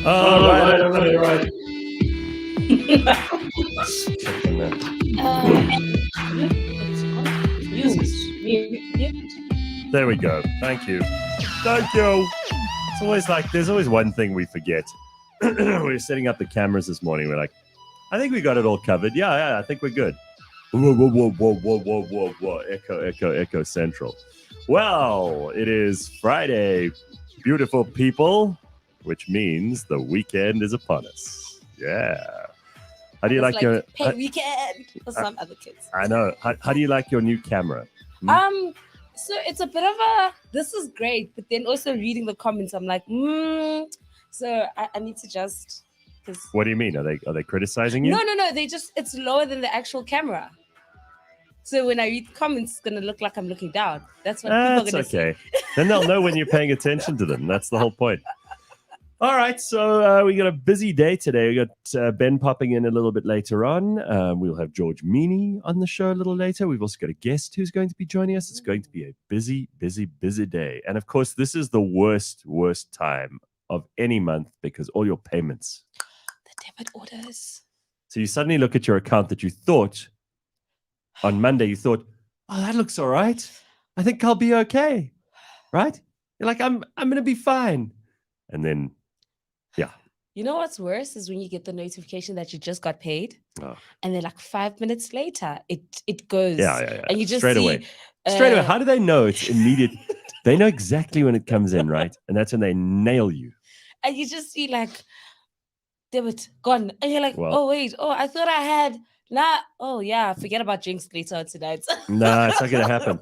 All right. There we go. Thank you. It's always like there's always one thing we forget. We were setting up the cameras this morning. We're like, I think we got it all covered. Yeah, I think we're good. Whoa. Echo Central. Well, it is Friday, beautiful people, which means the weekend is upon us. Yeah. How do you like your pay weekend for some other kids? I know. How do you like your new camera? So it's a bit of a, this is great, but then also reading the comments, I'm like, so I need to just. What do you mean? Are they criticizing you? No. It's lower than the actual camera. So when I read the comments, it's gonna look like I'm looking down. That's what people are gonna say. Then they'll know when you're paying attention to them. That's the whole point. All right, so we got a busy day today. We got Ben popping in a little bit later on. We'll have George Meany on the show a little later. We've also got a guest who's going to be joining us. It's going to be a busy day. And of course, this is the worst time of any month because all your payments. The debit orders. So you suddenly look at your account that you thought, on Monday, you thought, oh, that looks all right. I think I'll be okay, right? You're like, I'm going to be fine. And then, yeah. You know what's worse is when you get the notification that you just got paid, and then like 5 minutes later, it goes. Yeah. And you just straight away. How do they know it's immediate? They know exactly when it comes in, right? And that's when they nail you. And you just see like, debit gone, and you're like, I thought I had. Forget about Jinx later tonight. No, it's not going to happen.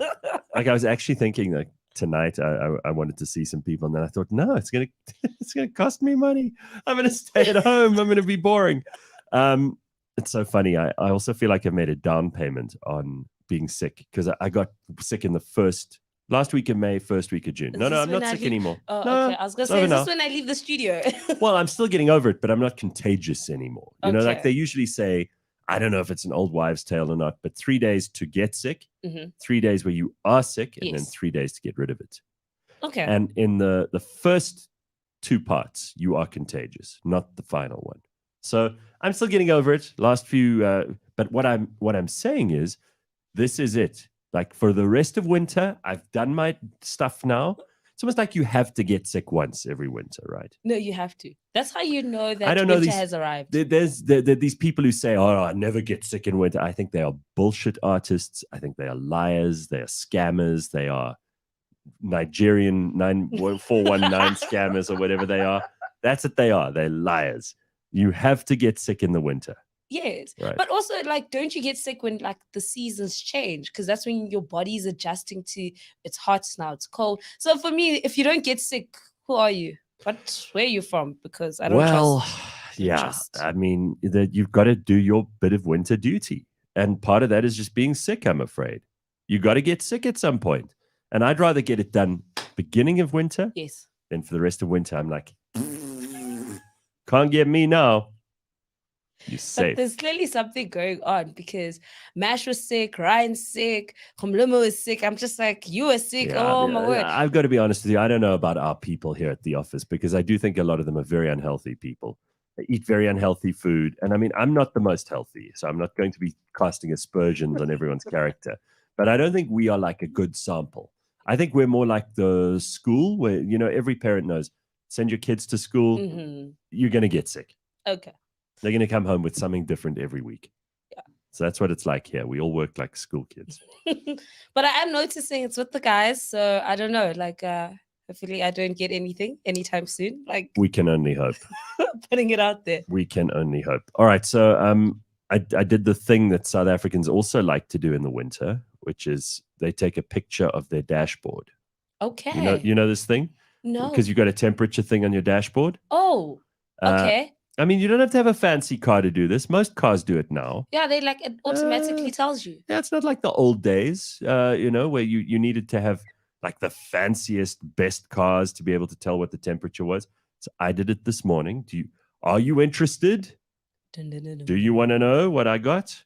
Like I was actually thinking like tonight I wanted to see some people, and then I thought, no, it's going to cost me money. I'm going to stay at home. I'm going to be boring. It's so funny. I also feel like I've made a down payment on being sick because I got sick in the last week of May, first week of June. No, I'm not sick anymore. Oh, okay. I was going to say, is this when I leave the studio? Well, I'm still getting over it, but I'm not contagious anymore. You know, like they usually say, I don't know if it's an old wives' tale or not, but 3 days to get sick, 3 days where you are sick, and then 3 days to get rid of it. Okay. And in the first two parts, you are contagious, not the final one. So I'm still getting over it. Last few, but what I'm saying is, this is it. Like for the rest of winter, I've done my stuff now. It's almost like you have to get sick once every winter, right? No, you have to. That's how you know that winter has arrived. There's these people who say, oh, I never get sick in winter. I think they are bullshit artists. I think they are liars. They are scammers. They are Nigerian 9419 scammers or whatever they are. That's what they are. They're liars. You have to get sick in the winter. Yes, right. But also, like, don't you get sick when like the seasons change? Because that's when your body's adjusting to it's hot now, it's cold. So for me, if you don't get sick, who are you? Where are you from? Because I don't trust. I mean, that you've got to do your bit of winter duty, and part of that is just being sick. I'm afraid you got to get sick at some point, and I'd rather get it done beginning of winter, than for the rest of winter. I'm like, can't get me now. You're safe. But there's clearly something going on because Mash was sick, Ryan's sick, Khumlumo is sick. I'm just like, you are sick. My word. I've got to be honest with you. I don't know about our people here at the office because I do think a lot of them are very unhealthy people. They eat very unhealthy food. And I mean, I'm not the most healthy, so I'm not going to be casting aspersions on everyone's character. But I don't think we are like a good sample. I think we're more like the school where, every parent knows, send your kids to school, you're going to get sick. Okay. They're going to come home with something different every week. Yeah. So that's what it's like here. We all work like school kids. But I am noticing it's with the guys. So I don't know. Like, hopefully I don't get anything anytime soon. Like, we can only hope. Putting it out there. We can only hope. All right. So I did the thing that South Africans also like to do in the winter, which is they take a picture of their dashboard. Okay. You know this thing? No. Because you've got a temperature thing on your dashboard. Oh, okay. I mean, you don't have to have a fancy car to do this. Most cars do it now. Yeah, it automatically tells you. Yeah, it's not like the old days, where you needed to have like the fanciest, best cars to be able to tell what the temperature was. So I did it this morning. Are you interested? Do you want to know what I got?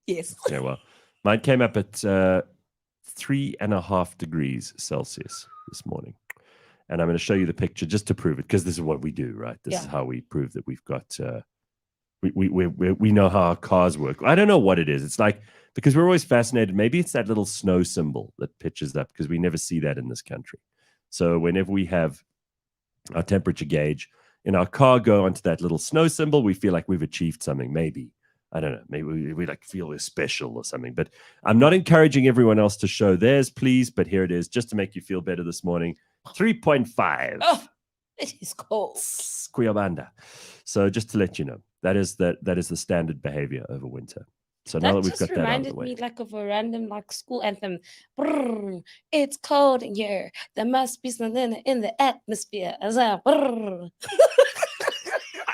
Yes. Yeah, well, mine came up at 3.5 degrees Celsius this morning. And I'm going to show you the picture just to prove it, because this is what we do, right? This is Yeah. how we prove that we've got, we know how our cars work. I don't know what it is. It's like, because we're always fascinated. Maybe it's that little snow symbol that pitches up, because we never see that in this country. So whenever we have our temperature gauge in our car go onto that little snow symbol, we feel like we've achieved something. Maybe, I don't know, maybe we like feel we're special or something. But I'm not encouraging everyone else to show theirs, please. But here it is, just to make you feel better this morning. 3.5. Oh, it is cold. Squirrel. So just to let you know, that is the standard behavior over winter. So now that we've got that out of the way, reminded me like of a random like school anthem. Brrr, it's cold in here. There must be something in the atmosphere. As a brrr.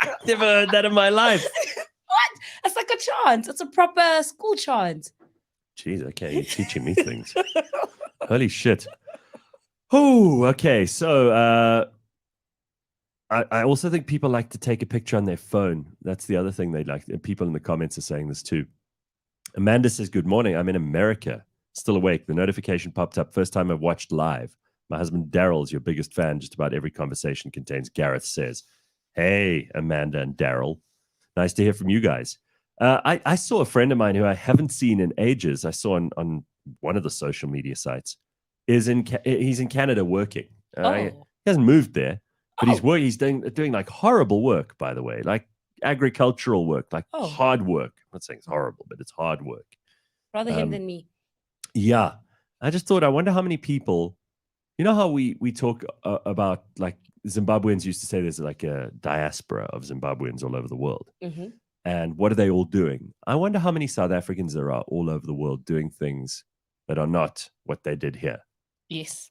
I've never heard that in my life. What? It's like a chant. It's a proper school chant. Jeez, okay, you're teaching me things. Holy shit. Oh, okay. So I also think people like to take a picture on their phone. That's the other thing they like. People in the comments are saying this too. Amanda says, good morning. I'm in America, still awake. The notification popped up. First time I've watched live. My husband, Daryl, is your biggest fan. Just about every conversation contains Gareth says. Hey, Amanda and Daryl. Nice to hear from you guys. I saw a friend of mine who I haven't seen in ages. I saw on one of the social media sites. He's in Canada working. He hasn't moved there, but he's doing like horrible work, by the way, like agricultural work, like hard work. I'm not saying it's horrible, but it's hard work. Rather him than me. Yeah. I just thought, I wonder how many people, you know how we talk about, like, Zimbabweans used to say there's like a diaspora of Zimbabweans all over the world. Mm-hmm. And what are they all doing? I wonder how many South Africans there are all over the world doing things that are not what they did here. Yes.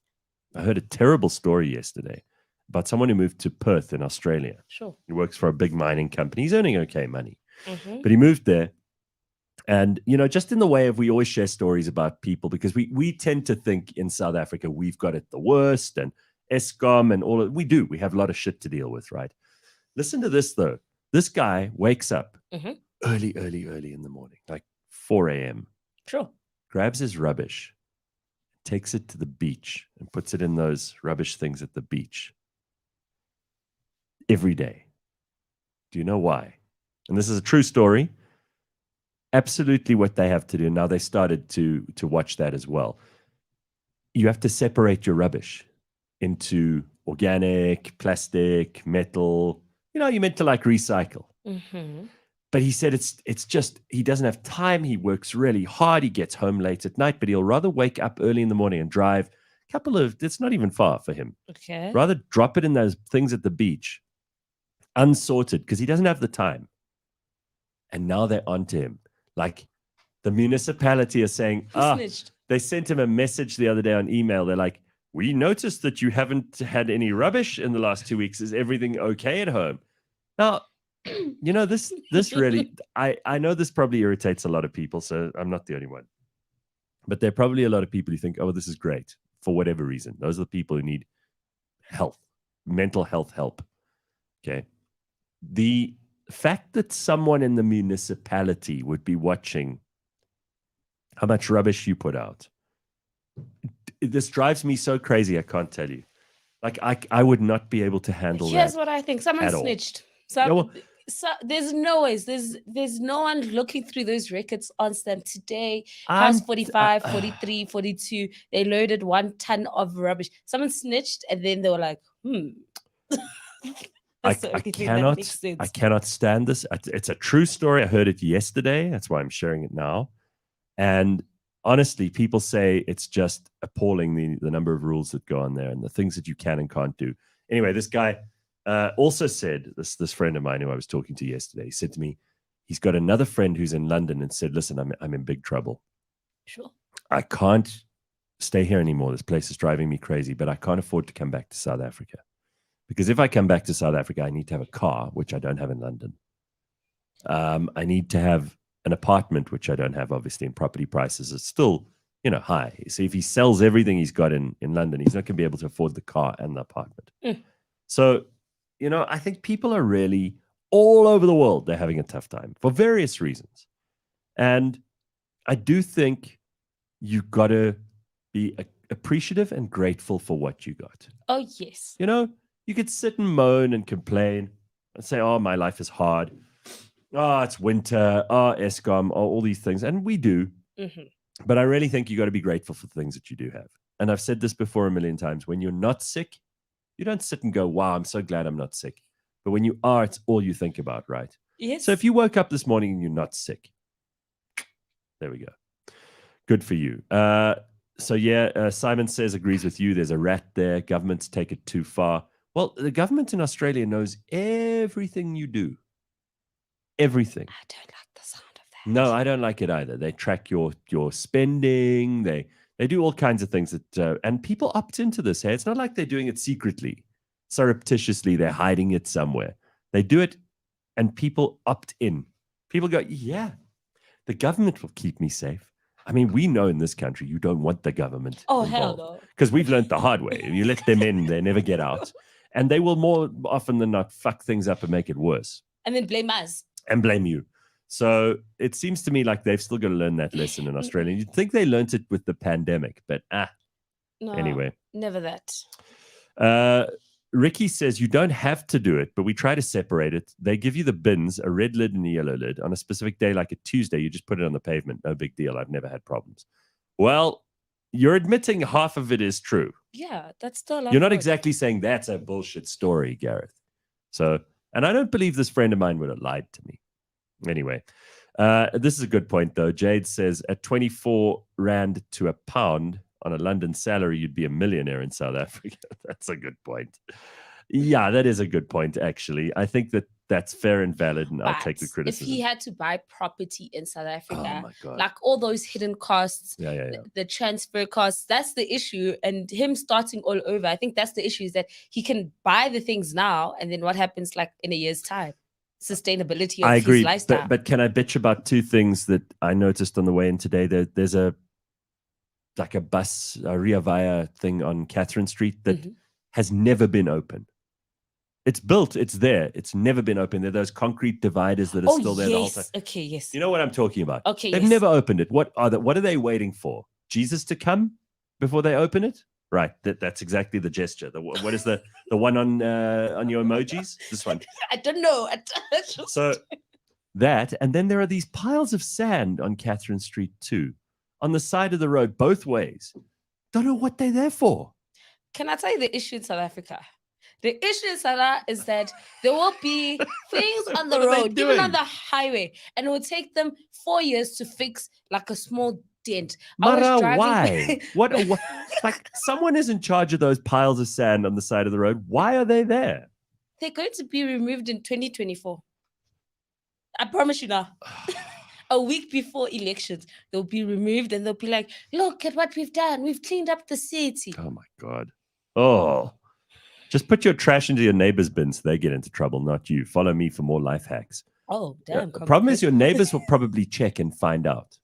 I heard a terrible story yesterday about someone who moved to Perth in Australia. Sure. He works for a big mining company. He's earning okay money. Mm-hmm. But he moved there. And, you know, just in the way of, we always share stories about people, because we tend to think in South Africa we've got it the worst, and Eskom and all of, we do. We have a lot of shit to deal with, right? Listen to this, though. This guy wakes up early in the morning, like 4 a.m. Sure. Grabs his rubbish, takes it to the beach, and puts it in those rubbish things at the beach. Every day. Do you know why? And this is a true story. Absolutely what they have to do. Now they started to watch that as well. You have to separate your rubbish into organic, plastic, metal. You know, you're meant to like recycle. Mm-hmm. But he said it's just, he doesn't have time. He works really hard. He gets home late at night, but he'll rather wake up early in the morning and drive a couple of, it's not even far for him. Okay. Rather drop it in those things at the beach, unsorted, because he doesn't have the time. And now they're onto him. Like, the municipality are saying, they sent him a message the other day on email. They're like, we noticed that you haven't had any rubbish in the last 2 weeks. Is everything okay at home? Now, you know, this really, I know this probably irritates a lot of people, so I'm not the only one. But there are probably a lot of people who think, oh, this is great, for whatever reason. Those are the people who need health, mental health help. Okay. The fact that someone in the municipality would be watching how much rubbish you put out, this drives me so crazy, I can't tell you. Like, I would not be able to handle that. Here's what I think. Someone snitched. So there's no ways. There's no one looking through those records on them today. House 45, 43, 42. They loaded 1 ton of rubbish. Someone snitched, and then they were like, I cannot stand this. It's a true story. I heard it yesterday. That's why I'm sharing it now. And honestly, people say it's just appalling, the number of rules that go on there and the things that you can and can't do. Anyway, this guy also said, this friend of mine who I was talking to yesterday, he said to me, he's got another friend who's in London, and said, listen, I'm in big trouble. Sure. I can't stay here anymore. This place is driving me crazy, but I can't afford to come back to South Africa. Because if I come back to South Africa, I need to have a car, which I don't have in London. I need to have an apartment, which I don't have, obviously, and property prices are still, you know, high. So if he sells everything he's got in London, he's not going to be able to afford the car and the apartment. So, you know, I think people are really all over the world. They're having a tough time for various reasons. And I do think you've got to be appreciative and grateful for what you got. Oh, yes. You know, you could sit and moan and complain and say, oh, my life is hard. Oh, it's winter. Oh, ESCOM. Oh, all these things. And we do. Mm-hmm. But I really think you got to be grateful for the things that you do have. And I've said this before a million times. When you're not sick, you don't sit and go, wow, I'm so glad I'm not sick. But when you are, it's all you think about, right? Yes. So if you woke up this morning and you're not sick, there we go. Good for you. Simon says, agrees with you. There's a rat there. Governments take it too far. Well, the government in Australia knows everything you do. Everything. I don't like the sound of that. No, I don't like it either. They track your spending. They do all kinds of things that, and people opt into this. Hey, it's not like they're doing it secretly, surreptitiously. They're hiding it somewhere. They do it, and people opt in. People go, yeah, the government will keep me safe. I mean, we know in this country you don't want the government. Oh, hell no. Because we've learned the hard way. You let them in, they never get out. And they will more often than not fuck things up and make it worse. And then blame us. And blame you. So it seems to me like they've still got to learn that lesson in Australia. You'd think they learned it with the pandemic, but no, anyway. Never that. Ricky says you don't have to do it, but we try to separate it. They give you the bins, a red lid and a yellow lid. On a specific day, like a Tuesday, you just put it on the pavement. No big deal. I've never had problems. Well, you're admitting half of it is true. Yeah, that's still a lot. You're not exactly saying that's a bullshit story, Gareth. So, and I don't believe this friend of mine would have lied to me. Anyway, this is a good point, though. Jade says at 24 Rand to a pound on a London salary, you'd be a millionaire in South Africa. That's a good point. Yeah, that is a good point, actually. I think that's fair and valid, and I'll take the criticism. If he had to buy property in South Africa, oh my God, like all those hidden costs, yeah. The transfer costs, that's the issue. And him starting all over, I think that's the issue, is that he can buy the things now, and then what happens like in a year's time? Sustainability of his lifestyle. But can I bitch about two things that I noticed on the way in today? There's a bus, a Ria Vaya thing on Catherine Street that has never been open. It's built, it's there. It's never been open. There are those concrete dividers that are still there the whole time. Okay, yes. You know what I'm talking about? Okay, They've never opened it. What are they waiting for? Jesus to come before they open it? Right. That's exactly the gesture. What is the one on your emojis? This one. I don't know. So that, and then there are these piles of sand on Catherine Street too, on the side of the road, both ways. Don't know what they're there for. Can I tell you the issue in South Africa? The issue in South Africa is that there will be things on the road, even on the highway, and it will take them 4 years to fix like a small dent. Mara, why? what? Like someone is in charge of those piles of sand on the side of the road. Why are they there? They're going to be removed in 2024. I promise you now. A week before elections, they'll be removed and they'll be like, look at what we've done. We've cleaned up the city. Oh, my God. Oh, just put your trash into your neighbor's bin so they get into trouble, not you. Follow me for more life hacks. Oh, damn. The problem is your neighbors will probably check and find out.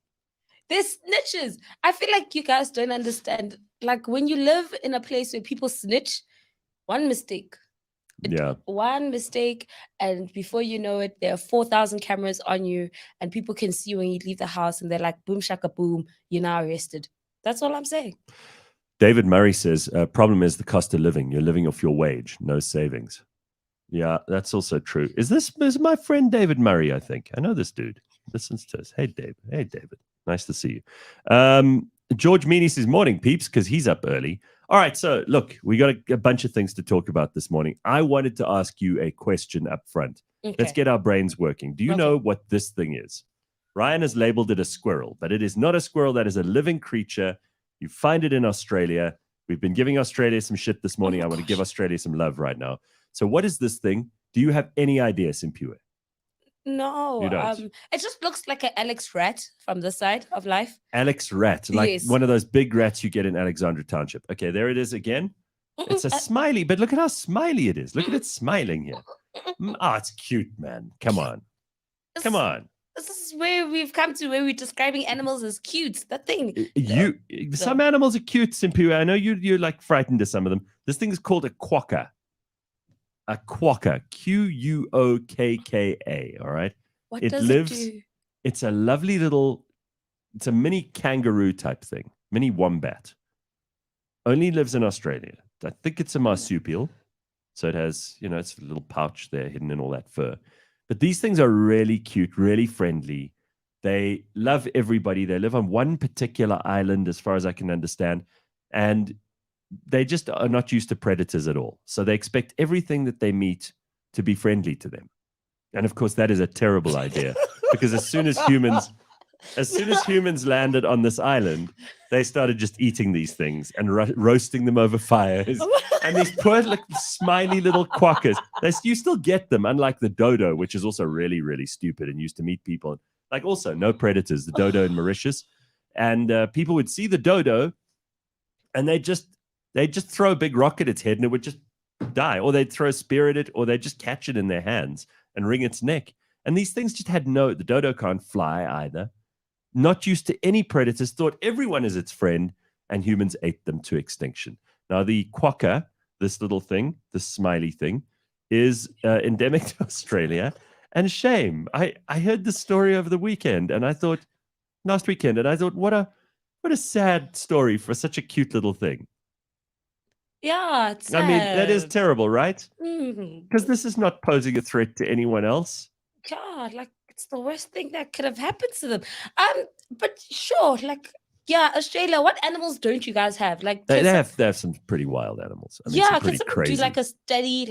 They're snitches. I feel like you guys don't understand. Like when you live in a place where people snitch, one mistake. One mistake, and before you know it, there are 4,000 cameras on you, and people can see when you leave the house, and they're like, boom, shaka, boom, you're now arrested. That's all I'm saying. David Murray says, problem is the cost of living. You're living off your wage, no savings. Yeah, that's also true. Is my friend David Murray, I think. I know this dude. Listens to us. Hey, David. Nice to see you. George Meany says, morning, peeps, because he's up early. All right, so look, we got a bunch of things to talk about this morning. I wanted to ask you a question up front. Okay. Let's get our brains working. Do you know what this thing is? Ryan has labeled it a squirrel, but it is not a squirrel. That is a living creature. You find it in Australia. We've been giving Australia some shit this morning. I want to give Australia some love right now. So what is this thing? Do you have any idea, Simpiwe? No, you don't. It just looks like an Alex rat from the side of life. Alex rat, like one of those big rats you get in Alexandra Township. Okay, there it is again. It's a smiley, but look at how smiley it is. Look at it smiling here. It's cute, man. Come on. This is where we've come to, where we're describing animals as cute. That thing. Some animals are cute, Simpiwe. I know you're like frightened of some of them. This thing is called a quokka. A quokka, Quokka. All right. What does it do? It's a lovely little. It's a mini kangaroo type thing, mini wombat. only lives in Australia. I think it's a marsupial. So it has, it's a little pouch there hidden in all that fur. But these things are really cute, really friendly. They love everybody. They live on one particular island, as far as I can understand. And they just are not used to predators at all. So they expect everything that they meet to be friendly to them. And of course, that is a terrible idea because as soon as humans landed on this island, they started just eating these things and roasting them over fires. And these poor, smiley little quokkas, you still get them, unlike the dodo, which is also really, really stupid and used to meet people. Like also no predators, the dodo in Mauritius. And people would see the dodo and they'd just throw a big rock at its head and it would just die. Or they'd throw a spear at it, or they'd just catch it in their hands and wring its neck. And these things just had the dodo can't fly either. Not used to any predators, thought everyone is its friend, and humans ate them to extinction. Now, the quokka, this little thing, this smiley thing, is endemic to Australia. And shame. I heard the story over the weekend, and I thought, last weekend, and I thought, what a sad story for such a cute little thing. Yeah, it's sad. I mean, that is terrible, right? Mhm. Because this is not posing a threat to anyone else. God, like it's the worst thing that could have happened to them. But sure, Australia. What animals don't you guys have? Like They have some pretty wild animals. I mean, some pretty crazy. Do like a study,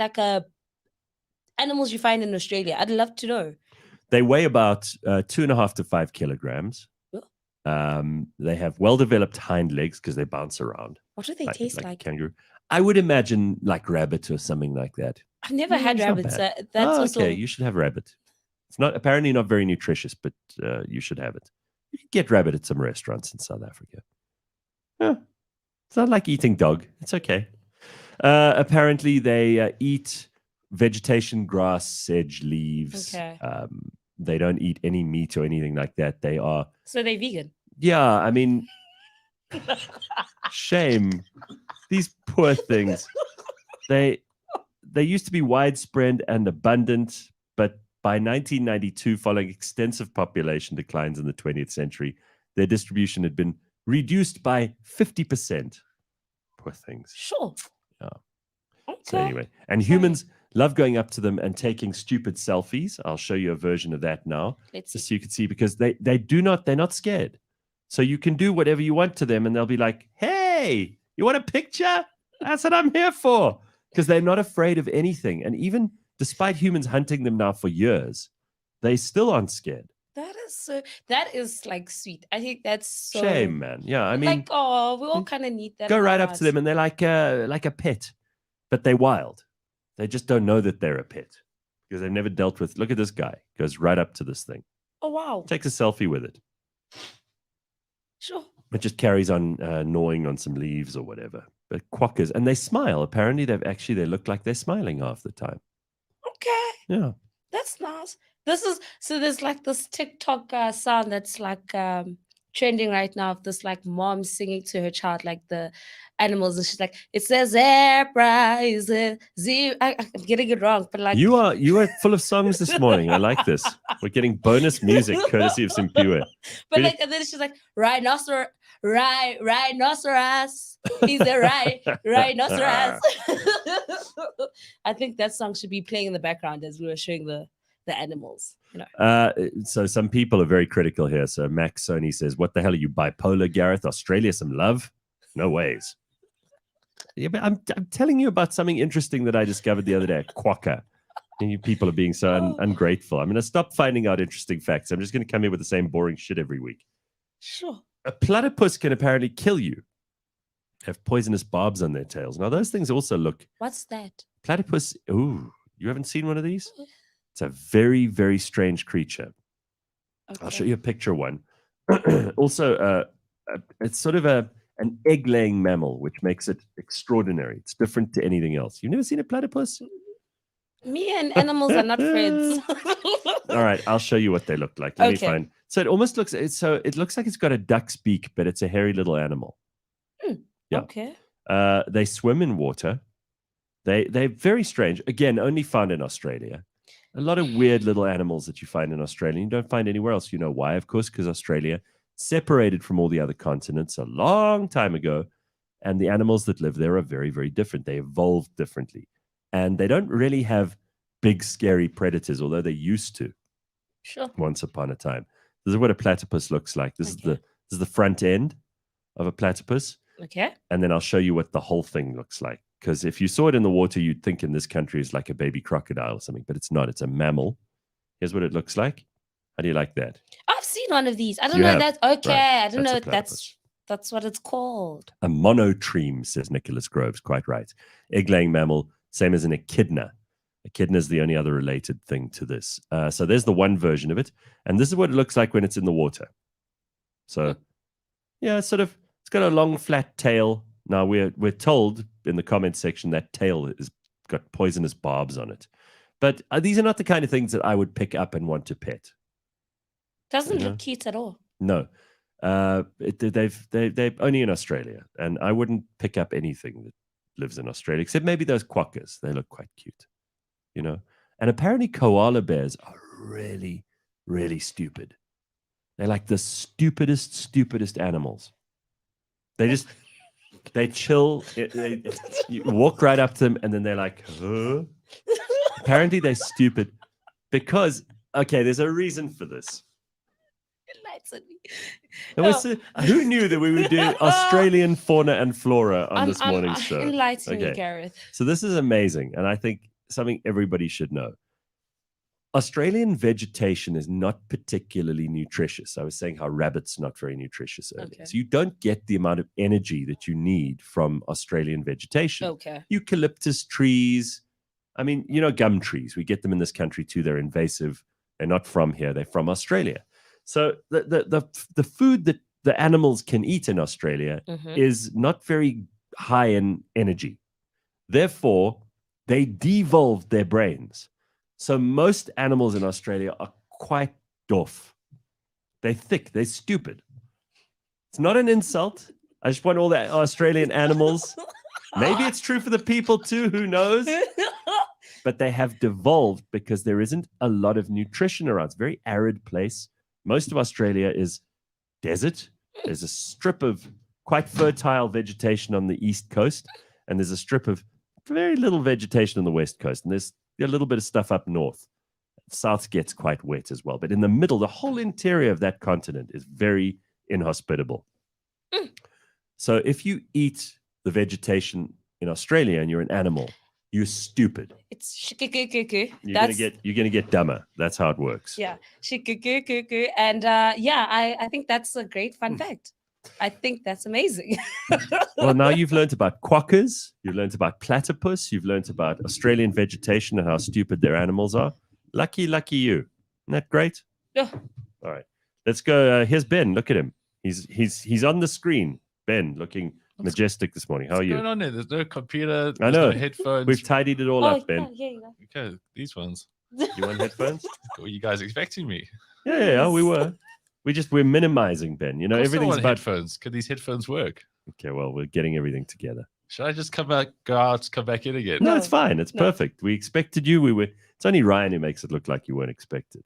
animals you find in Australia. I'd love to know. They weigh about 2.5 to 5 kilograms. Oh. They have well-developed hind legs because they bounce around. What do they taste like? Kangaroo. I would imagine like rabbit or something like that. I've never had rabbits. That's also... okay. You should have rabbit. It's apparently not very nutritious, but you should have it. You can get rabbit at some restaurants in South Africa. Yeah. It's not like eating dog. It's okay. Apparently, they eat vegetation, grass, sedge, leaves. Okay. They don't eat any meat or anything like that. So they're vegan? Yeah, I mean, shame. These poor things. They used to be widespread and abundant, but by 1992, following extensive population declines in the 20th century, their distribution had been reduced by 50%. Poor things. Sure. Yeah. Okay. So anyway, and humans love going up to them and taking stupid selfies. I'll show you a version of that now, just so you can see, because they're not scared. So you can do whatever you want to them and they'll be like, hey, you want a picture? That's what I'm here for. Because they're not afraid of anything. And even despite humans hunting them now for years, they still aren't scared. That is like sweet. I think that's so shame, man. Yeah, I mean, we all kind of need that. Go right up to them and they're like a pet, but they're wild. They just don't know that they're a pet because they've never dealt with. Look at this guy. Goes right up to this thing. Oh wow! Takes a selfie with it. Sure. It just carries on gnawing on some leaves or whatever. But quokkas, and they smile. Apparently, they look like they're smiling half the time. Okay. Yeah. That's nice. There's like this TikTok sound that's like trending right now of this like mom singing to her child like the animals, and she's like, it's a zebra, is a zebra. I'm getting it wrong, but like you are full of songs this morning. I like this. We're getting bonus music courtesy of Simpiwe. But like, and then she's like, rhinoceros. He's a rhinoceros. I think that song should be playing in the background as we were showing the animals. So some people are very critical here. So Max Sony says, "What the hell are you, bipolar, Gareth? Australia, some love? No ways." Yeah, but I'm telling you about something interesting that I discovered the other day. Quokka. And you people are being so ungrateful. I'm going to stop finding out interesting facts. I'm just going to come here with the same boring shit every week. Sure. A platypus can apparently kill you. They have poisonous barbs on their tails. Now, those things also look... What's that? Platypus... Ooh, you haven't seen one of these? It's a very, very strange creature. Okay. I'll show you a picture of one. Also, it's sort of an egg-laying mammal, which makes it extraordinary. It's different to anything else. You've never seen a platypus? Me and animals are not friends. All right, I'll show you what they look like. Let me find... So it almost looks... it looks like it's got a duck's beak, but it's a hairy little animal. Yeah. Okay. They swim in water. They're very strange. Again, only found in Australia. A lot of weird little animals that you find in Australia. You don't find anywhere else. You know why? Of course, because Australia separated from all the other continents a long time ago. And the animals that live there are very, very different. They evolved differently. And they don't really have big, scary predators, although they used to Sure. once upon a time. This is what a platypus looks like. This is the front end of a platypus. Okay. And then I'll show you what the whole thing looks like. Because if you saw it in the water, you'd think in this country it's like a baby crocodile or something, but it's not. It's a mammal. Here's what it looks like. How do you like that? I've seen one of these. I don't You know have? that. Okay. Right. I don't That's know a if platypus. that's what it's called. A monotreme, says Nicholas Groves. Quite right. Egg-laying mammal, same as an echidna. Echidna is the only other related thing to this. So there's the one version of it. And this is what it looks like when it's in the water. So, yeah, it's got a long, flat tail. Now, we're told in the comment section that tail has got poisonous barbs on it. But these are not the kind of things that I would pick up and want to pet. Doesn't look cute at all. No. They're only in Australia. And I wouldn't pick up anything that lives in Australia, except maybe those quokkas. They look quite cute, you know. And apparently koala bears are really, really stupid. They're like the stupidest animals. They chill. You walk right up to them, and then they're like, huh? Apparently, they're stupid because, okay, there's a reason for this. Who knew that we would do Australian fauna and flora on this morning's show? Enlighten me, Gareth. So this is amazing, and I think something everybody should know. Australian vegetation is not particularly nutritious. I was saying how rabbits not very nutritious earlier. Okay. So you don't get the amount of energy that you need from Australian vegetation. Okay. Eucalyptus trees, I mean, you know, gum trees. We get them in this country too. They're invasive. They're not from here. They're from Australia. So the food that the animals can eat in Australia is not very high in energy. Therefore, they devolved their brains. So most animals in Australia are quite doff. They're thick. They're stupid. It's not an insult. I just want all the Australian animals. Maybe it's true for the people too. Who knows? But they have devolved because there isn't a lot of nutrition around. It's a very arid place. Most of Australia is desert. There's a strip of quite fertile vegetation on the east coast, and there's a strip of very little vegetation on the west coast, and there's a little bit of stuff up north. South gets quite wet as well, but in the middle, the whole interior of that continent is very inhospitable. So if you eat the vegetation in Australia and you're an animal, you're stupid. It's shikukukuku. You're gonna get dumber. That's how it works. Yeah, shikukukuku. And I think that's a great fun fact. I think that's amazing. Well, now you've learned about quokkas, you've learned about platypus, you've learned about Australian vegetation and how stupid their animals are. Lucky you. Isn't that great? Yeah. All right, let's go. Here's Ben. Look at him. He's on the screen. Ben, looking majestic this morning. How are you? What's going on there? There's no computer. I There's know. No headphones. We've tidied it all up, Ben. Yeah, you go. Okay, these ones. You want headphones? Were you guys expecting me? Yeah, we were. We're minimizing, Ben. You know, everything's about headphones. Could these headphones work? Okay, well, we're getting everything together. Should I just go out, come back in again? No, it's fine. It's perfect. We expected you. It's only Ryan who makes it look like you weren't expected.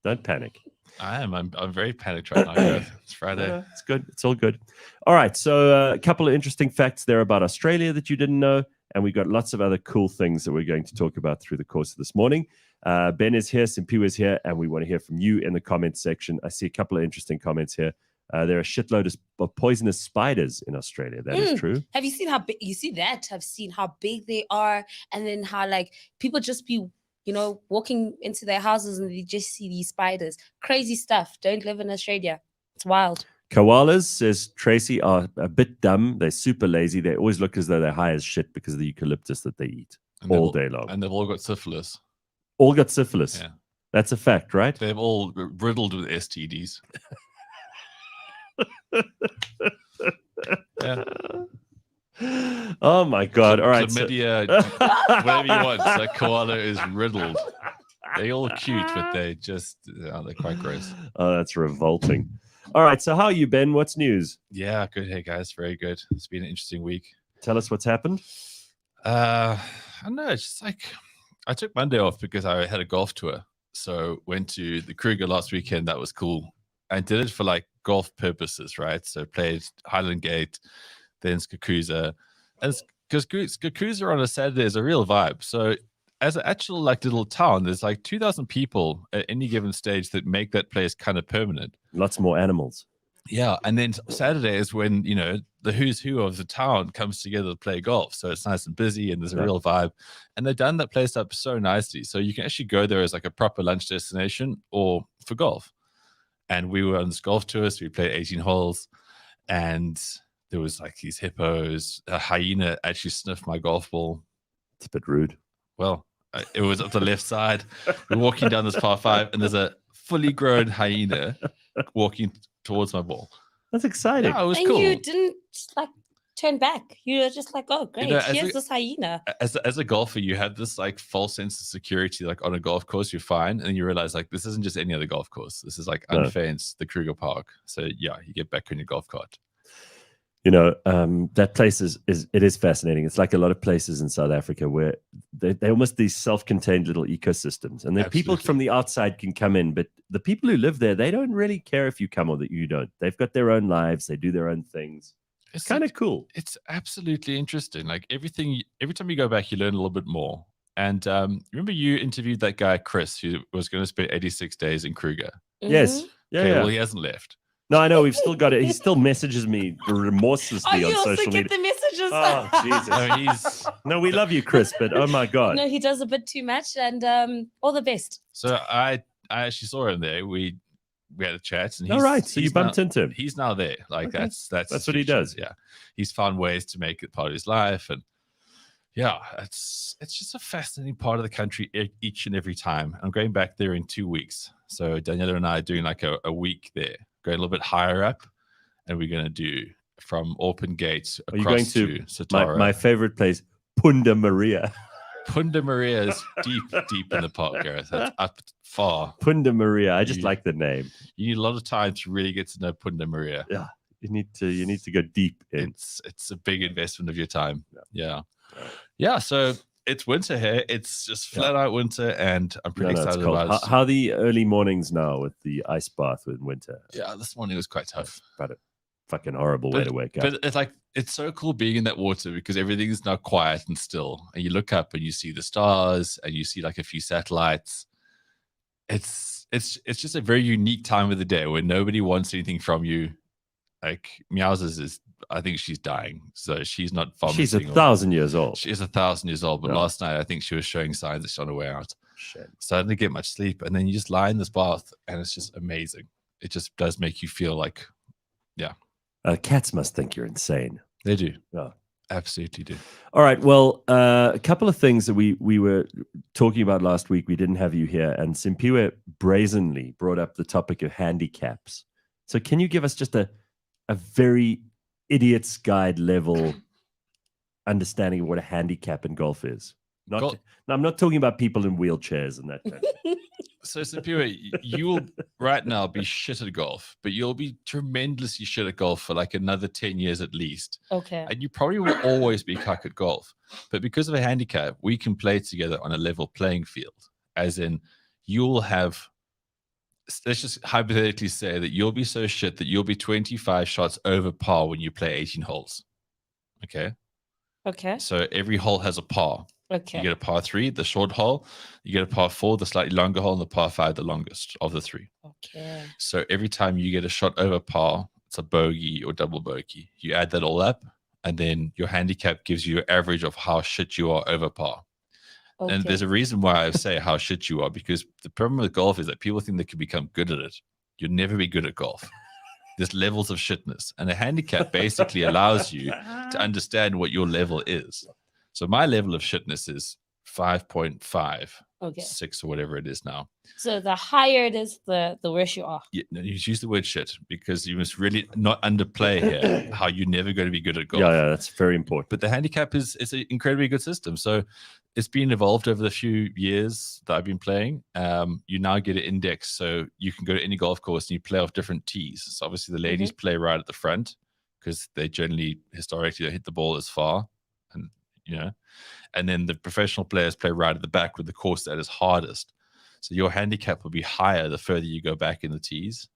Don't panic. I am. I'm very panicked right now. Gareth. It's Friday. Yeah, it's good. It's all good. All right. So a couple of interesting facts there about Australia that you didn't know. And we've got lots of other cool things that we're going to talk about through the course of this morning. Ben is here. Simpiwe is here. And we want to hear from you in the comments section. I see a couple of interesting comments here. There are a shitload of poisonous spiders in Australia. That is true. Have you seen how big? You see that? I've seen how big they are. And then how like people just be walking into their houses and they just see these spiders. Crazy stuff. Don't live in Australia. It's wild. Koalas, says Tracy, are a bit dumb. They're super lazy. They always look as though they're high as shit because of the eucalyptus that they eat all day long. And they've all got syphilis. All got syphilis. Yeah. That's a fact, right? They're all riddled with STDs. Yeah. Oh my God. All right. Chlamydia, whatever you want. So koala is riddled. They're all cute, but they're quite gross. Oh, that's revolting. All right. So how are you, Ben? What's news? Yeah, good. Hey, guys. Very good. It's been an interesting week. Tell us what's happened. I don't know. It's just like I took Monday off because I had a golf tour. So went to the Kruger last weekend. That was cool. I did it for like golf purposes, right? So played Highland Gate, then Skakusa. And because Skakusa on a Saturday is a real vibe. So as an actual like little town, there's like 2,000 people at any given stage that make that place kind of permanent. Lots more animals. Yeah, and then Saturday is when, you know, the who's who of the town comes together to play golf. So it's nice and busy and there's a real vibe. And they've done that place up so nicely. So you can actually go there as like a proper lunch destination or for golf. And we were on this golf tour, so we played 18 holes. And there was like these hippos. A hyena actually sniffed my golf ball. It's a bit rude. Well, it was up the left side. We're walking down this par 5 and there's a fully grown hyena walking towards my ball. That's exciting. Yeah, it was And cool. you didn't like turn back. You were just like, oh, great, You know, here's this hyena. As a golfer, you have this like false sense of security, like on a golf course, you're fine. And you realize like this isn't just any other golf course. This is like unfenced, the Kruger Park. So yeah, you get back on your golf cart. You know, that place is fascinating. It's like a lot of places in South Africa where they're almost these self-contained little ecosystems. And then people from the outside can come in, but the people who live there, they don't really care if you come or that you don't. They've got their own lives. They do their own things. It's kind of cool. It's absolutely interesting. Like every time you go back, you learn a little bit more. And remember you interviewed that guy, Chris, who was going to spend 86 days in Kruger. Yes. Yeah, okay, yeah. Well, he hasn't left. No, I know. We've still got it. He still messages me remorselessly on you also social get media. the messages. Oh, Jesus. No, we love you, Chris, but oh my God. No, he does a bit too much, and all the best. So I actually saw him there. We had a chat, and all right. So you bumped into him. He's now there. Like Okay. that's what he does. Yeah, he's found ways to make it part of his life, and yeah, it's just a fascinating part of the country each and every time. I'm going back there in 2 weeks. So Daniela and I are doing like a week there, going a little bit higher up, and we're going to do from Open Gate across going to Satara. my favorite place, Punda Maria? Punda Maria is deep in the park, Gareth. That's up far. Punda Maria. I just like the name. You need a lot of time to really get to know Punda Maria. Yeah, you need to go deep in. It's a big investment of your time. Yeah. So it's winter here. It's just flat out winter, and I'm pretty excited about it. How are the early mornings now with the ice bath in winter? Yeah, this morning was quite tough. About a fucking horrible way to wake up. But it's so cool being in that water because everything is now quiet and still, and you look up and you see the stars and you see like a few satellites. It's just a very unique time of the day where nobody wants anything from you. Like Meowses is, I think she's dying, so she's not vomiting. She's 1,000 years old. She is 1,000 years old, but last night I think she was showing signs that she's on her way out. Shit. So I didn't get much sleep, and then you just lie in this bath, and it's just amazing. It just does make you feel like, yeah. Cats must think you're insane. They do. Yeah. Absolutely do. All right. Well, a couple of things that we were talking about last week. We didn't have you here, and Simpiwe brazenly brought up the topic of handicaps. So can you give us just a very idiot's guide level understanding of what a handicap in golf is? No, I'm not talking about people in wheelchairs and that kind of thing. So, Simpiwe, you will right now be shit at golf, but you'll be tremendously shit at golf for like another 10 years at least. Okay. And you probably will always be cuck at golf. But because of a handicap, we can play together on a level playing field. As in, you'll have, let's just hypothetically say that you'll be so shit that you'll be 25 shots over par when you play 18 holes. Okay? Okay. So every hole has a par. Okay. You get a par 3, the short hole. You get a par 4, the slightly longer hole, and the par 5, the longest of the 3. Okay. So every time you get a shot over par, it's a bogey or double bogey. You add that all up, and then your handicap gives you your average of how shit you are over par. Okay. And there's a reason why I say how shit you are, because the problem with golf is that people think they can become good at it. You'll never be good at golf. There's levels of shitness, and a handicap basically allows you to understand what your level is. So my level of shitness is 5.5, okay, 6 or whatever it is now. So the higher it is, the worse you are. Yeah, no, you use the word shit because you must really not underplay here how you're never going to be good at golf. Yeah, that's very important. But the handicap is an incredibly good system. So it's been evolved over the few years that I've been playing. You now get an index, so you can go to any golf course and you play off different tees. So obviously the ladies play right at the front because they generally historically hit the ball as far, and and then the professional players play right at the back with the course that is hardest. So your handicap will be higher the further you go back in the tees,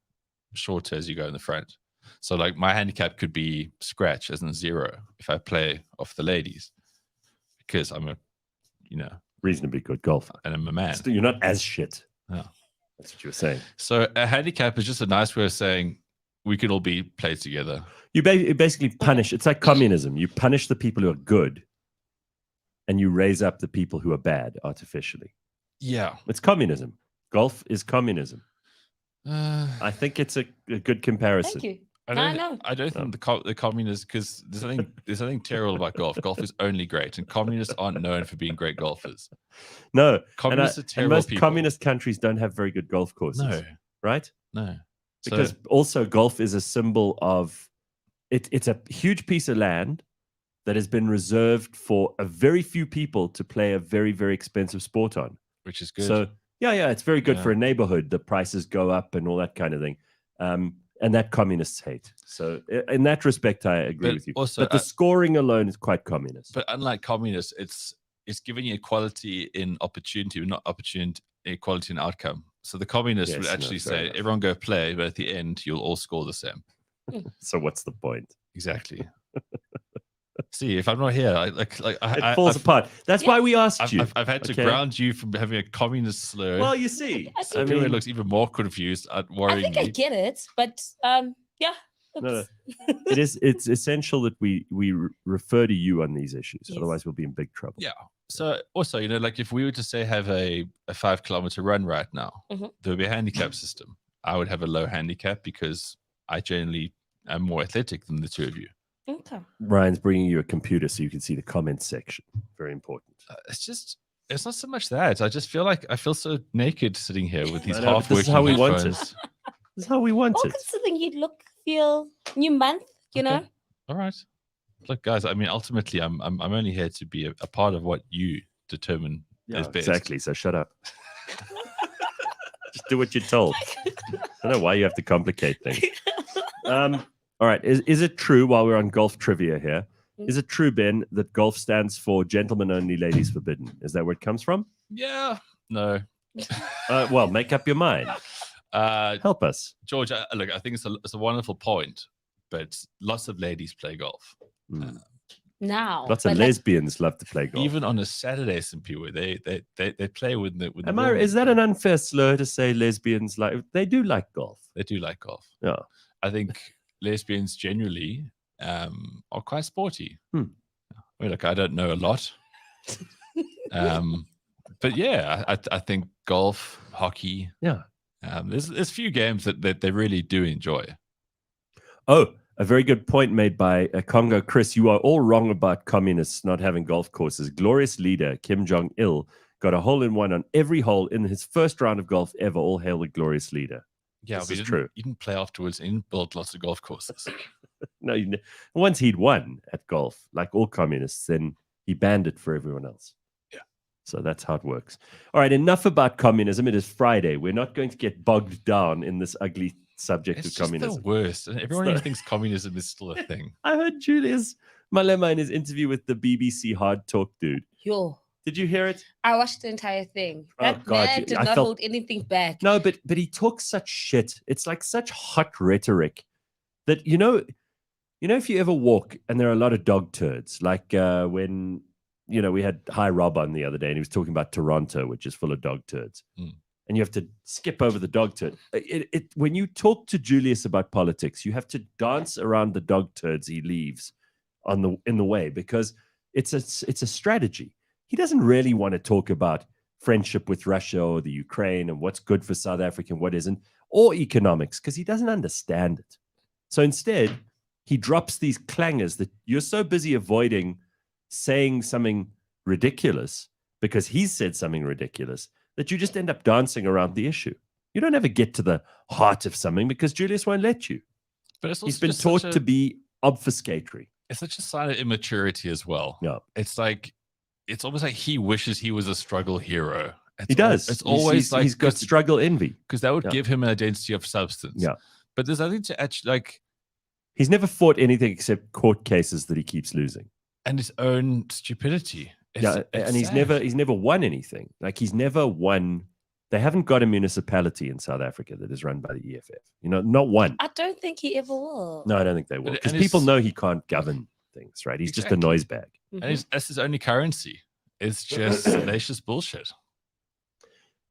shorter as you go in the front. So like my handicap could be scratch as in 0 if I play off the ladies because I'm a, reasonably good golfer. and I'm a man. Still, you're not as shit. Yeah. That's what you were saying. So a handicap is just a nice way of saying we could all be played together. You basically punish. It's like communism. You punish the people who are good, and you raise up the people who are bad artificially. Yeah. It's communism. Golf is communism. I think it's a good comparison. Thank you. I don't think the communists, because there's nothing terrible about golf. Golf is only great, and communists aren't known for being great golfers. No, communists are and terrible most people. communist countries don't have very good golf courses. No, right? No, because also golf is a symbol of it's a huge piece of land that has been reserved for a very few people to play a very, very expensive sport on, which is good. So yeah, it's very good for a neighborhood. The prices go up and all that kind of thing. And that communists hate. So in that respect, I agree with you. Also, but the scoring alone is quite communist. But unlike communists, it's giving you equality in opportunity, not opportunity, equality in outcome. So the communists would actually say, everyone go play, but at the end, you'll all score the same. So what's the point? Exactly. See, if I'm not here, it falls apart. That's why we asked you. I've had to ground you from having a communist slur. Well, you see, I mean, it looks even more confused at worrying. I think I get it, but yeah. No. It's essential that we refer to you on these issues. Yes. Otherwise, we'll be in big trouble. Yeah. So also, like if we were to say have a 5-kilometer run right now, there would be a handicap system. I would have a low handicap because I generally am more athletic than the two of you. Okay. Ryan's bringing you a computer so you can see the comments section. Very important. It's not so much that. I just feel like I feel so naked sitting here with these half-working This is how we want headphones. it. This is how we want it. Considering you feel new month, you know. All right. Look, guys. I mean, ultimately, I'm only here to be a part of what you determine is best. Exactly. So shut up. Just do what you're told. I don't know why you have to complicate things. All right. Is it true, while we're on golf trivia here, is it true, Ben, that golf stands for gentlemen only, ladies forbidden? Is that where it comes from? Yeah. No. Well, make up your mind. Help us. George, look, I think it's a wonderful point, but lots of ladies play golf. Now. Lots of lesbians love to play golf. Even on a Saturday, some people, they play with the is that an unfair slur to say lesbians they do like golf? They do like golf. Yeah. I think lesbians generally are quite sporty. Well, look, I don't know a lot. But yeah, I think golf, hockey. Yeah. There's few games that they really do enjoy. Oh, a very good point made by Congo Chris. You are all wrong about communists not having golf courses. Glorious leader Kim Jong-il got a hole-in-one on every hole in his first round of golf ever. All hail the glorious leader. Yeah, this is true. You didn't play afterwards and build lots of golf courses. No, once he'd won at golf, like all communists, then he banned it for everyone else. Yeah. So that's how it works. All right, enough about communism. It is Friday. We're not going to get bogged down in this ugly subject of communism. It's the worst. And everyone who thinks communism is still a thing. I heard Julius Malema in his interview with the BBC Hard Talk dude. Yo. Did you hear it? I watched the entire thing. That God, man did not hold anything back. No, but he talks such shit. It's like such hot rhetoric that, if you ever walk and there are a lot of dog turds, like when, we had Hi Rob on the other day and he was talking about Toronto, which is full of dog turds. And you have to skip over the dog turd. When you talk to Julius about politics, you have to dance around the dog turds he leaves in the way, because it's a strategy. He doesn't really want to talk about friendship with Russia or the Ukraine and what's good for South Africa and what isn't, or economics, because he doesn't understand it. So instead, he drops these clangers that you're so busy avoiding saying something ridiculous because he's said something ridiculous that you just end up dancing around the issue. You don't ever get to the heart of something because Julius won't let you. But it's also he's been taught to be obfuscatory. It's such a sign of immaturity as well. Yeah. It's almost like he wishes he was a struggle hero. He does. It's always he's got struggle envy. Because that would give him an identity of substance. Yeah. But there's nothing to actually he's never fought anything except court cases that he keeps losing. And his own stupidity. And he's never won anything. Like he's never won They haven't got a municipality in South Africa that is run by the EFF. Not one. I don't think he ever will. No, I don't think they will. But- Because and people it's- know he can't govern things, right? He's just a Exactly. noise bag. Mhm. And that's his only currency. It's just salacious bullshit.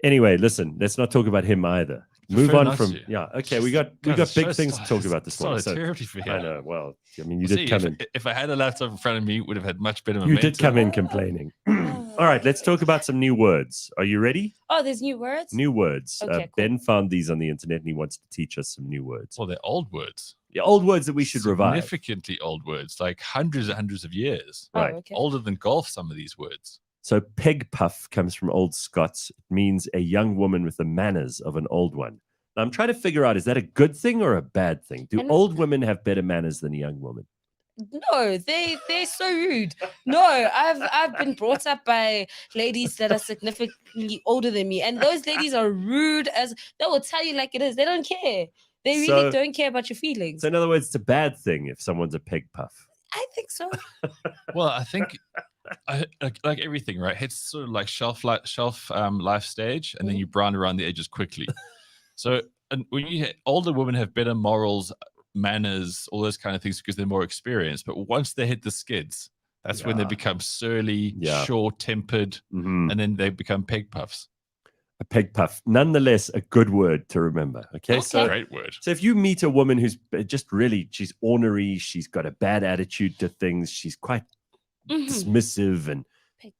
Anyway, listen, let's not talk about him either. Move Prefer on not from to. Okay. We got God, big the show things to talk about this morning. started So, terribly for him. I know. Well, I mean, you We'll did see, come in. if I had a laptop in front of me, would have had much better You momentum. did come in complaining. All right, let's talk about some new words. Are you ready? Oh, there's new words? New words. Okay, cool. Ben found these on the internet and he wants to teach us some new words. Well, they're old words. Yeah, old words that we should revive. Significantly old words, like hundreds and hundreds of years. Oh, Right. okay. Older than golf, some of these words. So peg puff comes from Old Scots. It means a young woman with the manners of an old one. Now, I'm trying to figure out, is that a good thing or a bad thing? Do And- old women have better manners than a young woman? No, they're so rude. No, I've been brought up by ladies that are significantly older than me, and those ladies are rude as they will tell you like it is. They don't care. They really So- don't care about your feelings. So in other words, it's a bad thing if someone's a peg puff. I think so. Well, I think like everything, right? It's sort of like shelf life stage, and then you brown around the edges quickly. So and when older women have better morals, manners, all those kind of things because they're more experienced. But once they hit the skids, that's when they Yeah. become surly, Yeah. short-tempered, Mhm. and then they become peg puffs. A peg puff. Nonetheless, a good word to remember. Okay. So, Great word. so if you meet a woman who's just really, she's ornery, she's got a bad attitude to things, she's quite Mhm. dismissive and Peg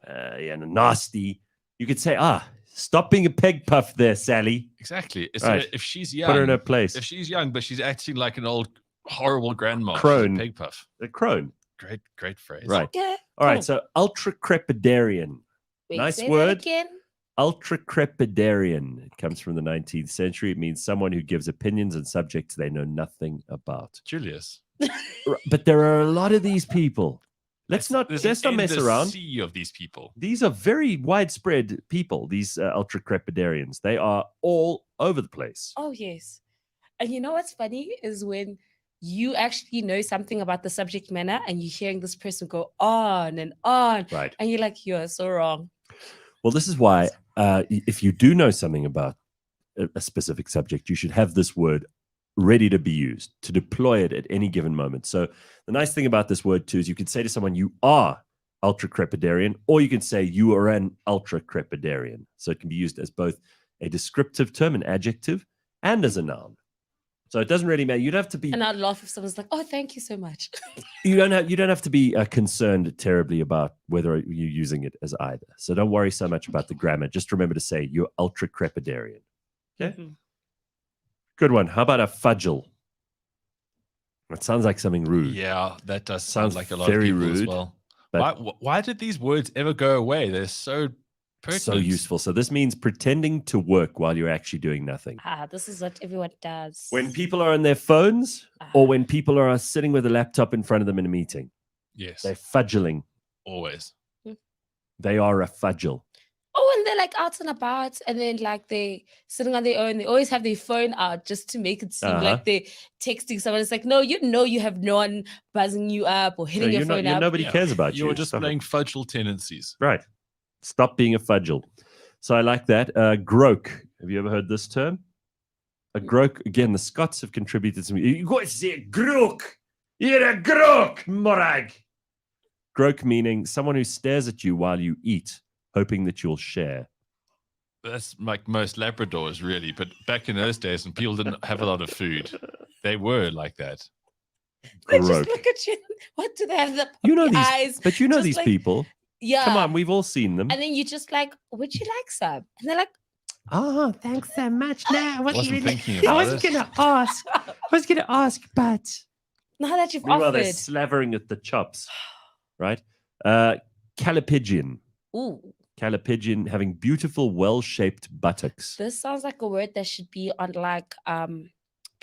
nasty, you could say, stop being a peg puff there, Sally. Exactly. So Right. if she's Put her in young, her place. if she's young, but she's acting like an old horrible grandma, she's a Crone. peg puff. A crone. Great phrase. Right. Yeah. All right. cool. So ultra crepidarian. Wait, nice say that word. again. Ultra crepidarian. It comes from the 19th century. It means someone who gives opinions on subjects they know nothing about. Julius. But there are a lot of these people. Let's not There's mess an around. endless sea of these people. These are very widespread people, these ultra crepidarians. They are all over the place. Oh yes. And you know what's funny is when you actually know something about the subject matter and you're hearing this person go on and on, Right. and you're like, you're so wrong. Well, this is why if you do know something about a specific subject, you should have this word ready to be used, to deploy it at any given moment. So the nice thing about this word too is you can say to someone, you are ultra crepidarian, or you can say you are an ultra crepidarian. So it can be used as both a descriptive term, an adjective, and as a noun. So it doesn't really matter. You'd have to be And I'd laugh if someone's like, oh, thank you so much. you don't have to be concerned terribly about whether you're using it as either. So don't worry so much about the grammar. Just remember to say you're ultra crepidarian. Okay. Mhm. Good one. How about a fudgel? That sounds like something rude. Yeah, that does Sounds sound like a lot of very people as rude, well. but- Why did these words ever go away? They're so pertinent. So useful. So this means pretending to work while you're actually doing nothing. This is what everyone does. When people are on their phones or when people are sitting with a laptop in front of them in a meeting, Yes, they're fudgeling. always. They are a fudgel. Oh, and they're like out and about, and then like they sitting on their own. They always have their phone out just to make it seem Uh-huh. like they're texting someone. It's like, no, you have no one buzzing you up or hitting your phone up. Nobody Yeah, cares about you. You're just Stop it. playing fudgel tendencies. Right. Stop being a fudgel. So I like that. Groke. Have you ever heard this term? A groke. Again, the Scots have contributed some. You got to say groke. You're a groke, morag. Groke meaning someone who stares at you while you eat, hoping that you'll share. That's like most Labradors, really. But back in those days when people didn't have a lot of food, they were like that. They just Groke. look at you. What do they have? The You know puppy these, eyes. but you know just these like- people. Yeah. Come on, we've all seen them. And then you just like, would you like some? And they're like, Oh, thanks so much. No, I Wasn't thinking about it. to ask. I was going to ask, but now that you've meanwhile they're offered. slavering at the chops, right? Calipigian. Ooh, Calipigian having beautiful, well-shaped buttocks. this sounds like a word that should be on like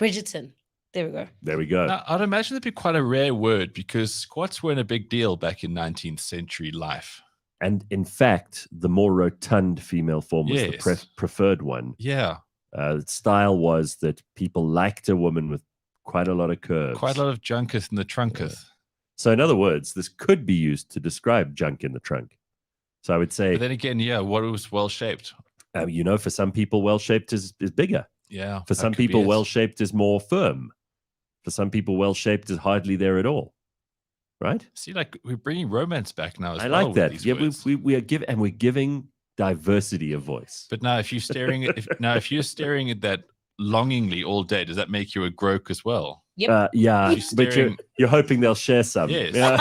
Bridgerton. There we go. There we go. Now, I'd imagine that'd be quite a rare word because squats weren't a big deal back in 19th century life. And in fact, the more rotund female form was the Yes. preferred one. Yeah, Style was that people liked a woman with quite a lot of curves. quite a lot of junketh in the trunketh. So in other words, this could be used to describe junk in the trunk. So I would say But then again, yeah, what was well shaped? For some people, well-shaped is bigger. Yeah. For that some could be people, it. well-shaped is more firm. For some people, well-shaped is hardly there at all. Right? See, like we're bringing romance back now as I well. like with that. these Yeah, words. we are we're giving diversity of voice. But now, if you're staring at if you're staring at that longingly all day, does that make you a groke as well? Yep. Yeah, You're but staring- you're hoping they'll share some. Yes. Yeah.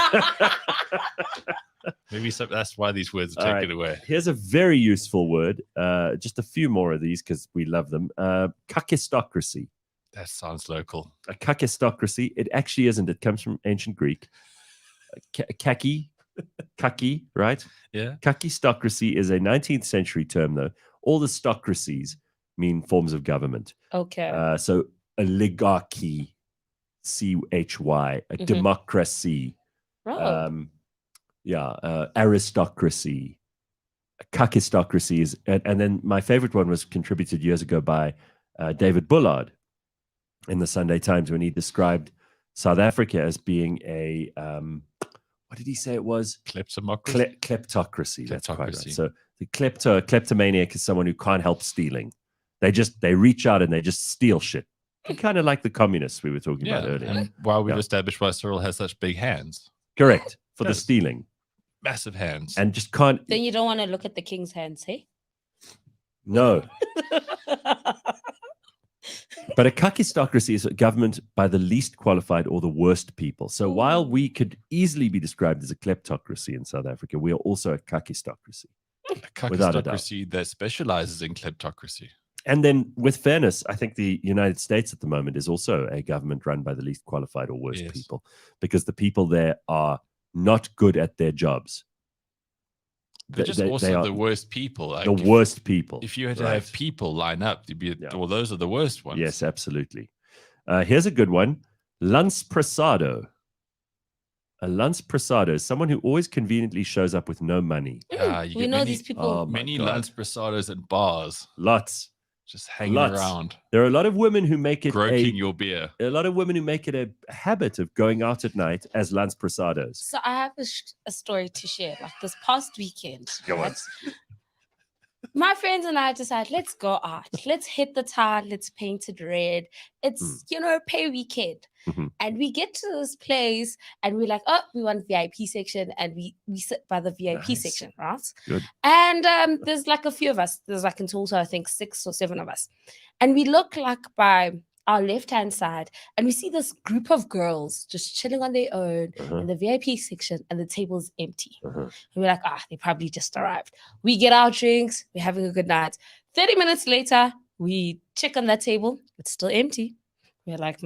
Maybe that's why these words All are right. taken away. Here's a very useful word. Just a few more of these because we love them. Kakistocracy. That sounds local. A kakistocracy. It actually isn't. It comes from ancient Greek. Kaki, right? Yeah. Kakistocracy is a 19th century term, though. All the stocracies mean forms of government. Okay. So oligarchy, CHY, a Mhm. democracy, Oh. aristocracy, kakistocracy is, and then my favorite one was contributed years ago by David Bullard in the Sunday Times when he described South Africa as being a what did he say it was? Kleptomocracy. Kleptocracy. That's quite right. Kleptocracy. So the kleptomaniac is someone who can't help stealing. They reach out and they just steal shit. Kind of like the communists we were talking about earlier. And why we've Yeah. established why Cyril has such big hands, Correct. For the Yes. stealing. massive hands. And just can't. Then you don't want to look at the king's hands, hey? No. But a kakistocracy is a government by the least qualified or the worst people. So while we could easily be described as a kleptocracy in South Africa, we are also a kakistocracy. A Without a doubt. kakistocracy that specializes in kleptocracy. And then with fairness, I think the United States at the moment is also a government run by the least qualified or worst Yes. people, because the people there are not good at their jobs. They're just They also are the worst people. Like the worst people. If you had to Right. have people line up, you'd be, Yeah. well, those are the worst ones. Yes, absolutely. Here's a good one. Lance Prasado. A lance prasado is someone who always conveniently shows up with no money. You We get know many- these people. Oh, my Many God. Lance Prasados at bars, Lots. just hanging Lots. around, There are a lot of women who make it croaking your beer. a lot of women who make it a habit of going out at night as lance prasados. So I have a story to share. Like this past weekend, Go on. right? My friends and I decided, let's go out. Let's hit the town. Let's paint it red. It's, pay weekend. Mhm. And we get to this place and we're like, oh, we want VIP section. And we sit by the VIP Nice. section, right? Good. And there's like a few of us. There's like in total, I think 6 or 7 of us. And we look like by our left-hand side and we see this group of girls just chilling on their own Uh-huh. in the VIP section and the table's empty. Uh-huh. And we're like, they probably just arrived. We get our drinks, we're having a good night. 30 minutes later, we check on that table, it's still empty. We're like,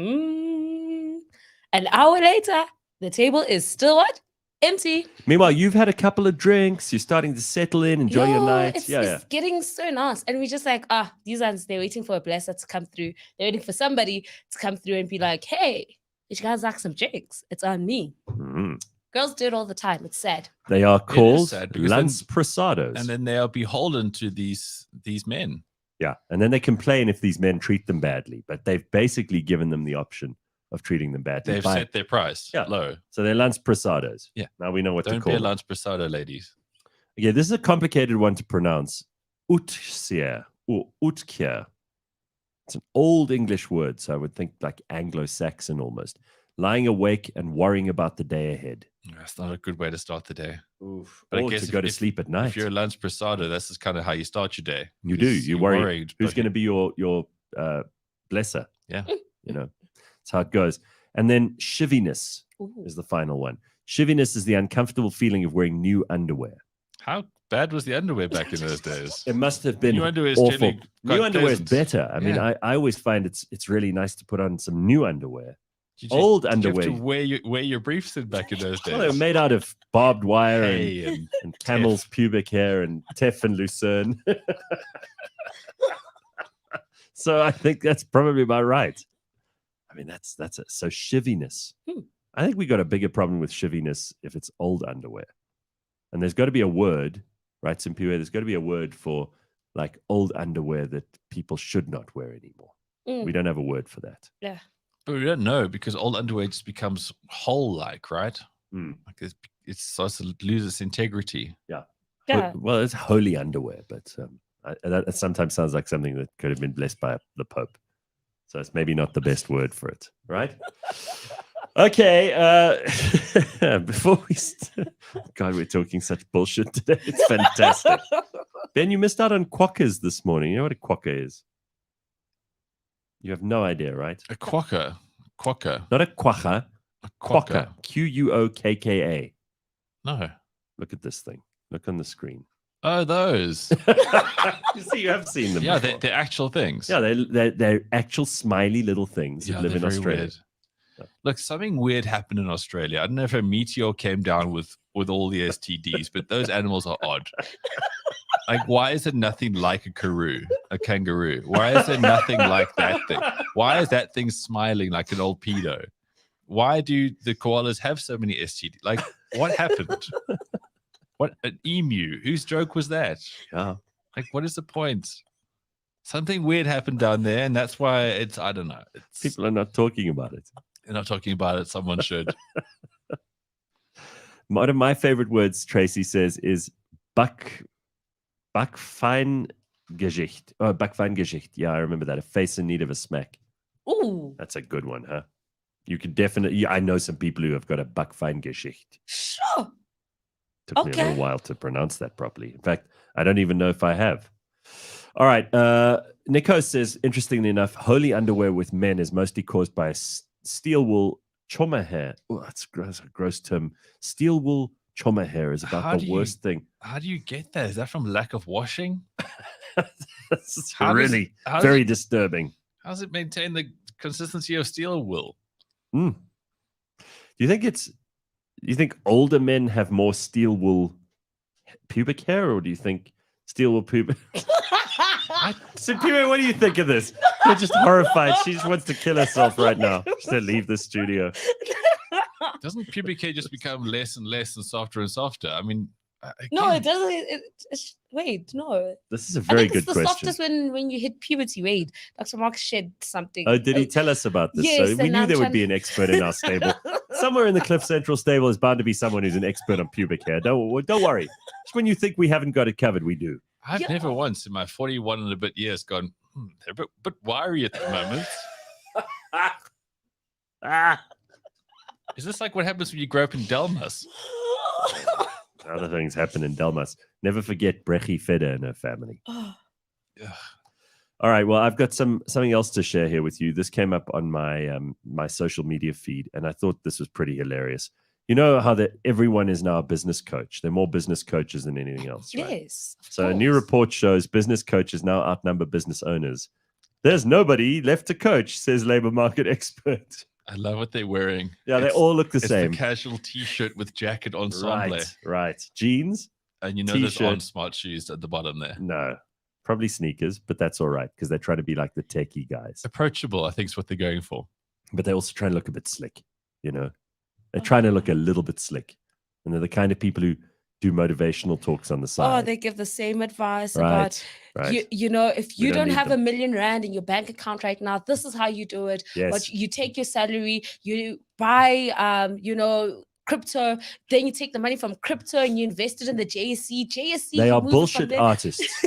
An hour later, the table is still what? Empty. Meanwhile, you've had a couple of drinks. You're starting to settle in, enjoy your night. It's getting so nice. And we're just like, these ones, they're waiting for a blesser to come through. They're waiting for somebody to come through and be like, hey, you guys like some drinks? It's on me. Mhm. Girls do it all the time. It's sad. They are called sad because lance prasados. And then they are beholden to these men. Yeah. And then they complain if these men treat them badly, but they've basically given them the option of treating them badly. They've set their price low. So they're lance prasados. Yeah. Now we know what Don't to call be a them. Lance Prasado, ladies. Okay, this is a complicated one to pronounce. Utsier or utkjer. It's an old English word, so I would think like Anglo-Saxon almost. Lying awake and worrying about the day ahead. That's not a good way to start the day. Oof. But I Or guess to go to sleep at night. If you're a Lance Prasado, this is kind of how you start your day. You do. because You you're worry worried, who's but going to be your blesser. Yeah. That's how it goes. And then shiviness Ooh. is the final one. Shiviness is the uncomfortable feeling of wearing new underwear. How bad was the underwear back in those days? It must have been New underwear is awful. generally New quite underwear is pleasant. better. I mean, Yeah. I always find it's really nice to put on some new underwear. Did Old did you have underwear. to wear your briefs in back in those days. Well, they're made out of barbed wire Hay and camel's pubic hair and teff and lucerne. So I think that's probably about right. I mean, that's it. So shiviness. I think we got a bigger problem with shiviness if it's old underwear. And there's got to be a word, right, Simpiwe? There's got to be a word for like old underwear that people should not wear anymore. We don't have a word for that. Yeah. But we don't know because old underwear just becomes hole-like, right? Mm. Like it starts to lose its integrity. Yeah. Well, it's holy underwear, but That sometimes sounds like something that could have been blessed by the Pope. So it's maybe not the best word for it, right? Okay. Before we God, we're talking such bullshit today. It's fantastic. Ben, you missed out on quokkas this morning. You know what a quokka is? You have no idea, right? A quokka. Quokka. Not a quokka. A Quokka. Quokka. No. Look at this thing. Look on the screen. Oh, those. You see, you have seen them. Yeah, before. they're actual things. Yeah, they're actual smiley little things that live in they're very Australia. weird. Look, something weird happened in Australia. I don't know if a meteor came down with all the STDs, but those animals are odd. Like, why is it nothing like a kangaroo? Why is there nothing like that thing? Why is that thing smiling like an old pedo? Why do the koalas have so many STDs? Like, what happened? What, an emu? Whose joke was that? Yeah. Like, what is the point? Something weird happened down there, and that's why I don't know. People are not talking about it. They're not talking about it. Someone should. One of my favorite words, Tracy says, is Backfeingesicht. Oh, Backfeingesicht. Yeah, I remember that. A face in need of a smack. Ooh. That's a good one, huh? You could definitely. I know some people who have got a Backfeingesicht. Sure. Took me a little while to pronounce that properly. In fact, I don't even know if I have. All right. Nico says, interestingly enough, holy underwear with men is mostly caused by steel wool choma hair. Oh, that's a gross term. Steel wool choma hair is about the worst thing. How do you get that? Is that from lack of washing? That's really very disturbing. How does it maintain the consistency of steel wool? Do you think older men have more steel wool pubic hair, or do you think steel wool pubic? So, Pima, what do you think of this? You're just horrified. She just wants to kill herself right now. She's to leave the studio. Doesn't pubic hair just become less and less and softer and softer? I mean, no, it doesn't. Wait, no. This is a very good question. question. It's the softest when you hit puberty. Wait, Dr. Mark said something. Oh, did he tell us about this? Yes, So we knew there would be an expert in our stable. Somewhere in the Cliff Central stable is bound to be someone who's an expert on pubic hair. Don't worry. Just when you think we haven't got it covered, we do. I've never once in my 41 and a bit years gone, they're a bit wiry at the moment. Is this like what happens when you grow up in Delmas? Other things happen in Delmas. Never forget Brechi Feder and her family. All right. Well, I've got something else to share here with you. This came up on my my social media feed, and I thought this was pretty hilarious. You know how that everyone is now a business coach. They're more business coaches than anything else, right? Yes. So a new report shows business coaches now outnumber business owners. There's nobody left to coach, says labor market expert. I love what they're wearing. Yeah, they all look the same. It's the casual T-shirt with jacket ensemble. Right. Jeans. And you know there's on smart shoes at the bottom there. No, probably sneakers, but that's all right because they're trying to be like the techie guys. Approachable, I think, is what they're going for. But they also try and look a bit slick, you know. They're trying to look a little bit slick. And they're the kind of people who do motivational talks on the side. Oh, they give the same advice about, you know, if you don't have R1 million in your bank account right now, this is how you do it. Yes. But you take your salary, you buy, you know, crypto, then you take the money from crypto and you invest it in the JSE. They are bullshit artists.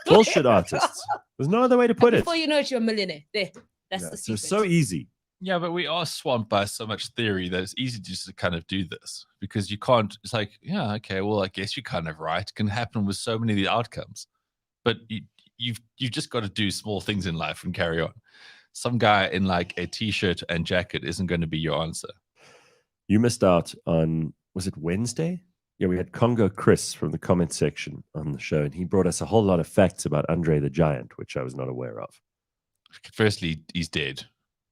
Bullshit artists. There's no other way to put it. Before you know it, you're a millionaire. There. That's the secret. It's so easy. Yeah, but we are swamped by so much theory that it's easy just to kind of do this because you can't. It's like, yeah, okay, well, I guess you're kind of right. It can happen with so many of the outcomes, but you've just got to do small things in life and carry on. Some guy in like a t-shirt and jacket isn't going to be your answer. You missed out on, was it Wednesday? Yeah, we had Congo Chris from the comment section on the show, and he brought us a whole lot of facts about Andre the Giant, which I was not aware of. Firstly, he's dead.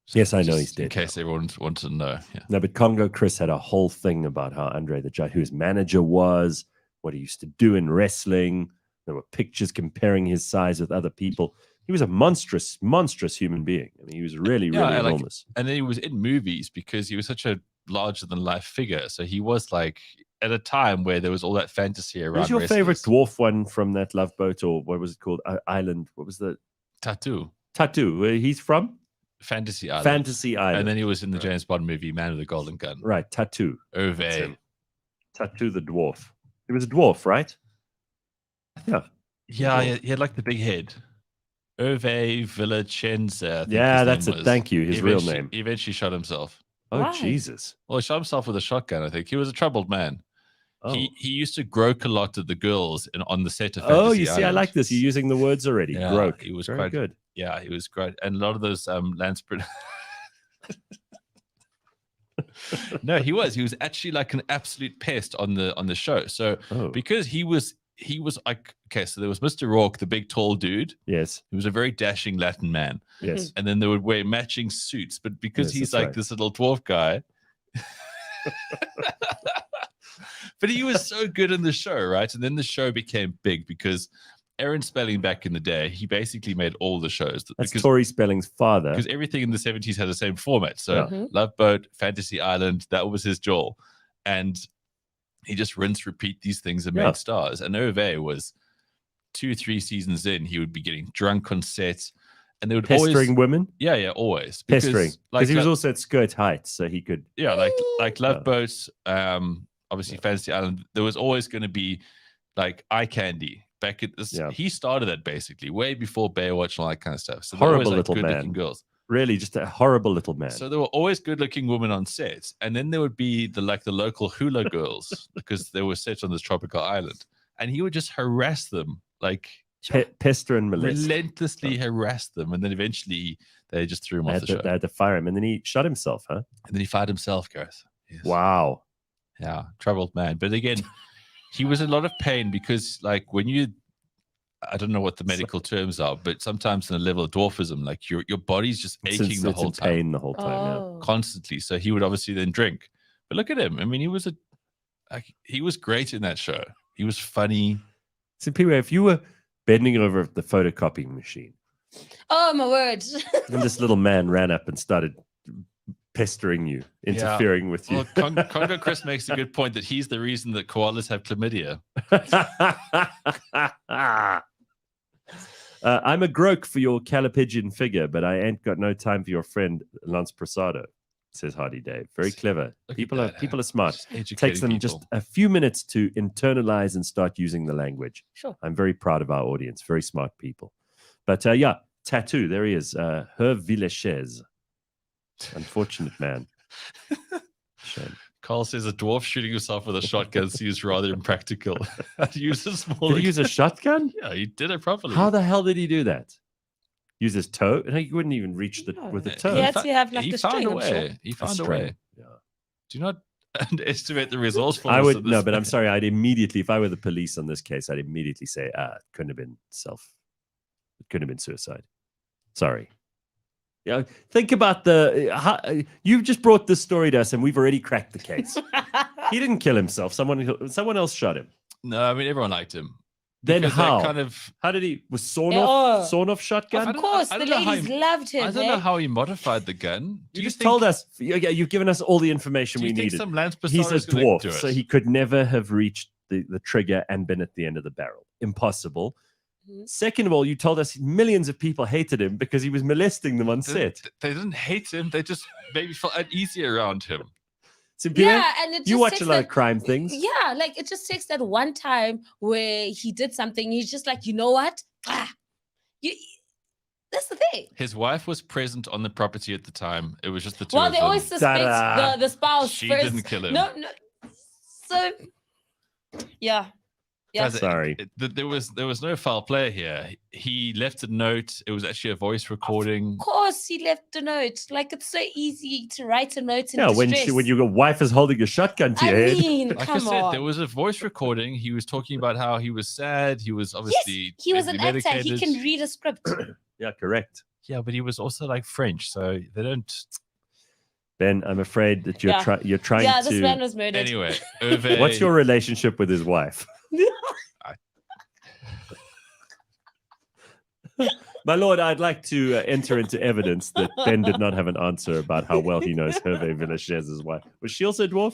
So yes, I know he's dead. In case everyone wanted to know. Yeah. No, but Congo Chris had a whole thing about how Andre the Giant, who his manager was, what he used to do in wrestling. There were pictures comparing his size with other people. He was a monstrous, monstrous human being. I mean, he was really, really enormous. And then he was in movies because he was such a larger-than-life figure. So he was like, at a time where there was all that fantasy around. Who's your favorite dwarf one from that Love Boat, or what was it called? Island. What was the Tattoo? Where he's from? Fantasy Island. Fantasy Island. And then he was in the James Bond movie Man with the Golden Gun. Right, Tattoo. Ove. Tattoo the dwarf. He was a dwarf, right? Yeah. Yeah, he had like the big head. Hervé Villacenza. Yeah, that's it. Thank you. His real name. He eventually shot himself. Oh, Why? Jesus. Well, he shot himself with a shotgun, I think. He was a troubled man. Oh. He used to groke a lot at the girls on the set of Oh, Fantasy you see, I Island. like this. You're using the words already. Yeah, Groke. he was very quite good. Yeah, he was great. And a lot of those Lance No, he was actually like an absolute pest on the show. So because he was like, okay, so there was Mr. Rourke, the big tall dude. Yes. He was a very dashing Latin man. Yes. And then they would wear matching suits, but because Yes, he's that's like right. this little dwarf guy. But he was so good in the show, right? And then the show became big because Aaron Spelling back in the day, he basically made all the shows. That's Tori Spelling's father. Because everything in the 70s had the same format. So Love Boat, Fantasy Island, that was his jewel. And he just rinse, repeat these things and made stars. And Hervé was 2-3 seasons in, he would be getting drunk on set. And they would pestering women? Yeah, always. Pestering. Because he was also at Skirt Heights, so he could... Yeah, like Love Boats, obviously Fantasy Island, there was always going to be like eye candy. Back at this, he started that basically way before Baywatch and all that kind of stuff. So horrible always, little good-looking girls. Really, just a horrible little man. So there were always good-looking women on set, and then there would be the local hula girls because they were set on this tropical island, and he would just harass them, like pester and molest, relentlessly harass them, and then eventually they just threw him off the show. They had to fire him, and then he shot himself, huh? And then he fired himself, Gareth. Yes. Wow. Yeah, troubled man. But again, he was in a lot of pain because, like, when you, I don't know what the medical terms are, but sometimes in a level of dwarfism, like your body's just aching the whole time. Pain the whole time, constantly. So he would obviously then drink. But look at him. I mean, he was great in that show. He was funny. So, P-Way, if you were bending over the photocopying machine, oh my word, and this little man ran up and started pestering you, interfering with you. Well, Congo Chris makes a good point that he's the reason that koalas have chlamydia. I'm a groke for your calipigian figure, but I ain't got no time for your friend Lance Prasado, says Hardy Dave. Very clever. People are smart. It takes them just a few minutes to internalize and start using the language. Sure. I'm very proud of our audience. Very smart people. But tattoo. There he is. Hervé Villachez. Unfortunate man. Shame. Carl says a dwarf shooting himself with a shotgun seems rather impractical. Use a small. Did he use a shotgun? Yeah, he did it properly. How the hell did he do that? Use his toe? No, he wouldn't even reach with the toe. He had to have like he the found string. a way. He found a way. Yeah. Do not underestimate the resourcefulness. I would of this no, but man. I'm sorry. I'd immediately, if I were the police on this case, I'd immediately say, it couldn't have been it couldn't have been suicide. Sorry. Yeah, think about you've just brought this story to us, and we've already cracked the case. He didn't kill himself. Someone else shot him. No, I mean everyone liked him. Then how? How did he? Was sawn off shotgun? Of course, the ladies loved him. I don't know how he modified the gun. You just told us. You've given us all the information we needed. He's a dwarf, so he could never have reached the trigger and been at the end of the barrel. Impossible. Second of all, you told us millions of people hated him because he was molesting them on set. They didn't hate him. They just maybe felt uneasy around him. So, and you watch a lot of crime things. Yeah, like it just takes that one time where he did something. He's just like, you know what? That's the thing. His wife was present on the property at the time. It was just the two. Well, of they them. always suspect the spouse. She first. didn't kill him. No. So, yeah. Yeah. Sorry. There was no foul play here. He left a note. It was actually a voice recording. Of course, he left a note. Like it's so easy to write a note in distress. when your wife is holding a shotgun to your head. Like I said, there was a voice recording. He was talking about how he was sad. He was obviously he was an actor. He can read a script. Yeah, correct. Yeah, but he was also like French, so they don't. Ben, I'm afraid that you're trying to. Yeah, this man was murdered. Anyway, what's your relationship with his wife? My lord, I'd like to enter into evidence that Ben did not have an answer about how well he knows Hervé Villachez's wife. Was she also a dwarf?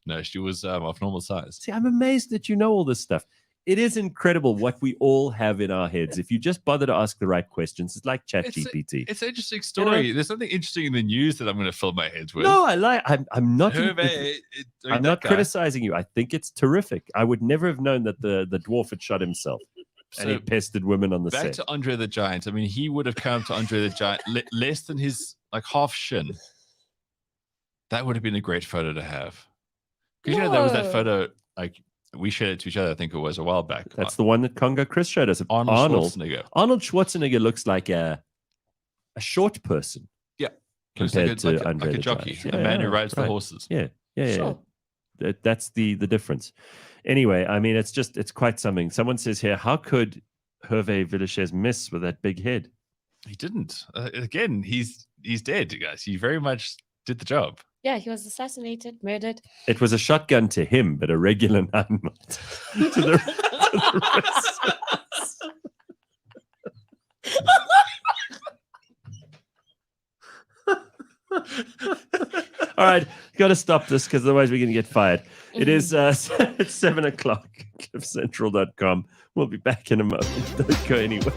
No, she was of normal size. See, I'm amazed that you know all this stuff. It is incredible what we all have in our heads. If you just bother to ask the right questions, it's like ChatGPT. It's an interesting story. There's something interesting in the news that I'm going to fill my head with. No, I'm not. Hervé, I'm not criticizing you. I think it's terrific. I would never have known that the dwarf had shot himself. and he pestered women on the back set. to Andre the Giant. I mean, he would have come to Andre the Giant less than his like half shin. That would have been a great photo to have. Because you know there was that photo like we shared it to each other. I think it was a while back. That's the one that Congo Chris showed us. Arnold Schwarzenegger. Arnold Schwarzenegger looks like a short person. Yeah, compared to Andre like a the jockey, Giant. a man who rides the horses. Yeah. Sure. That's the difference. Anyway, I mean, it's quite something. Someone says here, how could Hervé Villechaize miss with that big head? He didn't. Again, he's dead, you guys. He very much did the job. Yeah, he was assassinated, murdered. It was a shotgun to him, but a regular nine to the rest. All right, got to stop this because otherwise we're going to get fired. It is it's 7 o'clock. CliffCentral.com. We'll be back in a moment. Don't go anywhere.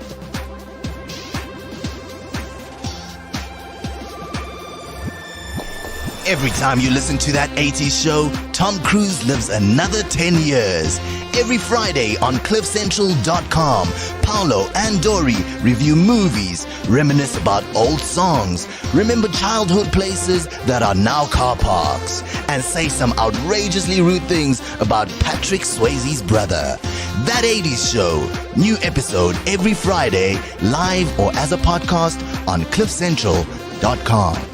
Every time you listen to that 80s show, Tom Cruise lives another 10 years. Every Friday on CliffCentral.com, Paolo and Dory review movies, reminisce about old songs, remember childhood places that are now car parks, and say some outrageously rude things about Patrick Swayze's brother. That 80s show, new episode every Friday, live or as a podcast on CliffCentral.com.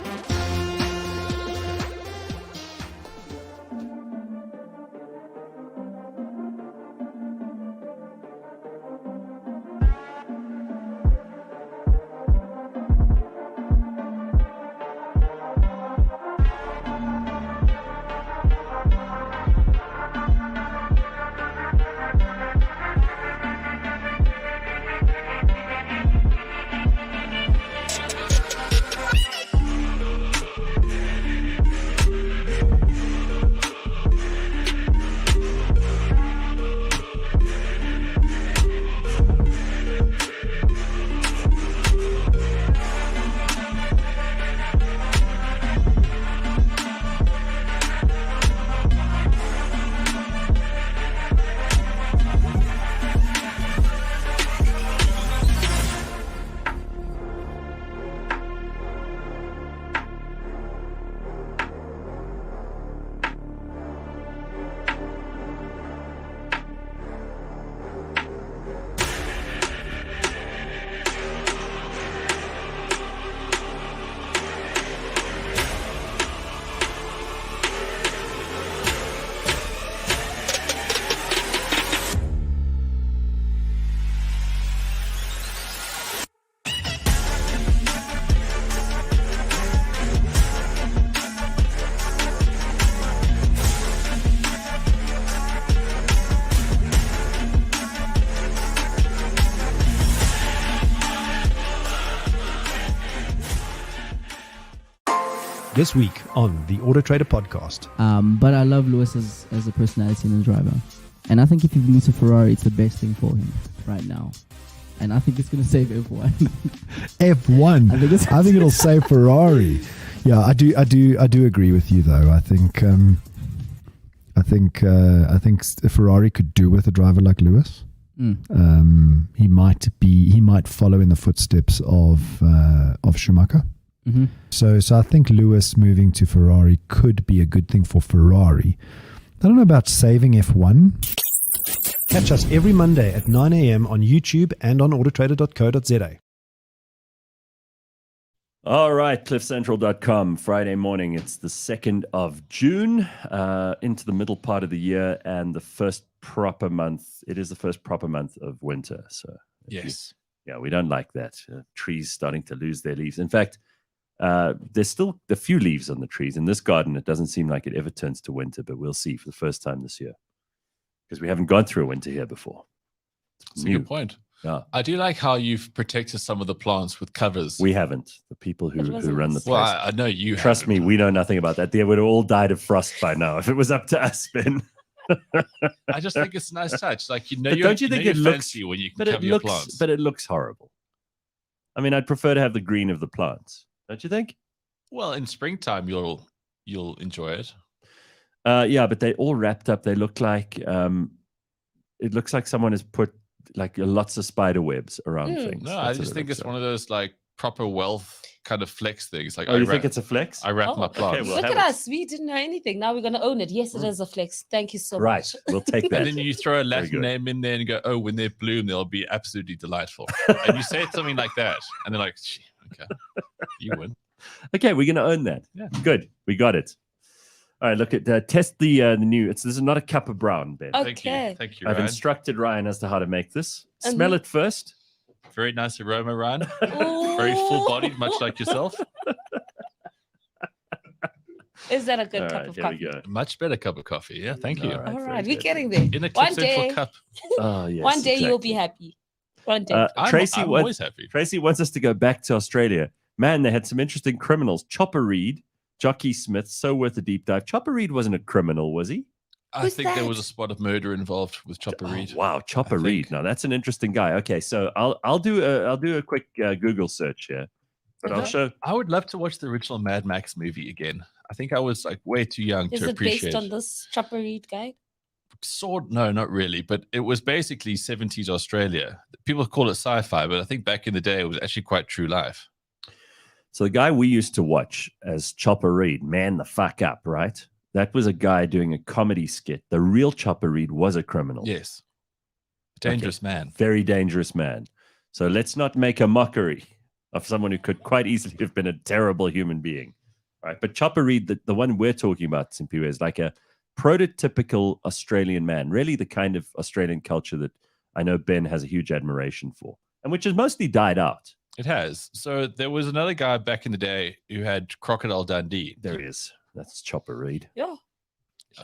This week on the Auto Trader podcast. But I love Lewis as a personality and a driver. And I think if he moves to Ferrari, it's the best thing for him right now. And I think it's going to save F1. F1? I think it'll save Ferrari. Yeah, I do agree with you though. I think Ferrari could do with a driver like Lewis. He might follow in the footsteps of Schumacher. Mm-hmm. So I think Lewis moving to Ferrari could be a good thing for Ferrari. I don't know about saving F1. Catch us every Monday at 9 a.m. on YouTube and on autotrader.co.za. All right, cliffcentral.com, Friday morning. It's the 2nd of June, into the middle part of the year and the first proper month. It is the first proper month of winter. So yes. We don't like that. Trees starting to lose their leaves. In fact, there's still a few leaves on the trees. In this garden, it doesn't seem like it ever turns to winter, but we'll see for the first time this year. Because we haven't gone through a winter here before. That's a good point. Yeah. I do like how you've protected some of the plants with covers. We haven't. The people who run the place. Well, I know you Trust me, we know nothing about that. They would have all died of frost by now if it was up to us, Ben. I just think it's a nice touch. Like, don't you think it looks fancy when you can cover your plants? But it looks horrible. I mean, I'd prefer to have the green of the plants. Don't you think? Well, in springtime, you'll enjoy it. Yeah, but they all wrapped up. They look like it looks like someone has put like lots of spider webs around things. No, That's I what just it think looks it's like. one of those like proper wealth kind of flex things. Like Oh, you think it's a flex? I wrap my Oh, plants. okay, well, Look have at it. us. We didn't know anything. Now we're going to own it. Yes, it is a flex. Thank you so Right, much. we'll take that. And then you throw a Latin good. name in there and go, oh, when they bloom, they'll be absolutely delightful. And you say something like that, and they're like, okay, you win. Okay, we're going to own that. Yeah. Good, we got it. All right, look at test the new. This is not a cup of brown, Ben. Thank you. Okay. Thank you, I've Ryan. instructed Ryan as to how to make this. Smell it first. Very nice aroma, Ryan. Ooh. Very full-bodied, much like yourself. Is that a good All cup right, of here coffee? we go. Much better cup of coffee. Yeah, thank you. All right, All very right, we're good. getting there. In a One Cliff Central day, cup. Oh, yes. one day you'll be exactly. happy. One day. Tracy I'm wants- always happy. Tracy wants us to go back to Australia. Man, they had some interesting criminals. Chopper Reed, Jockey Smith, so worth a deep dive. Chopper Reed wasn't a criminal, was he? I Who's think there that? was a spot of murder involved with Chopper Oh, Reed. wow, Chopper I Reed. think. Now that's an interesting guy. Okay, so I'll do a quick Google search here, but I'll Okay. show. I would love to watch the original Mad Max movie again. I think I was like way too young Is to it appreciate. based on this Chopper Reed guy? No, not really, but it was basically 70s Australia. People call it sci-fi, but I think back in the day it was actually quite true life. So the guy we used to watch as Chopper Reed, man the fuck up, right? That was a guy doing a comedy skit. The real Chopper Reed was a criminal. Yes. Dangerous man. Very dangerous man. So let's not make a mockery of someone who could quite easily have been a terrible human being. Right. But Chopper Reed, the one we're talking about, Simpiwe, is like a prototypical Australian man, really the kind of Australian culture that I know Ben has a huge admiration for, and which has mostly died out. It has. So there was another guy back in the day who had Crocodile Dundee. There he is. That's Chopper Reed. Yeah.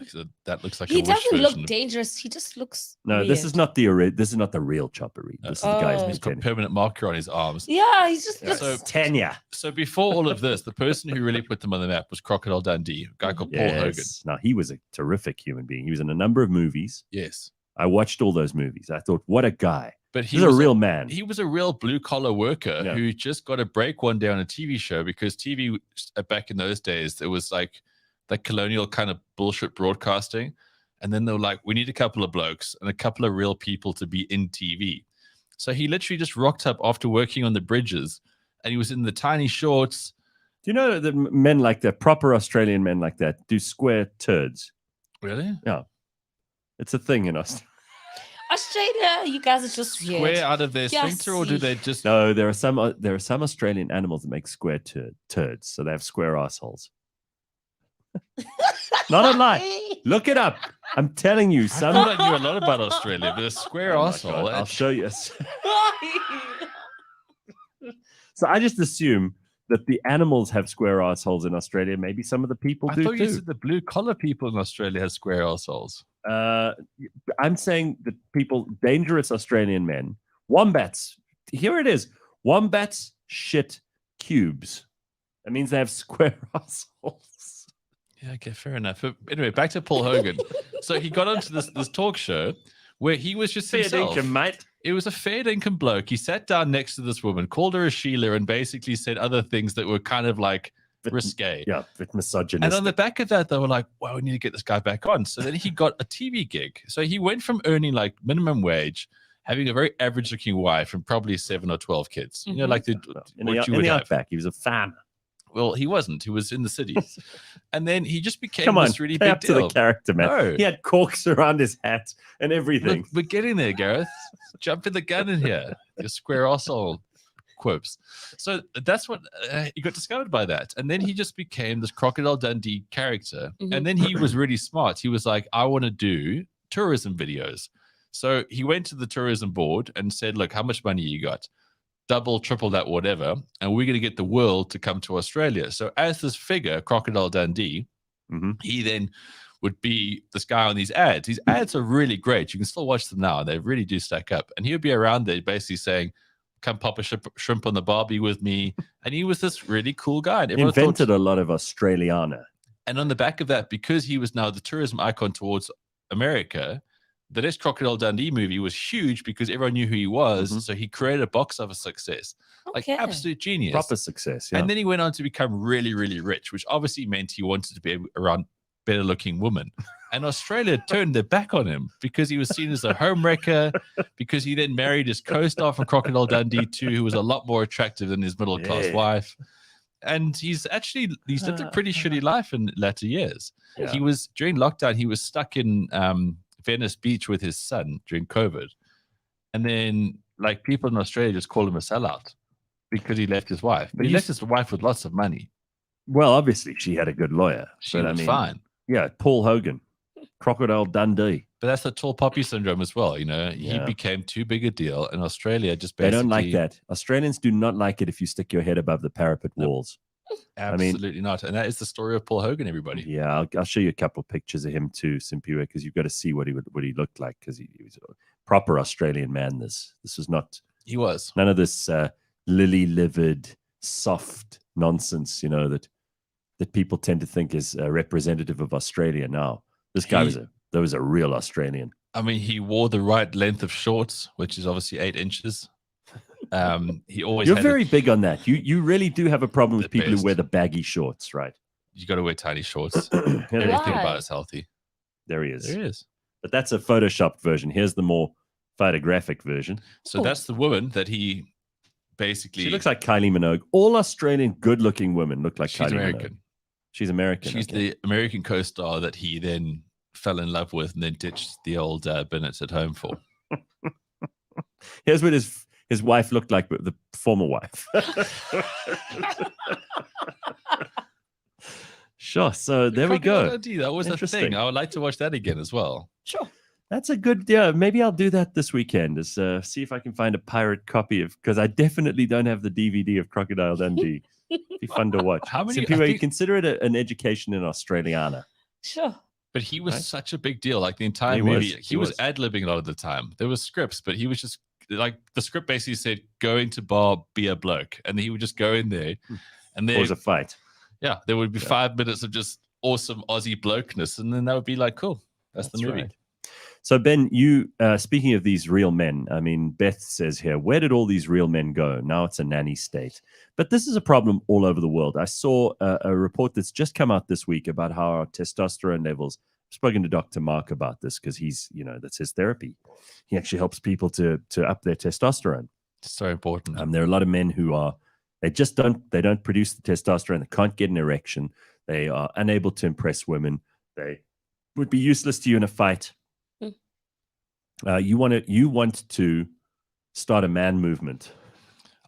So that looks like He a wish doesn't version. look dangerous. He just looks No, weird. this is not the real Chopper Reed. This is the guy Oh. who's He's got pretending. permanent marker on his arms. Yeah, he just Yeah. looks. So- Tanya. So before all of this, the person who really put them on the map was Crocodile Dundee, a guy called Paul Hogan. Yes. Now he was a terrific human being. He was in a number of movies. Yes. I watched all those movies. I thought, what a guy. But He's a real man. He was a real blue collar worker Yeah. who just got a break one day on a TV show because TV back in those days, it was like the colonial kind of bullshit broadcasting. And then they were like, we need a couple of blokes and a couple of real people to be in TV. So he literally just rocked up after working on the bridges and he was in the tiny shorts. Do you know that men like that, proper Australian men like that, do square turds? Really? It's a thing in Australia. Australia, you guys are just weird. Square out of their Yeah, sphincter, or do see. they just? No, there are some Australian animals that make square turds, so they have square assholes. Not a lie. Look it up. I'm telling you, I some. thought I knew a lot about Australia, but a square Oh my asshole. God, I'll show you. So I just assume that the animals have square assholes in Australia. Maybe some of the people I do thought you too. said the blue collar people in Australia have square assholes. I'm saying that people, dangerous Australian men, wombats. Here it is. Wombats shit cubes. That means they have square assholes. Yeah, okay, fair enough. But anyway, back to Paul Hogan. So he got onto this talk show where he was just Fair himself. dinkum, mate. It was a fair dinkum bloke. He sat down next to this woman, called her a Sheila, and basically said other things that were kind of like risque. Yeah, bit misogynistic. And on the back of that, they were like, well, we need to get this guy back on. So then he got a TV gig. So he went from earning like minimum wage, having a very average looking wife and probably 7 or 12 kids. You know, Mhm. like in what the, you in would the have. outback, he was a farmer. Well, he wasn't. He was in the cities. And then he just became Come on, this really play big up to deal. the character, man. No. He had corks around his hat and everything. Look, we're getting there, Gareth. Jump in the gun in here. Your square asshole quirps. So that's what he got discovered by that. And then he just became this Crocodile Dundee character. Mhm. And then he was really smart. He was like, I want to do tourism videos. So he went to the tourism board and said, look, how much money you got? Double, triple that, whatever. And we're going to get the world to come to Australia. So as this figure, Crocodile Dundee, Mhm. he then would be this guy on these ads. These ads are really great. You can still watch them now. They really do stack up. And he would be around there basically saying, come pop a shrimp on the barbie with me. And he was this really cool guy. And He everyone thought, invented a lot of Australiana. and on the back of that, because he was now the tourism icon towards America, the next Crocodile Dundee movie was huge because everyone knew who he was. Mhm. So he created a box office success. Like Okay. absolute genius. Proper success. Yeah. And then he went on to become really, really rich, which obviously meant he wanted to be around better looking woman. And Australia turned their back on him because he was seen as a homewrecker, because he then married his co-star from Crocodile Dundee too, who was a lot more attractive than his middle-class wife. And he's lived a pretty shitty life in latter years. Yeah. He was, during lockdown, he was stuck in Venice Beach with his son during COVID. And then like people in Australia just call him a sellout because he left his wife. But he left his wife with lots of money. Well, obviously she had a good lawyer. She was fine. Yeah, Paul Hogan, Crocodile Dundee. But that's the tall poppy syndrome as well. You know, he became too big a deal, and Australia just They basically don't like that. Australians do not like it if you stick your head above the parapet walls. Absolutely not. And that is the story of Paul Hogan, everybody. Yeah, I'll show you a couple of pictures of him too, Simpiwe, because you've got to see what he looked like, because he was a proper Australian man. This was not. He was none of this lily-livered, soft nonsense, you know, that people tend to think is representative of Australia now. This guy was a real Australian. I mean, he wore the right length of shorts, which is obviously 8 inches. He always. You're very big on that. You really do have a problem with people best. who wear the baggy shorts, right? You got to wear tiny shorts. Everything about it's healthy. There he is. There he is. But that's a photoshopped version. Here's the more photographic version. So that's the woman that he basically. She looks like Kylie Minogue. All Australian good-looking women look like Kylie American. Minogue. She's American. She's the American co-star that he then fell in love with and then ditched the old Bennett at home for. Here's what his wife looked like, but the former wife. Sure. So there we go. That was a thing. I would like to watch that again as well. Sure. That's a good, yeah, maybe I'll do that this weekend. Is see if I can find a pirate copy of, because I definitely don't have the DVD of Crocodile Dundee. It'd be fun to watch. How many? Simply you consider it an education in Australiana. Sure. But he was such a big deal. Like the entire movie, he was ad-libbing a lot of the time. There was scripts, but he was just like, the script basically said, go into bar, be a bloke. And he would just go in there and there was a fight. Yeah. There would be 5 minutes of just awesome Aussie blokeness. And then that would be like, cool. That's the movie. Right. So Ben, you speaking of these real men, I mean, Beth says here, where did all these real men go? Now it's a nanny state. But this is a problem all over the world. I saw a report that's just come out this week about how our testosterone levels. I've spoken to Dr. Mark about this because he's, you know, that's his therapy. He actually helps people to up their testosterone. It's so important. There are a lot of men who they don't produce the testosterone. They can't get an erection. They are unable to impress women. They would be useless to you in a fight. You want to start a man movement.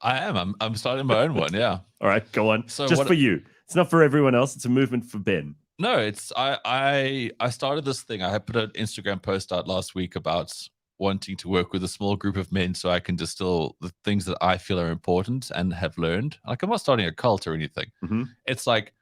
I am. I'm starting my own one. Yeah. All right, go on. So just for you. It's not for everyone else. It's a movement for Ben. No, it's I started this thing. I had put an Instagram post out last week about wanting to work with a small group of men so I can distill the things that I feel are important and have learned. Like, I'm not starting a cult or anything. Mm-hmm. It's like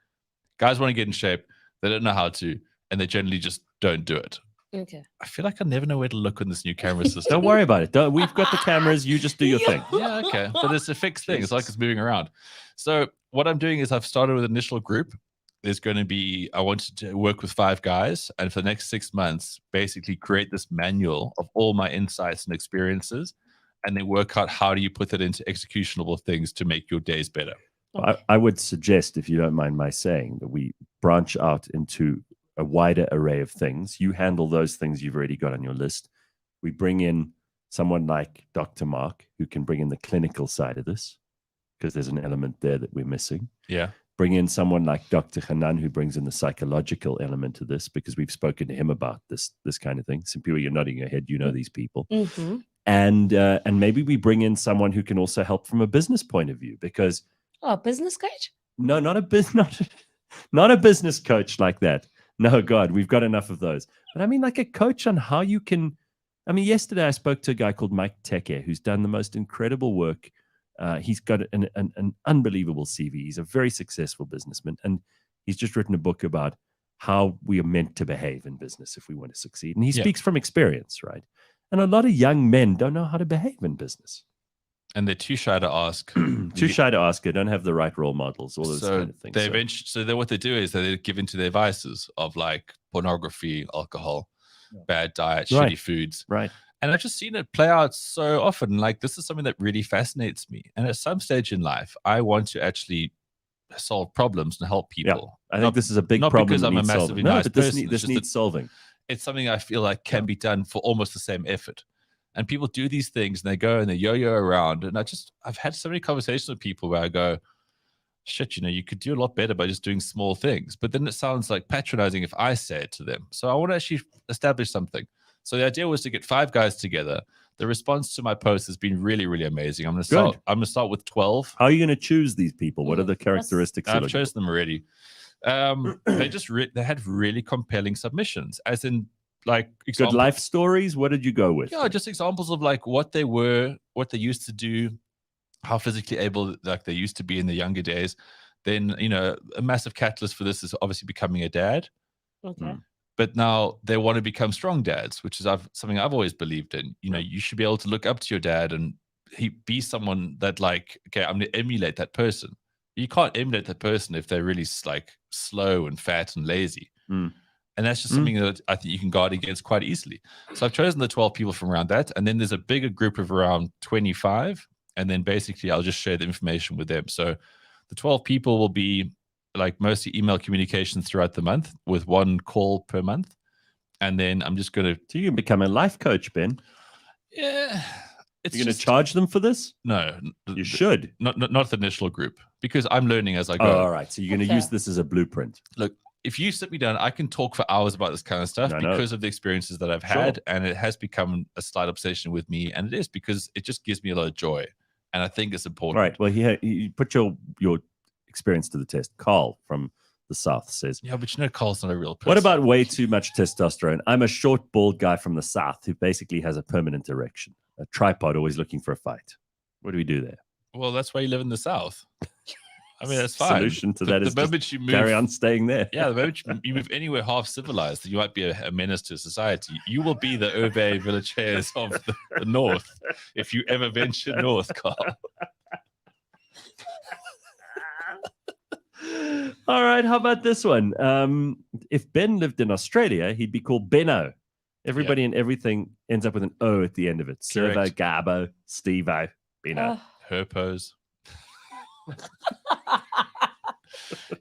guys want to get in shape. They don't know how to, and they generally just don't do it. Okay. I feel like I never know where to look on this new camera system. Don't worry about it. We've got the cameras. You just do your thing. Yeah, okay. But it's a fixed thing. It's like it's moving around. So what I'm doing is I've started with an initial group. There's going to be, I wanted to work with 5 guys, and for the next 6 months, basically create this manual of all my insights and experiences, and then work out how do you put that into executionable things to make your days better. I would suggest, if you don't mind my saying, that we branch out into a wider array of things. You handle those things you've already got on your list. We bring in someone like Dr. Mark, who can bring in the clinical side of this, because there's an element there that we're missing. Yeah. Bring in someone like Dr. Hanan, who brings in the psychological element to this, because we've spoken to him about this kind of thing. Simply, you're nodding your head. You know these people. Mm-hmm. And maybe we bring in someone who can also help from a business point of view, because business coach? No, not a business coach like that. No, God, we've got enough of those. But I mean, like a coach on how you can. I mean, yesterday I spoke to a guy called Mike Teke, who's done the most incredible work. He's got an unbelievable CV. He's a very successful businessman, and he's just written a book about how we are meant to behave in business if we want to succeed. And he speaks from experience, right? And a lot of young men don't know how to behave in business. And they're too shy to ask. Too shy to ask. They don't have the right role models, all those kind of things. What they do is they give into their vices of like pornography, alcohol, bad diet, shitty foods. Right. And I've just seen it play out so often. Like, this is something that really fascinates me. And at some stage in life, I want to actually solve problems and help people. I think this is a big not problem. because that I'm a needs massively solving. No, nice but this, person. this It's just needs solving. It's something I feel like can be done for almost the same effort. And people do these things and they go and they yo-yo around. And I've had so many conversations with people where I go, shit, you could do a lot better by just doing small things. But then it sounds like patronizing if I say it to them. So I want to actually establish something. So the idea was to get 5 guys together. The response to my post has been really, really amazing. I'm going to start with 12. How are you going to choose these people? What are the characteristics? I've chosen them already. They had really compelling submissions, as in like good life stories. What did you go with? Yeah, just examples of like what they were, what they used to do, how physically able like they used to be in the younger days. Then a massive catalyst for this is obviously becoming a dad. Okay. But now they want to become strong dads, which is something I've always believed in. You should be able to look up to your dad and be someone that like, okay, I'm going to emulate that person. You can't emulate that person if they're really like slow and fat and lazy. And that's just something that I think you can guard against quite easily. So I've chosen the 12 people from around that. And then there's a bigger group of around 25. And then basically I'll just share the information with them. So the 12 people will be like mostly email communications throughout the month with 1 call per month. And then I'm just going to... So you can become a life coach, Ben. Yeah. You're going to charge them for this? No. You should. Not the initial group, because I'm learning as I go. Oh, all right. So you're going to use this as a blueprint. Look, if you sit me down, I can talk for hours about this kind of stuff because of the experiences that I've had. And it has become a slight obsession with me. And it is because it just gives me a lot of joy. And I think it's important. All right. Well, you put your experience to the test. Carl from the South says, yeah, but Carl's not a real person. What about way too much testosterone? I'm a short, bald guy from the South who basically has a permanent erection, a tripod, always looking for a fight. What do we do there? Well, that's why you live in the South. I mean, that's fine. Solution to that is the moment you move, carry on staying there. Yeah, the moment you move anywhere half civilized, you might be a menace to society. You will be the Ove Villachairs of the North if you ever venture north, Carl. All right, how about this one? If Ben lived in Australia, he'd be called Benno. Everybody and everything ends up with an O at the end of it. Servo, Garbo, Steve-O, Benno. Herpos.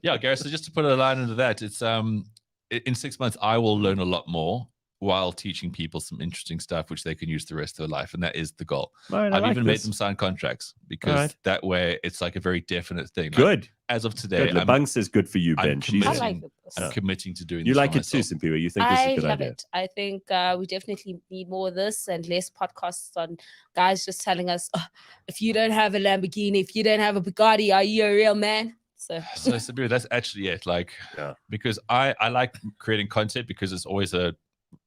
Yeah, Gareth, so just to put a line into that, it's in 6 months I will learn a lot more while teaching people some interesting stuff which they can use the rest of their life, and that is the goal. Right, I've even made them sign contracts because that way it's like a very definite thing. Good. Like, as of today, Lebang says good for you, Ben. I'm committing to doing you this like for it too, myself. Simpiwe. You think this is a good I love idea? it. I think we definitely need more of this and less podcasts on guys just telling us, if you don't have a Lamborghini, if you don't have a Bugatti, are you a real man? So Simpiwe, that's actually it. Like, because I like creating content because it's always a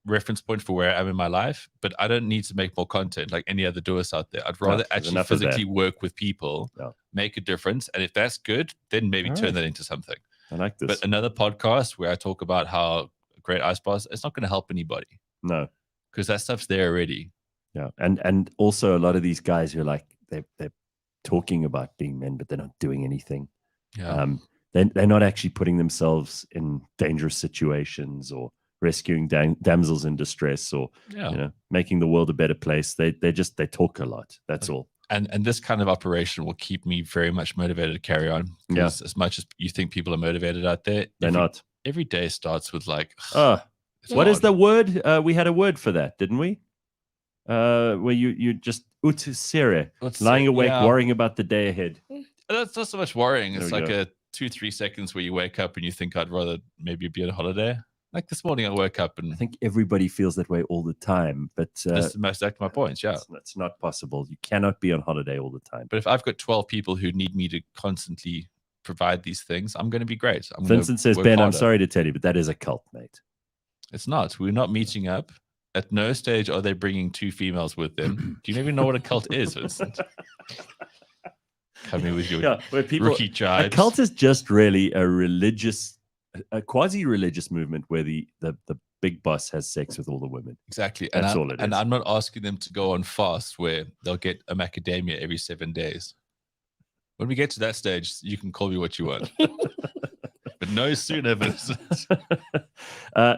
reference point for where I am in my life, but I don't need to make more content like any other doers out there. I'd rather actually physically work with people, make a difference. And if that's good, then maybe turn that into something. I like this. But another podcast where I talk about how great ice bars, it's not going to help anybody. No. Because that stuff's there already. Yeah. And also a lot of these guys who are like, they're talking about being men, but they're not doing anything. Yeah. They're not actually putting themselves in dangerous situations or rescuing damsels in distress or making the world a better place. They talk a lot. That's all. And this kind of operation will keep me very much motivated to carry on. Because as much as you think people are motivated out there, they're not. Every day starts with like, what is the word? We had a word for that, didn't we? Where you just utusere, lying awake, worrying about the day ahead. That's not so much worrying. It's like a 2-3 seconds where you wake up and you think I'd rather maybe be on holiday. Like this morning I woke up and I think everybody feels that way all the time, but that's the most exact my points. Yeah, that's not possible. You cannot be on holiday all the time. But if I've got 12 people who need me to constantly provide these things, I'm going to be great. Vincent says, Ben, I'm sorry to tell you, but that is a cult, mate. It's not. We're not meeting up. At no stage are they bringing 2 females with them. Do you even know what a cult is, Vincent? Come in with your rookie jibes. A cult is just really a quasi-religious movement where the big boss has sex with all the women. Exactly. That's all it is. And I'm not asking them to go on fast where they'll get a macadamia every 7 days. When we get to that stage, you can call me what you want. But no sooner, Vincent.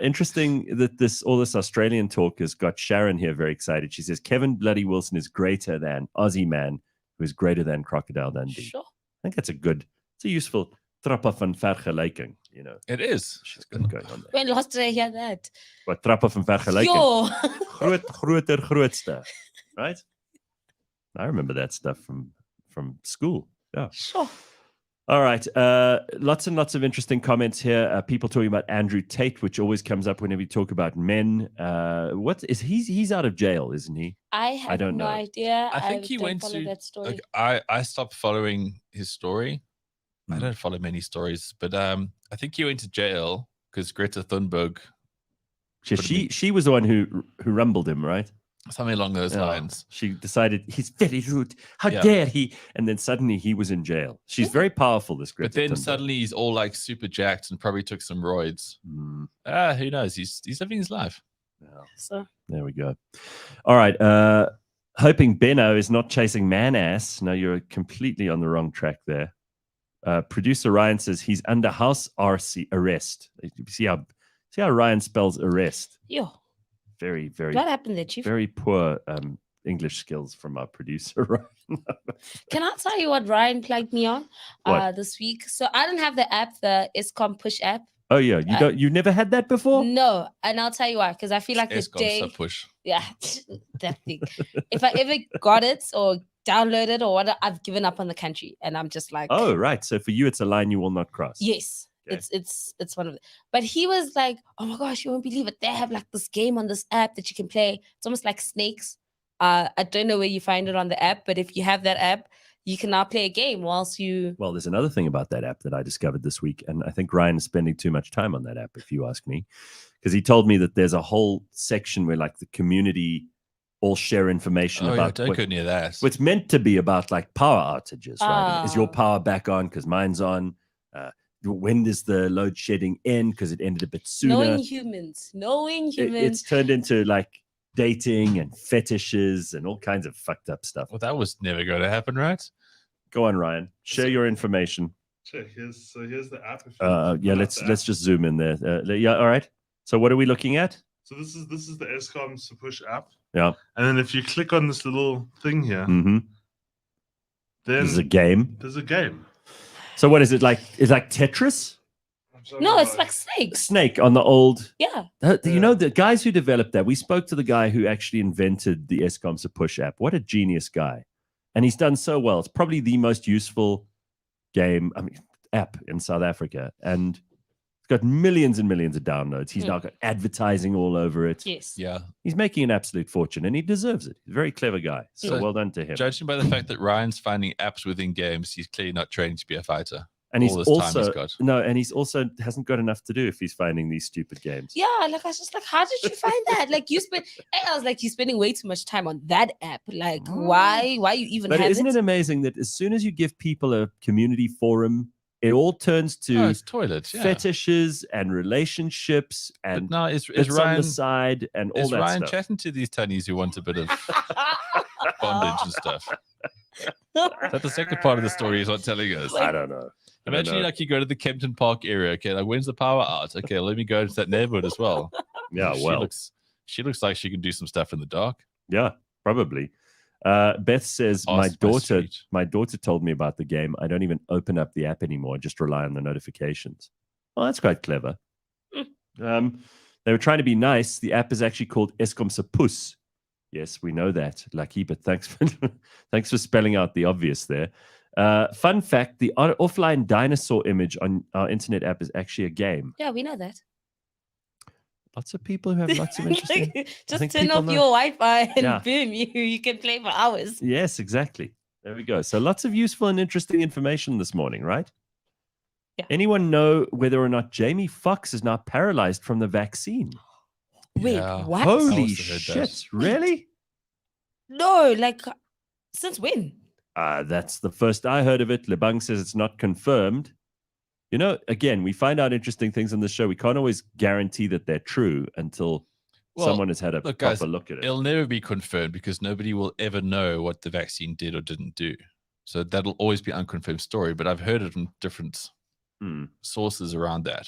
Interesting that all this Australian talk has got Sharon here very excited. She says, Kevin Bloody Wilson is greater than Aussie Man, who is greater than Crocodile Dundee. Sure. I think that's it's a useful trappe van vergelijking, you know. It is. She's got going on there. When last did I hear that? Wat trappe van vergelijking. Yo. Grootste. Right? I remember that stuff from school. Yeah. Sure. All right. Lots and lots of interesting comments here. People talking about Andrew Tate, which always comes up whenever you talk about men. What is he's out of jail, isn't he? I don't no know. idea. I think he don't went follow to that story. like, I stopped following his story. I Mm. don't follow many stories, but I think he went to jail because Greta Thunberg, She was the one who rumbled him, right? something along those Yeah. lines. She decided he's very rude. How Yeah. dare he? And then suddenly he was in jail. She's very powerful, this Greta But then Thunberg. suddenly he's all like super jacked and probably took some roids. Mm, Who knows? He's living his life. yeah. So There we go. All right. Hoping Benno is not chasing man ass. No, you're completely on the wrong track there. Producer Ryan says he's under house arrest. See how Ryan spells arrest. yo, Very, very, what happened there, Chief? very poor English skills from our producer, Ryan. Can I tell you what Ryan plugged me on What? this week? So I don't have the app, the ESCOM push app. Oh yeah, you've never had that before? No, and I'll tell you why. Because I feel like the ESCOM day, sub-push. yeah, that thing. If I ever got it or downloaded or what, I've given up on the country, and I'm just like, Oh right. So for you, it's a line you will not cross. yes. Okay. It's one of them. But he was like, oh my gosh, you won't believe it. They have like this game on this app that you can play. It's almost like snakes. I don't know where you find it on the app, but if you have that app, you can now play a game whilst you. Well, there's another thing about that app that I discovered this week, and I think Ryan is spending too much time on that app, if you ask me, because he told me that there's a whole section where like the community all share information Oh, yeah, about don't go near that. what's meant to be about like power outages, right? Is your Ah. power back on? Because mine's on. When does the load shedding end? Because it ended a bit sooner. Knowing humans. It's turned into like dating and fetishes and all kinds of fucked up stuff. Well, that was never going to happen, right? Go on, Ryan. Share your information. Check. Here's the app. If Yeah, you pull out let's the app. just zoom in there. Yeah, all right. So what are we looking at? So this is the ESCOM push app. Yeah. And then if you click on this little thing here, Mm-hmm. then This is a game. there's a game. So what is it like? It's like Tetris? No, it's like snakes. Snake on the old. Yeah. You know, the guys who developed that, we spoke to the guy who actually invented the ESCOM push app. What a genius guy. And he's done so well. It's probably the most useful app in South Africa. And it's got millions and millions of downloads. He's now got advertising all over it. Yes. Yeah. He's making an absolute fortune and he deserves it. He's a very clever guy. So So, well done to him. Judging by the fact that Ryan's finding apps within games, he's clearly not training to be a fighter. And he's all this time also he's got. no, and he's also hasn't got enough to do if he's finding these stupid games. Yeah, like I was just like, how did you find that? Like you spend, I was like, you're spending way too much time on that app. Like, why you even But have isn't it? it amazing that as soon as you give people a community forum, it all turns to Oh, it's toilets. Yeah. fetishes and relationships But and now is bits on Ryan the side and all is that Ryan stuff. chatting to these tunnies who want a bit of bondage and stuff? Is that the second part of the story he's not telling us? I don't know. I don't Imagine know. like you go to the Kempton Park area. Okay, like when's the power out? Okay, let me go into that neighborhood as well. Yeah, well, she looks like she can do some stuff in the dark. yeah, probably. Beth says Ask my street. my daughter told me about the game. I don't even open up the app anymore. I just rely on the notifications. Well, that's quite clever. They were trying to be nice. The app is actually called ESCOM Sapus. Yes, we know that, Lucky, but thanks for spelling out the obvious there. Fun fact, the offline dinosaur image on our internet app is actually a game. Yeah, we know that. Lots of people who have lots of interesting... Just think turn people off know. your Wi-Fi and Yeah. boom, you can play for hours. Yes, exactly. There we go. So lots of useful and interesting information this morning, right? Yeah. Anyone know whether or not Jamie Foxx is now paralyzed from the vaccine? Wait, Yeah. what? Holy also heard that. shit. Really? No, like since when? That's the first I heard of it. Lebang says it's not confirmed. You know, again, we find out interesting things on the show. We can't always guarantee that they're true until someone has had a look, proper guys, look at it. It'll never be confirmed because nobody will ever know what the vaccine did or didn't do. So that'll always be an unconfirmed story. But I've heard it from different Hmm. sources around that.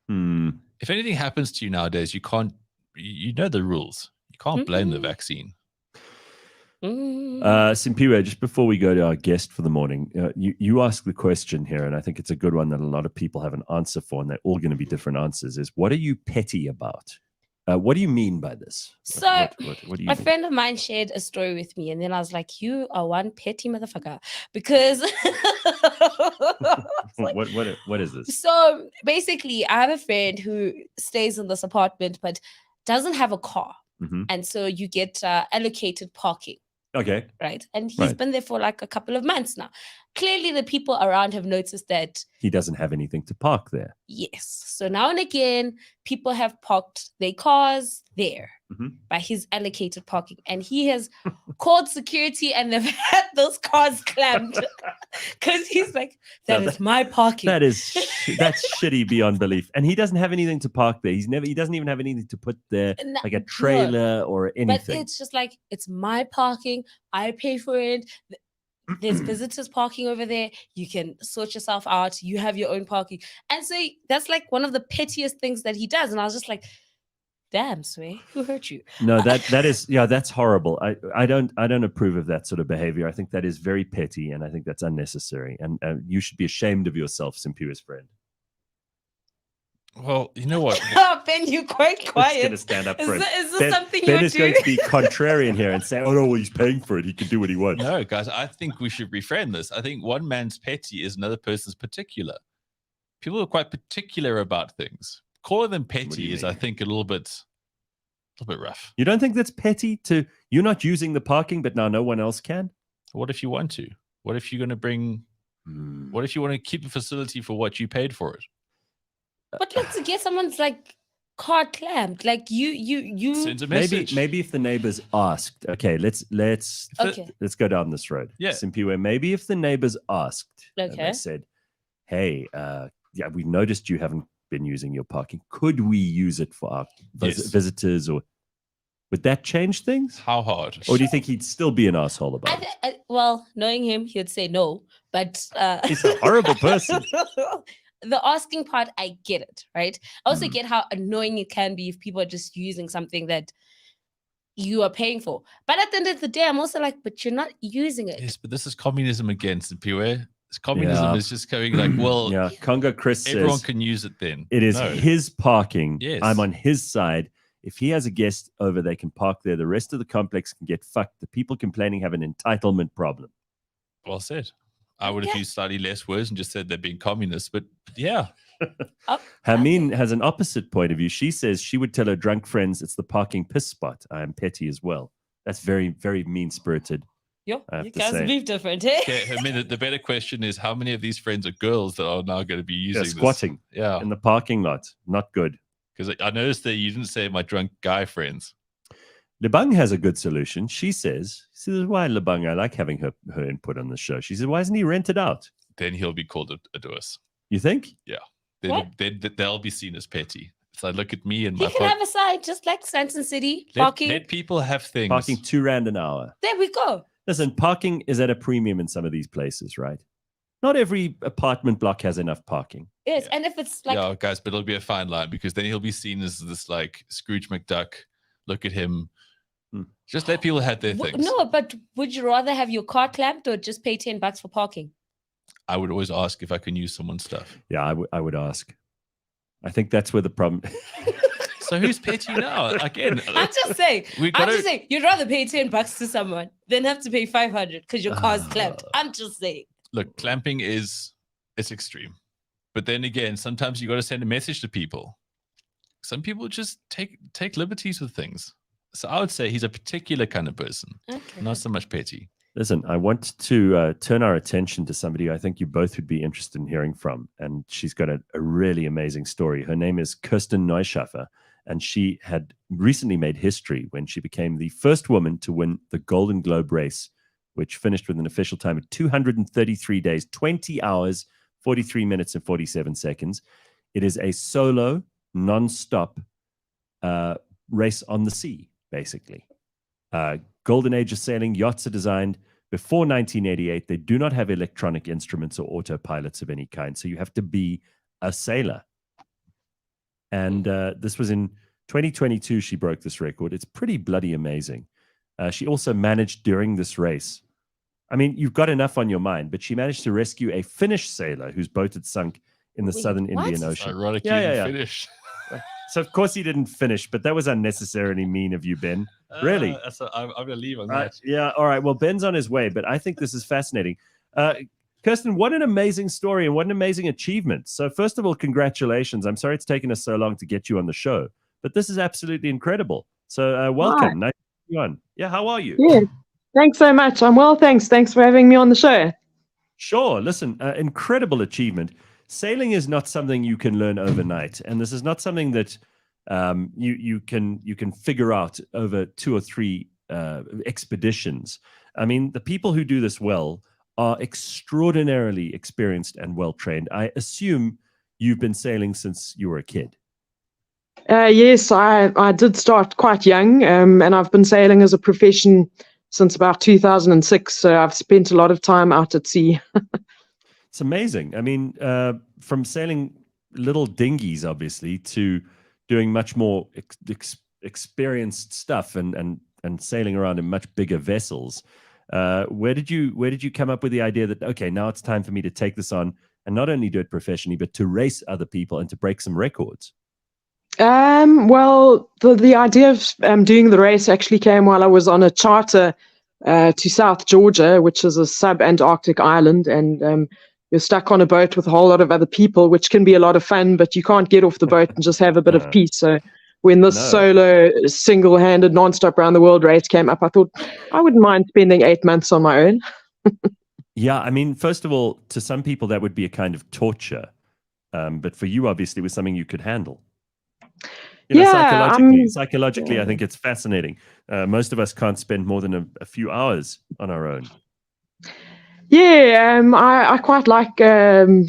Hmm. If anything happens to you nowadays, you know the rules. You can't blame the vaccine. Simpiwe, just before we go to our guest for the morning, you asked the question here, and I think it's a good one that a lot of people have an answer for, and they're all going to be different answers, is what are you petty about? What do you mean by this? So what do you a mean? friend of mine shared a story with me, and then I was like, "You are one petty motherfucker," because What is this? So basically, I have a friend who stays in this apartment but doesn't have a car, Mhm. and so you get allocated parking. Okay. Right. And he's Right. been there for like a couple of months now. Clearly, the people around have noticed that, He doesn't have anything to park there. yes. So now and again, people have parked their cars there Mhm. by his allocated parking. And he has called security and they've had those cars clamped because he's like, that No, is my parking. That's shitty beyond belief. And he doesn't have anything to park there. He doesn't even have anything to put there, No, like a trailer or but anything. it's just like, it's my parking. I pay for it. There's visitors parking over there. You can sort yourself out. You have your own parking. And so that's like one of the pettiest things that he does. And I was just like, damn, Sway, who hurt you? No, that is, yeah, that's horrible. I don't approve of that sort of behavior. I think that is very petty, and I think that's unnecessary. And you should be ashamed of yourself, Simpiwe's friend. Well, you know what? Ben, you're quite It's quiet. going to stand up for him. Is this Ben, something Ben you is do? going to be contrarian here and say, "Oh no, well, he's paying for it. He can do what he wants." No, guys, I think we should reframe this. I think one man's petty is another person's particular. People are quite particular about things. Calling them What do petty you is, mean? I think, a little bit rough. You don't think that's petty? You're not using the parking, but now no one else can. What if you want to? What if you're going to bring? What if you want to keep a facility for what you paid for it? But let's get someone's like car clamped. Like you. Send a Maybe message. if the neighbors asked, okay, let's Okay. let's go down this road. Yeah. Simpiwe, maybe if the neighbors asked, and Okay. they said, "Hey, yeah, we noticed you haven't been using your parking. Could we use it for our Yes. visitors?" Or would that change things? How hard? Or do you think he'd still be an asshole about it? Well, knowing him, he'd say no. But He's a horrible person. The asking part, I get it, right? I also Mm. get how annoying it can be if people are just using something that you are paying for. But at the end of the day, I'm also like, but you're not using it. Yes, but this is communism against Simpiwe. Communism Yeah. is just going like, well, Yeah, Congo Chris everyone says can use it then. it is No. his parking. Yes. I'm on his side. If he has a guest over, they can park there. The rest of the complex can get fucked. The people complaining have an entitlement problem. Well said. I would have Yeah. used slightly less words and just said they're being communists, but yeah. Oh, Hameen has an opposite point of view. She says she would tell her drunk friends it's the parking piss spot. I am petty as well. That's very, very mean-spirited. yo, I have you to guys say. move different, eh? Okay, I mean, the better question is how many of these friends are girls that are now going to be using Yeah, this? squatting Yeah, in the parking lot. Not good. because I noticed that you didn't say my drunk guy friends. Lebang has a good solution. She says, why Lebang? I like having her input on the show. She said, why isn't he rented out? Then he'll be called a doers. You think? What? Then they'll be seen as petty. So look at me and He my can have a side, just like Santon City. let, Parking. let people have things. Parking R2 an hour. There we go. Listen, parking is at a premium in some of these places, right? Not every apartment block has enough parking. Yes, Yeah. and if it's like Yeah, guys, but it'll be a fine line because then he'll be seen as this like Scrooge McDuck. Look at him. Hmm. Just let people have their things. no, but would you rather have your car clamped or just pay $10 for parking? I would always ask if I can use someone's stuff. Yeah, I would ask. I think that's where the problem. So who's petty now? Again, I'm just saying. we I'm gotta- just saying. You'd rather pay $10 to someone than have to pay $500 because your car's clamped. I'm just saying. look, clamping it's extreme. But then again, sometimes you got to send a message to people. Some people just take liberties with things. So I would say he's a particular kind of person, Okay. not so much petty. Listen, I want to turn our attention to somebody I think you both would be interested in hearing from. And she's got a really amazing story. Her name is Kirsten Neuschäfer. And she had recently made history when she became the first woman to win the Golden Globe race, which finished with an official time of 233 days, 20 hours, 43 minutes, and 47 seconds. It is a solo, non-stop race on the sea, basically. Golden Age of sailing, yachts are designed before 1988. They do not have electronic instruments or autopilots of any kind, so you have to be a sailor. And this was in 2022, she broke this record. It's pretty bloody amazing. She also managed during this race. I mean, you've got enough on your mind, but she managed to rescue a Finnish sailor whose boat had sunk in the Wait, southern what? Indian It's Ocean. ironic Yeah, you yeah, didn't yeah. finish. So of course he didn't finish, but that was unnecessarily mean of you, Ben. Really? I'm going to leave on Right, that. yeah. All right. Well, Ben's on his way, but I think this is fascinating. Kirsten, what an amazing story and what an amazing achievement. So first of all, congratulations. I'm sorry it's taken us so long to get you on the show, but this is absolutely incredible. So welcome. Nice to have you on. Yeah. How are you? Yeah, thanks so much. I'm well, thanks. Thanks for having me on the show. Sure. Listen, incredible achievement. Sailing is not something you can learn overnight, and this is not something that you can figure out over 2 or 3 expeditions. I mean, the people who do this well are extraordinarily experienced and well trained. I assume you've been sailing since you were a kid. Yes, I did start quite young, and I've been sailing as a profession since about 2006. So I've spent a lot of time out at sea. It's amazing. I mean, from sailing little dinghies, obviously, to doing much more experienced stuff and sailing around in much bigger vessels. Where did you come up with the idea that, okay, now it's time for me to take this on and not only do it professionally, but to race other people and to break some records? Well, the idea of doing the race actually came while I was on a charter to South Georgia, which is a sub-Antarctic island, and you're stuck on a boat with a whole lot of other people, which can be a lot of fun, but you can't get off the boat and just have a bit of peace. So when this solo, single-handed, non-stop around the world race came up, I thought I wouldn't mind spending 8 months on my own. Yeah, I mean, first of all, to some people that would be a kind of torture, but for you, obviously, it was something you could handle. Psychologically, I think it's fascinating. Most of us can't spend more than a few hours on our own. Yeah, I quite like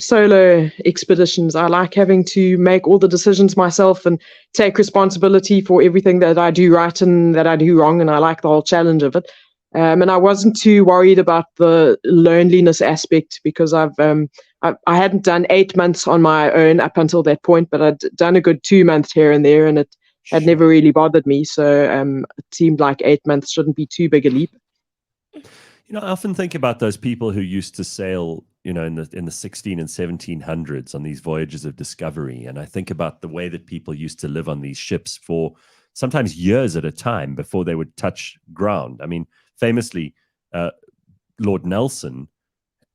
solo expeditions. I like having to make all the decisions myself and take responsibility for everything that I do right and that I do wrong, and I like the whole challenge of it. And I wasn't too worried about the loneliness aspect because I hadn't done 8 months on my own up until that point, but I'd done a good 2 months here and there, and it had never really bothered me. So it seemed like 8 months shouldn't be too big a leap. You know, I often think about those people who used to sail, you know, in the 16 and 1700s on these voyages of discovery, and I think about the way that people used to live on these ships for sometimes years at a time before they would touch ground. I mean, famously, Lord Nelson,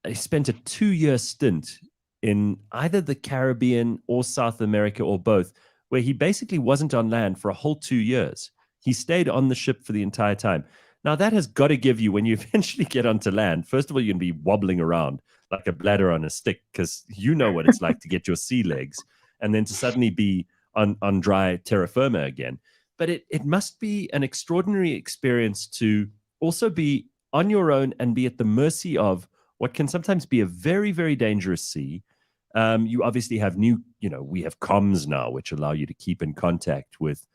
he spent a 2-year stint in either the Caribbean or South America or both, where he basically wasn't on land for a whole 2 years. He stayed on the ship for the entire time. Now, that has got to give you, when you eventually get onto land, first of all, you're going to be wobbling around like a bladder on a stick because you know what it's like to get your sea legs and then to suddenly be on dry terra firma again. But it must be an extraordinary experience to also be on your own and be at the mercy of what can sometimes be a very, very dangerous sea. You obviously have we have comms now, which allow you to keep in contact with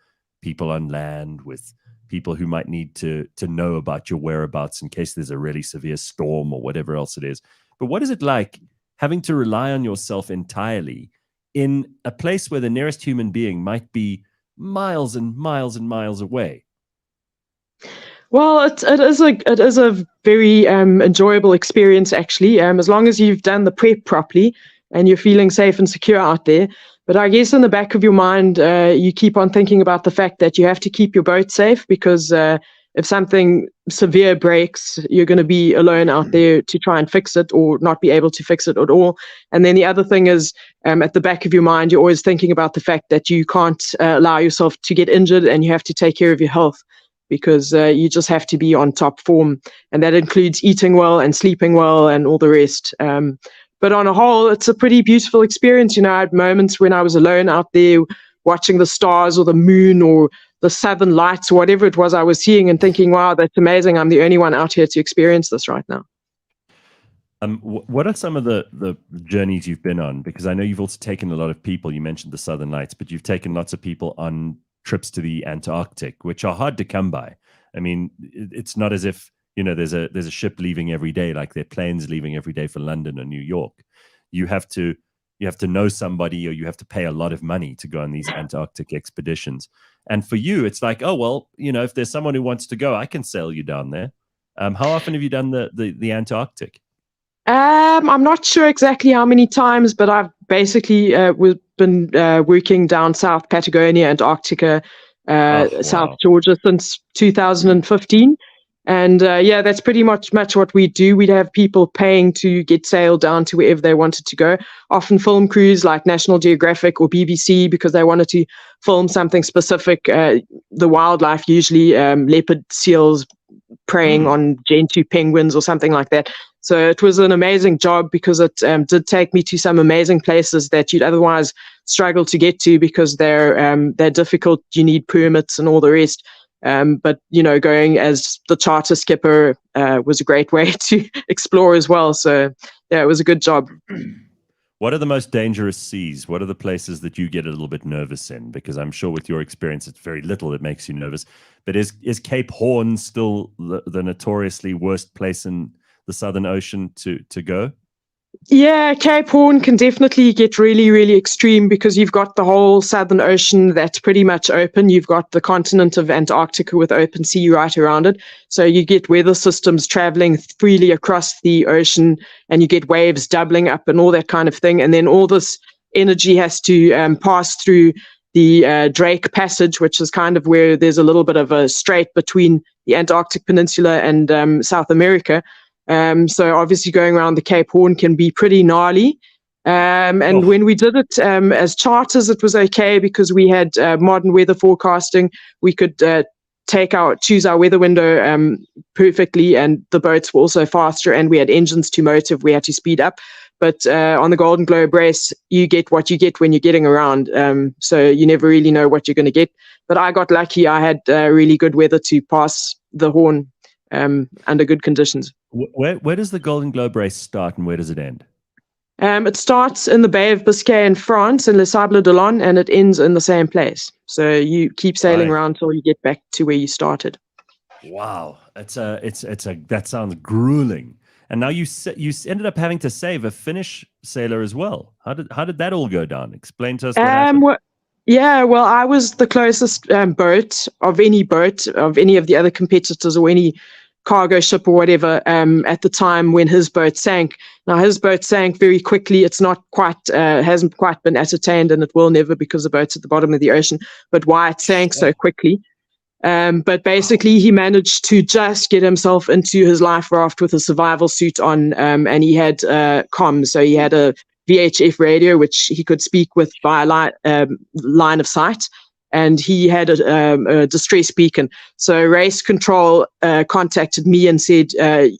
people on land, with people who might need to know about your whereabouts in case there's a really severe storm or whatever else it is. But what is it like having to rely on yourself entirely in a place where the nearest human being might be miles and miles and miles away? Well, it is a very enjoyable experience, actually, as long as you've done the prep properly and you're feeling safe and secure out there. But I guess in the back of your mind, you keep on thinking about the fact that you have to keep your boat safe because if something severe breaks, you're going to be alone out there to try and fix it or not be able to fix it at all. And then the other thing is at the back of your mind, you're always thinking about the fact that you can't allow yourself to get injured and you have to take care of your health because you just have to be on top form. And that includes eating well and sleeping well and all the rest. But on a whole, it's a pretty beautiful experience. You know, I had moments when I was alone out there watching the stars or the moon or the southern lights or whatever it was I was seeing and thinking, wow, that's amazing. I'm the only one out here to experience this right now. What are some of the journeys you've been on? Because I know you've also taken a lot of people. You mentioned the Southern Lights, but you've taken lots of people on trips to the Antarctic, which are hard to come by. I mean, it's not as if there's a ship leaving every day, like there are planes leaving every day for London or New York. You have to know somebody, or you have to pay a lot of money to go on these Antarctic expeditions. And for you, it's like, oh, well, if there's someone who wants to go, I can sail you down there. How often have you done the Antarctic? I'm not sure exactly how many times, but I've basically been working down South Patagonia, Antarctica, South Georgia since 2015. And that's pretty much what we do. We'd have people paying to get sailed down to wherever they wanted to go. Often film crews like National Geographic or BBC, because they wanted to film something specific. The wildlife, usually leopard seals preying on gentoo penguins or something like that. So it was an amazing job because it did take me to some amazing places that you'd otherwise struggle to get to because they're difficult. You need permits and all the rest. But going as the charter skipper was a great way to explore as well. So it was a good job. What are the most dangerous seas? What are the places that you get a little bit nervous in? Because I'm sure with your experience, it's very little that makes you nervous. But is Cape Horn still the notoriously worst place in the Southern Ocean to go? Yeah, Cape Horn can definitely get really, really extreme because you've got the whole Southern Ocean that's pretty much open. You've got the continent of Antarctica with open sea right around it. So you get weather systems traveling freely across the ocean and you get waves doubling up and all that kind of thing. And then all this energy has to pass through the Drake Passage, which is kind of where there's a little bit of a strait between the Antarctic Peninsula and South America. So obviously going around the Cape Horn can be pretty gnarly. And when we did it as charters, it was okay because we had modern weather forecasting. We could choose our weather window perfectly, and the boats were also faster, and we had engines to motor if we had to speed up. But on the Golden Globe race, you get what you get when you're getting around. So you never really know what you're going to get. But I got lucky. I had really good weather to pass the Horn under good conditions. Where does the Golden Globe race start and where does it end? It starts in the Bay of Biscay in France, in Les Sables d'Olonne, and it ends in the same place. So you keep sailing around till you get back to where you started. Wow, that sounds grueling. And now you ended up having to save a Finnish sailor as well. How did that all go down? Explain to us what happened. Well, I was the closest boat of any of the other competitors or any cargo ship or whatever at the time when his boat sank. Now his boat sank very quickly. It's not quite hasn't quite been ascertained, and it will never because the boat's at the bottom of the ocean. But why it sank so quickly? But basically, he managed to just get himself into his life raft with a survival suit on, and he had comms. So he had a VHF radio, which he could speak with via line of sight. And he had a distress beacon. So race control contacted me and said,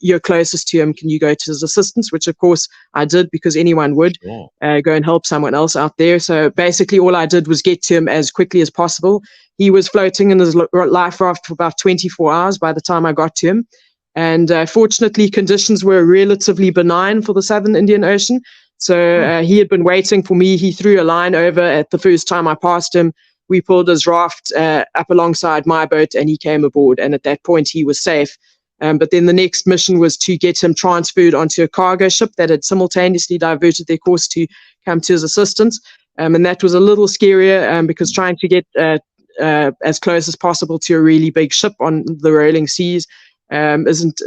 you're closest to him. Can you go to his assistance? Which, of course, I did because anyone would go and help someone else out there. So basically all I did was get to him as quickly as possible. He was floating in his life raft for about 24 hours by the time I got to him. And fortunately, conditions were relatively benign for the Southern Indian Ocean. So he had been waiting for me. He threw a line over at the first time I passed him. We pulled his raft up alongside my boat and he came aboard. And at that point, he was safe. But then the next mission was to get him transferred onto a cargo ship that had simultaneously diverted their course to come to his assistance. And that was a little scarier because trying to get as close as possible to a really big ship on the rolling seas isn't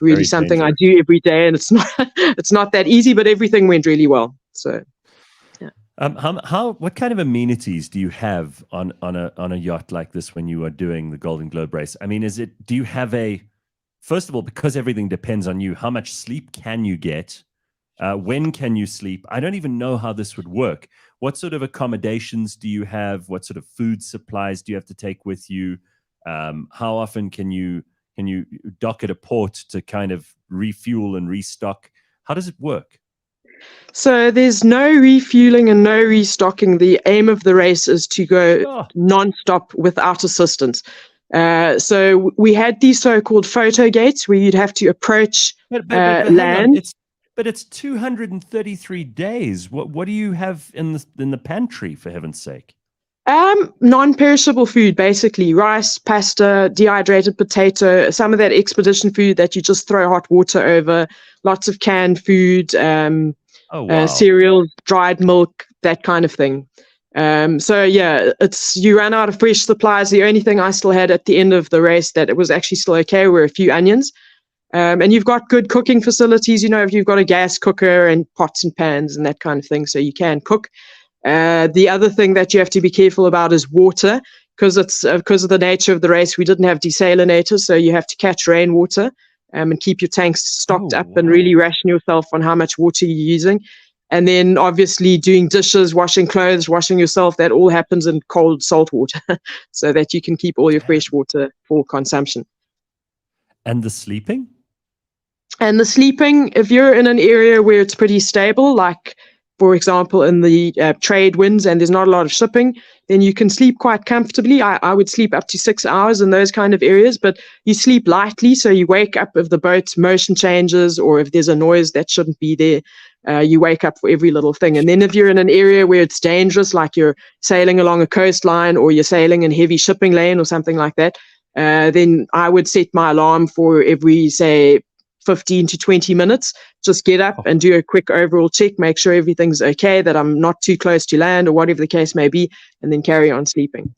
really something I do every day. And it's not that easy, but everything went really well. So. What kind of amenities do you have on a yacht like this when you are doing the Golden Globe race? I mean, do you have first of all, because everything depends on you, how much sleep can you get? When can you sleep? I don't even know how this would work. What sort of accommodations do you have? What sort of food supplies do you have to take with you? How often can you dock at a port to kind of refuel and restock? How does it work? So there's no refueling and no restocking. The aim of the race is to go non-stop without assistance. So we had these so-called photo gates where you'd have to approach land. But it's 233 days. What do you have in the pantry, for heaven's sake? Non-perishable food, basically rice, pasta, dehydrated potato, some of that expedition food that you just throw hot water over, lots of canned food, cereals, dried milk, that kind of thing. So yeah, you ran out of fresh supplies. The only thing I still had at the end of the race that it was actually still okay were a few onions. And you've got good cooking facilities, if you've got a gas cooker and pots and pans and that kind of thing, so you can cook. The other thing that you have to be careful about is water, because of the nature of the race, we didn't have desalinators, so you have to catch rainwater and keep your tanks stocked up and really ration yourself on how much water you're using. And then obviously doing dishes, washing clothes, washing yourself, that all happens in cold salt water so that you can keep all your fresh water for consumption. And the sleeping? And the sleeping, if you're in an area where it's pretty stable, like, for example, in the trade winds and there's not a lot of shipping, then you can sleep quite comfortably. I would sleep up to 6 hours in those kind of areas, but you sleep lightly. So you wake up if the boat's motion changes or if there's a noise that shouldn't be there. You wake up for every little thing. And then if you're in an area where it's dangerous, like you're sailing along a coastline or you're sailing in heavy shipping lane or something like that, then I would set my alarm for every, say, 15 to 20 minutes, just get up and do a quick overall check, make sure everything's okay, that I'm not too close to land or whatever the case may be, and then carry on sleeping.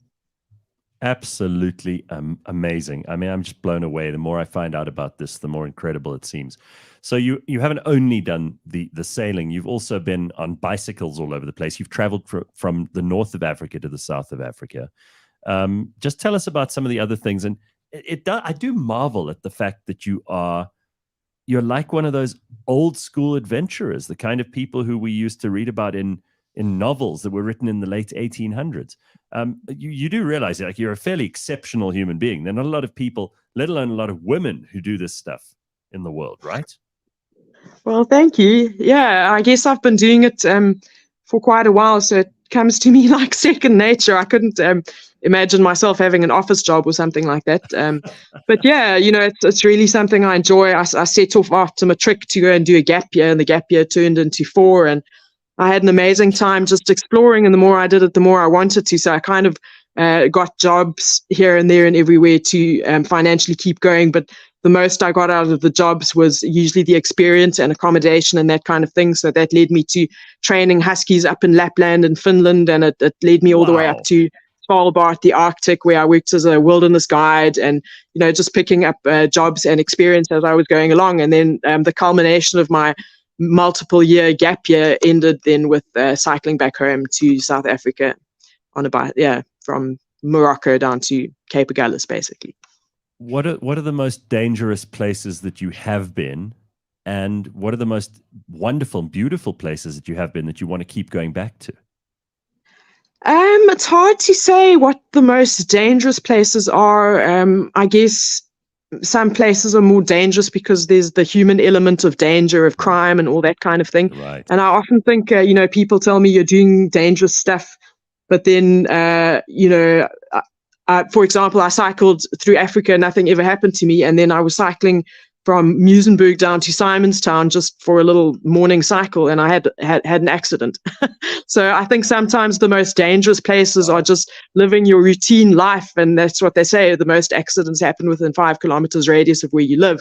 Absolutely amazing. I mean, I'm just blown away. The more I find out about this, the more incredible it seems. So you haven't only done the sailing, you've also been on bicycles all over the place. You've traveled from the north of Africa to the south of Africa. Just tell us about some of the other things. And I do marvel at the fact that you're like one of those old school adventurers, the kind of people who we used to read about in novels that were written in the late 1800s. You do realize that, like, you're a fairly exceptional human being. There are not a lot of people, let alone a lot of women, who do this stuff in the world, right? Well, thank you. Yeah, I guess I've been doing it for quite a while, so it comes to me like second nature. I couldn't imagine myself having an office job or something like that. But yeah, it's really something I enjoy. I set off after matric to go and do a gap year, and the gap year turned into 4, and I had an amazing time just exploring, and the more I did it, the more I wanted to. So I kind of got jobs here and there and everywhere to financially keep going. But the most I got out of the jobs was usually the experience and accommodation and that kind of thing. So that led me to training huskies up in Lapland and Finland, and it led me all the way up to Svalbard, the Arctic, where I worked as a wilderness guide, and just picking up jobs and experience as I was going along. And then the culmination of my multiple year gap year ended then with cycling back home to South Africa on a bike, from Morocco down to Cape Agulhas, basically. What are the most dangerous places that you have been, and what are the most wonderful, beautiful places that you have been that you want to keep going back to? It's hard to say what the most dangerous places are. I guess some places are more dangerous because there's the human element of danger, of crime and all that kind of thing. Right. And I often think, people tell me you're doing dangerous stuff, but then, for example, I cycled through Africa, nothing ever happened to me. And then I was cycling from Muizenberg down to Simonstown just for a little morning cycle, and I had an accident. So I think sometimes the most dangerous places are just living your routine life, and that's what they say, the most accidents happen within 5 kilometers radius of where you live.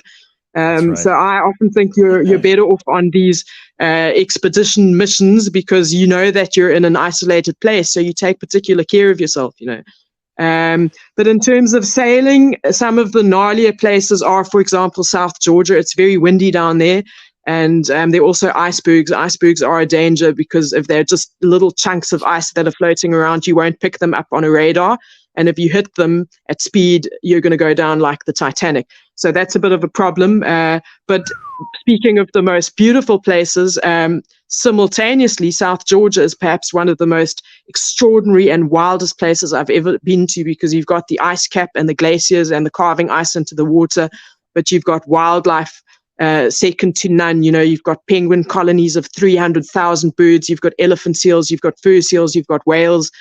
Right. So I often think you're better off on these expedition missions because you know that you're in an isolated place, so you take particular care of yourself, But in terms of sailing, some of the gnarlier places are, for example, South Georgia. It's very windy down there. And there are also icebergs. Icebergs are a danger because if they're just little chunks of ice that are floating around, you won't pick them up on a radar. And if you hit them at speed, you're going to go down like the Titanic. So that's a bit of a problem. But speaking of the most beautiful places, simultaneously, South Georgia is perhaps one of the most extraordinary and wildest places I've ever been to, because you've got the ice cap and the glaciers and the carving ice into the water, but you've got wildlife second to none. You've got penguin colonies of 300,000 birds, you've got elephant seals, you've got fur seals, you've got whales.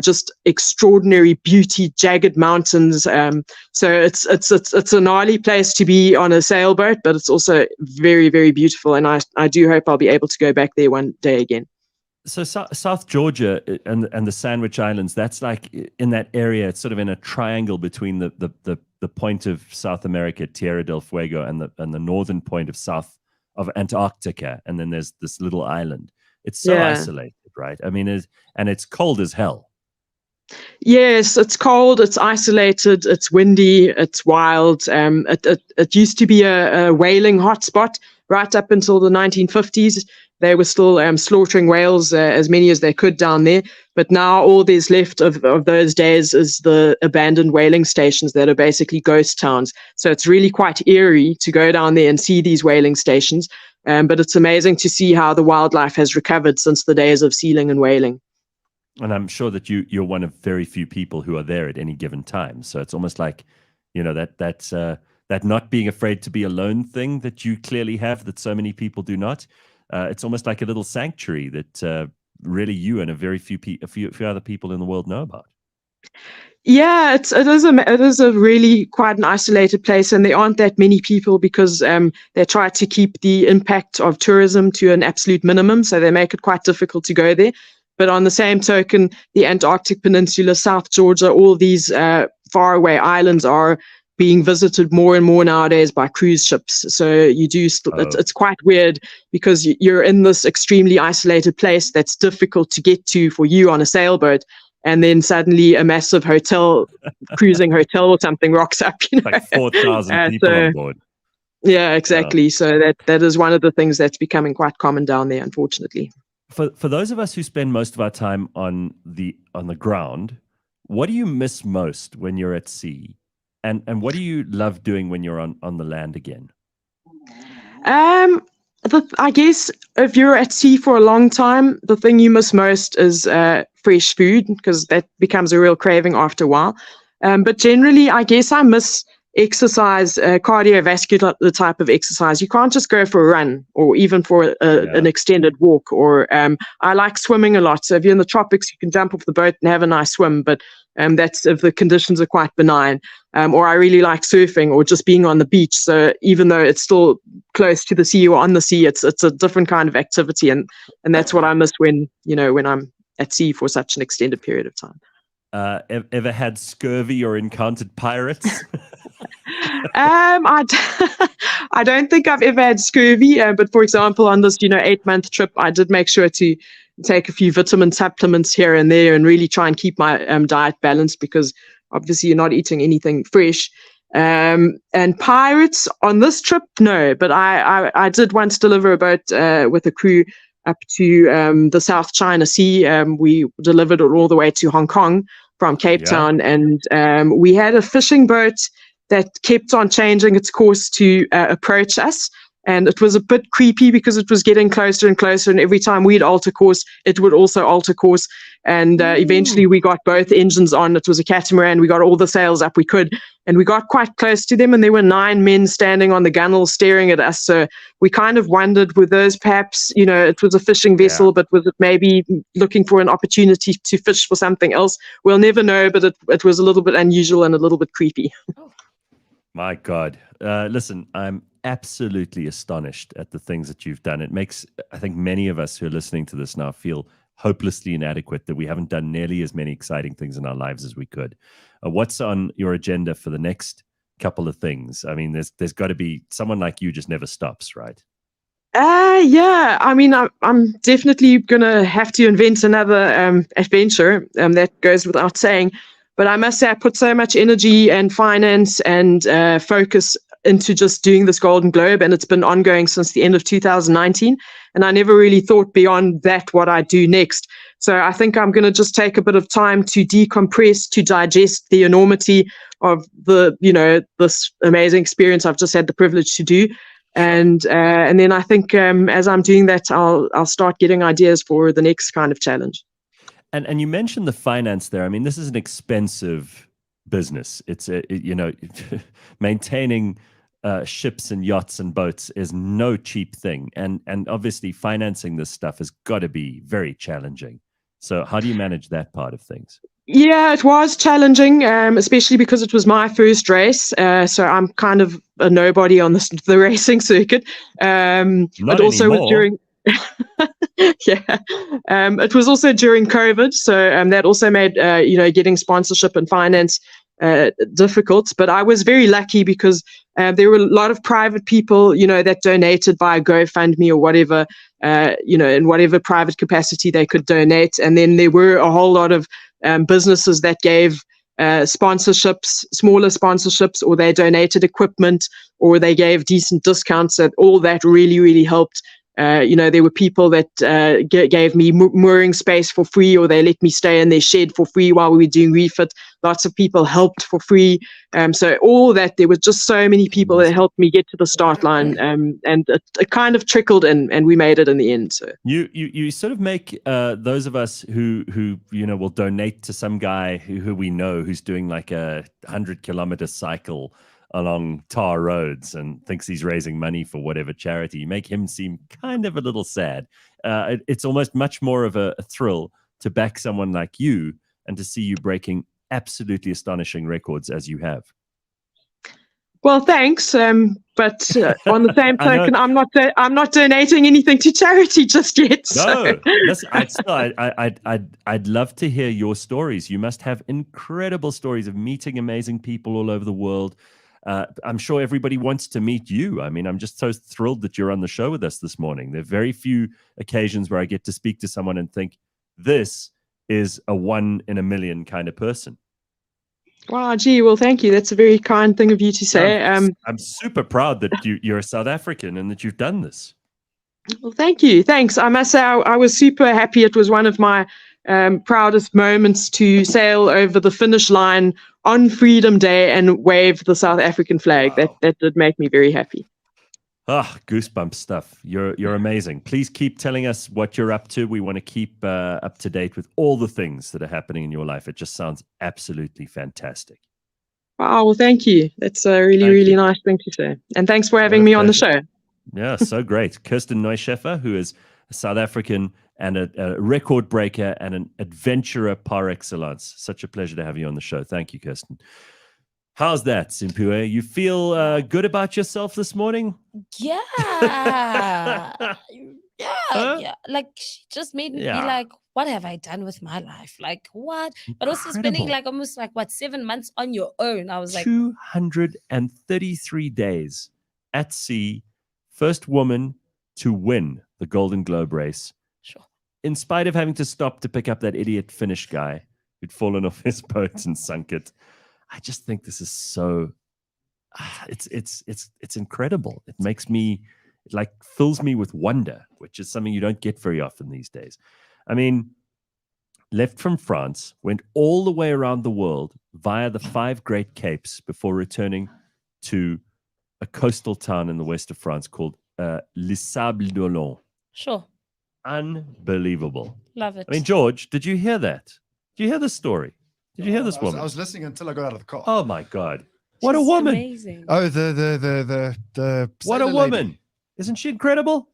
Just extraordinary beauty, jagged mountains. So it's a gnarly place to be on a sailboat, but it's also very, very beautiful. And I do hope I'll be able to go back there one day again. So South Georgia and the Sandwich Islands, that's like in that area, it's sort of in a triangle between the point of South America, Tierra del Fuego, and the northern point of Antarctica, and then there's this little island. It's so isolated. right? I mean, and it's cold as hell. Yes, it's cold, it's isolated, it's windy, it's wild. It used to be a whaling hotspot right up until the 1950s. They were still slaughtering whales, as many as they could down there. But now all there's left of those days is the abandoned whaling stations that are basically ghost towns. So it's really quite eerie to go down there and see these whaling stations. But it's amazing to see how the wildlife has recovered since the days of sealing and whaling. And I'm sure that you're one of very few people who are there at any given time. So it's almost like, that not being afraid to be alone thing that you clearly have that so many people do not. It's almost like a little sanctuary that really you and a few other people in the world know about. Yeah, it is a really quite an isolated place, and there aren't that many people because they try to keep the impact of tourism to an absolute minimum, so they make it quite difficult to go there. But on the same token, the Antarctic Peninsula, South Georgia, all these faraway islands are being visited more and more nowadays by cruise ships. So you do, it's quite weird because you're in this extremely isolated place that's difficult to get to for you on a sailboat. And then suddenly a massive cruising hotel or something rocks up. Like 4,000 people on board. Yeah, exactly. So that is one of the things that's becoming quite common down there, unfortunately. For those of us who spend most of our time on the ground, what do you miss most when you're at sea? And what do you love doing when you're on the land again? I guess if you're at sea for a long time, the thing you miss most is fresh food, because that becomes a real craving after a while. But generally, I guess I miss exercise, cardiovascular, the type of exercise. You can't just go for a run or even for an extended walk. Or I like swimming a lot. So if you're in the tropics, you can jump off the boat and have a nice swim. But that's if the conditions are quite benign. Or I really like surfing or just being on the beach. So even though it's still close to the sea or on the sea, it's a different kind of activity. And that's what I miss when I'm at sea for such an extended period of time. Ever had scurvy or encountered pirates? I don't think I've ever had scurvy, but for example, on this 8-month trip, I did make sure to take a few vitamin supplements here and there and really try and keep my diet balanced, because obviously you're not eating anything fresh. And pirates on this trip, no, but I did once deliver a boat with a crew up to the South China Sea. We delivered it all the way to Hong Kong from Cape Town, and we had a fishing boat that kept on changing its course to approach us. And it was a bit creepy because it was getting closer and closer, and every time we'd alter course, it would also alter course. And eventually we got both engines on. It was a catamaran. We got all the sails up we could, and we got quite close to them, and there were 9 men standing on the gunwale staring at us. So we kind of wondered, were those perhaps, it was a fishing vessel, but was it maybe looking for an opportunity to fish for something else? We'll never know, but it was a little bit unusual and a little bit creepy. My God. Listen, I'm absolutely astonished at the things that you've done. It makes, I think, many of us who are listening to this now feel hopelessly inadequate that we haven't done nearly as many exciting things in our lives as we could. What's on your agenda for the next couple of things? I mean, there's got to be someone like you just never stops, right? Yeah. I mean, I'm definitely going to have to invent another adventure. That goes without saying. But I must say, I put so much energy and finance and focus into just doing this Golden Globe, and it's been ongoing since the end of 2019. And I never really thought beyond that what I'd do next. So I think I'm going to just take a bit of time to decompress, to digest the enormity of this amazing experience I've just had the privilege to do. And then I think as I'm doing that, I'll start getting ideas for the next kind of challenge. And you mentioned the finance there. I mean, this is an expensive business. It's maintaining ships and yachts and boats is no cheap thing, and obviously financing this stuff has got to be very challenging. So how do you manage that part of things? Yeah, it was challenging, especially because it was my first race. So I'm kind of a nobody on the racing circuit. But also was during. It was also during COVID, so that also made getting sponsorship and finance difficult. But I was very lucky because there were a lot of private people that donated via GoFundMe or whatever, in whatever private capacity they could donate. And then there were a whole lot of businesses that gave sponsorships, smaller sponsorships, or they donated equipment, or they gave decent discounts. And all that really, really helped. There were people that gave me mooring space for free, or they let me stay in their shed for free while we were doing refit. Lots of people helped for free. So all that, there were just so many people that helped me get to the start line, and it kind of trickled in, and we made it in the end. So you sort of make those of us who will donate to some guy who we know who's doing like a 100-kilometer cycle along tar roads and thinks he's raising money for whatever charity. You make him seem kind of a little sad. It's almost much more of a thrill to back someone like you and to see you breaking absolutely astonishing records as you have. Well, thanks. But on the same token, I'm not donating anything to charity just yet. So. No, listen, I'd love to hear your stories. You must have incredible stories of meeting amazing people all over the world. I'm sure everybody wants to meet you. I mean, I'm just so thrilled that you're on the show with us this morning. There are very few occasions where I get to speak to someone and think, this is a 1 in a million kind of person. Wow, gee, well, thank you. That's a very kind thing of you to say. I'm super proud that you're a South African and that you've done this. Well, thank you. Thanks. I must say I was super happy. It was one of my proudest moments to sail over the finish line on Freedom Day and wave the South African flag. Wow. That did make me very happy. Goosebump stuff. You're amazing. Please keep telling us what you're up to. We want to keep up to date with all the things that are happening in your life. It just sounds absolutely fantastic. Wow, well, thank you. That's a really nice thing to say. And thanks for having me on the show. Yeah, so great. Kirsten Neuschäfer, who is a South African and a record breaker and an adventurer par excellence. Such a pleasure to have you on the show. Thank you, Kirsten. How's that, Simpue? You feel good about yourself this morning? Yeah. Yeah. Like, she just made me be like, what have I done with my life? Like, what? But also spending like almost 7 months on your own. I was like 233 days at sea. First woman to win the Golden Globe race. Sure. In spite of having to stop to pick up that idiot Finnish guy who'd fallen off his boat and sunk it. I just think this is so it's incredible. It makes me, it fills me with wonder, which is something you don't get very often these days. I mean, left from France, went all the way around the world via the 5 Great Capes before returning to a coastal town in the west of France called Les Sables d'Olonne. Sure. Unbelievable. Love it. I mean, George, did you hear that? Did you hear this story? Did you hear this woman? I was listening until I got out of the car. Oh my God. What a woman. Amazing. Oh, the what a woman. Lady. Isn't she incredible?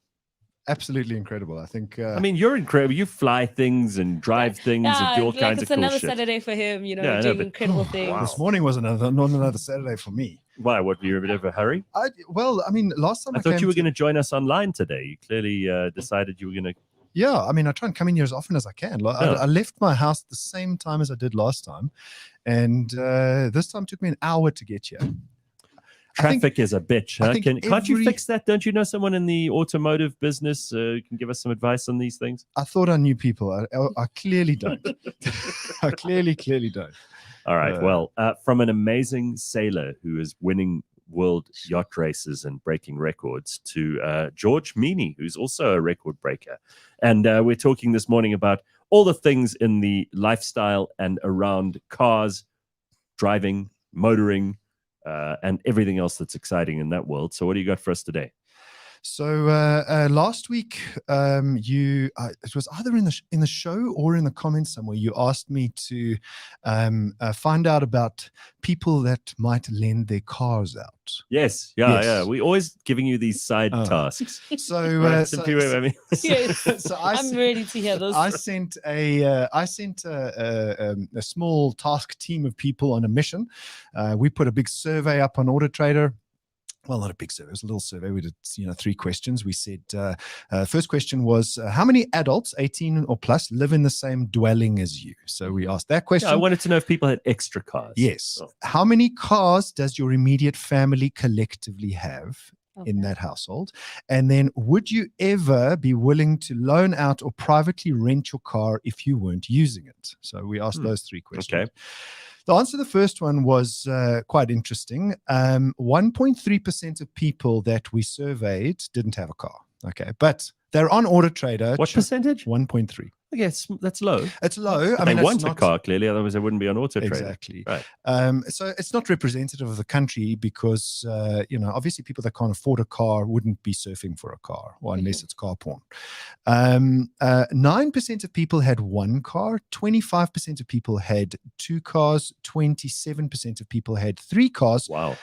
Absolutely incredible. I think. I mean, you're incredible. You fly things and drive things and do all kinds of cool shit. It's another Saturday for him, doing incredible things. Wow. This morning was not another Saturday for me. Why? What, were you a bit of a hurry? Last time I thought you were going to join us online today. You clearly decided you were going to. Yeah, I mean, I try and come in here as often as I can. I left my house at the same time as I did last time. And this time took me an hour to get here. Traffic is a bitch, huh? Can't you fix that? Don't you know someone in the automotive business who can give us some advice on these things? I thought I knew people. I clearly don't. I clearly don't. All right. Well, from an amazing sailor who is winning world yacht races and breaking records to George Meany, who's also a record breaker. And we're talking this morning about all the things in the lifestyle and around cars, driving, motoring, and everything else that's exciting in that world. So what do you got for us today? So last week, it was either in the show or in the comments somewhere, you asked me to find out about people that might lend their cars out. Yes. Yeah. We always giving you these side tasks. So, I'm ready to hear this. I sent a small task team of people on a mission. We put a big survey up on AutoTrader. Well, not a big survey. It was a little survey. We did, 3 questions. We said, first question was, how many adults, 18 or plus, live in the same dwelling as you? So we asked that question. Yeah, I wanted to know if people had extra cars. Yes. Oh. How many cars does your immediate family collectively have? in that household? And then would you ever be willing to loan out or privately rent your car if you weren't using it? So we asked those 3 questions. Okay. The answer to the first one was quite interesting. 1.3% of people that we surveyed didn't have a car. Okay. But they're on Auto Trader. What percentage? 1.3. Okay, that's low. It's low. I mean, they want a car, clearly, otherwise they wouldn't be on Auto Trader. Exactly. Right. So it's not representative of the country because, obviously people that can't afford a car wouldn't be surfing for a car, or unless it's car porn. 9% of people had 1 car, 25% of people had 2 cars, 27% of people had 3 cars. Wow.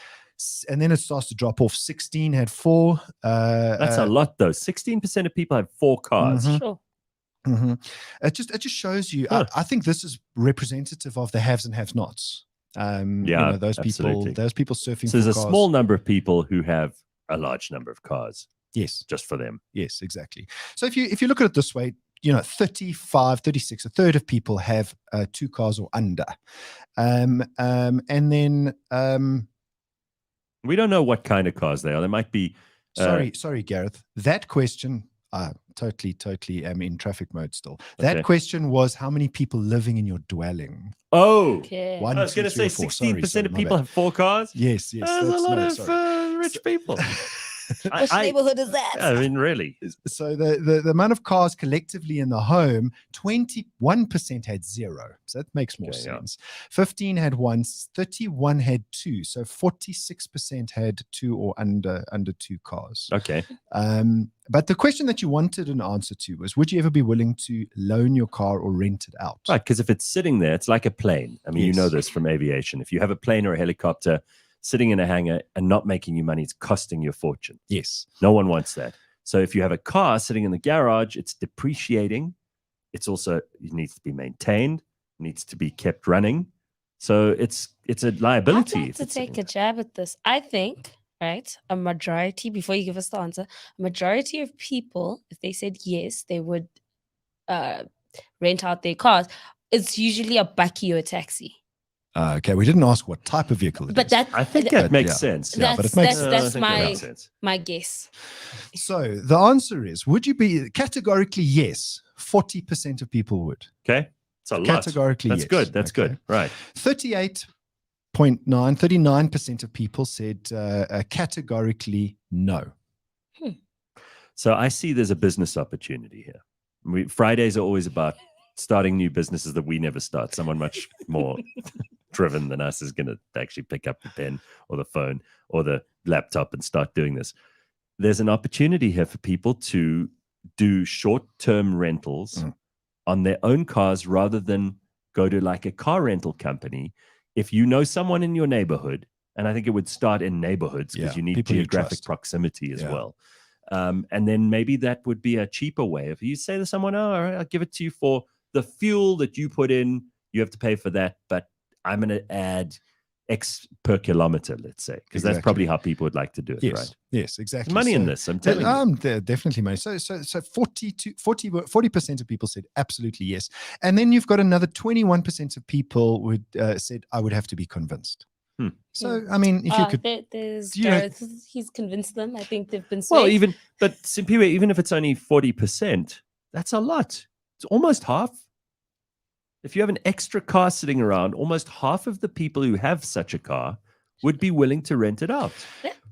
And then it starts to drop off. 16 had 4. That's a lot, though. 16% of people had 4 cars. Sure. Mm-hmm. It just shows you. I think this is representative of the haves and have-nots. Those absolutely. people surfing. So there's for a cars. small number of people who have a large number of cars. Yes, just for them. Yes, exactly. So if you look at it this way, 35, 36, a third of people have 2 cars or under, and then we don't know what kind of cars they are. They might be. Sorry, Gareth. That question. Totally am in traffic mode still. That question was how many people living in your dwelling? Oh, okay. I was going to say 16% of people have 4 cars. Yes. That's a lot of rich people. Which neighborhood is that? I mean, really. So the amount of cars collectively in the home, 21% had 0. So that makes more sense. 15 had 1, 31 had 2. So 46% had 2 or under 2 cars. Okay. But the question that you wanted an answer to was, would you ever be willing to loan your car or rent it out? Right, because if it's sitting there, it's like a plane. I mean, you know this from aviation. If you have a plane or a helicopter sitting in a hangar and not making you money, it's costing you a fortune. Yes. No one wants that. So if you have a car sitting in the garage, it's depreciating. It needs to be maintained, needs to be kept running. So it's a liability. I'd like to take a jab at this. I think, right, a majority, before you give us the answer, a majority of people, if they said yes, they would rent out their cars. It's usually a bakkie or a taxi. Okay, we didn't ask what type of vehicle it is. I think that makes sense. Yeah, but it makes sense. That's my guess. So the answer is, would you be categorically yes? 40% of people would. Okay, it's a lot. Categorically, that's yes. good. That's good. Right. 39% of people said categorically no. So I see there's a business opportunity here. Fridays are always about starting new businesses that we never start. Someone much more driven than us is going to actually pick up the pen or the phone or the laptop and start doing this. There's an opportunity here for people to do short-term rentals on their own cars rather than go to like a car rental company. If you know someone in your neighborhood, and I think it would start in neighborhoods because you need geographic proximity as well. And then maybe that would be a cheaper way. If you say to someone, oh, all right, I'll give it to you for the fuel that you put in, you have to pay for that, but I'm going to add X per kilometer, let's say, because that's probably how people would like to do it, right? Yes, exactly. There's money in this, I'm telling you. Definitely money. So 40% of people said absolutely yes. And then you've got another 21% of people would said, I would have to be convinced. So, I mean, if you could... There's Gareth, he's convinced them. I think they've been swayed. Well, even if it's only 40%, that's a lot. It's almost half. If you have an extra car sitting around, almost half of the people who have such a car would be willing to rent it out.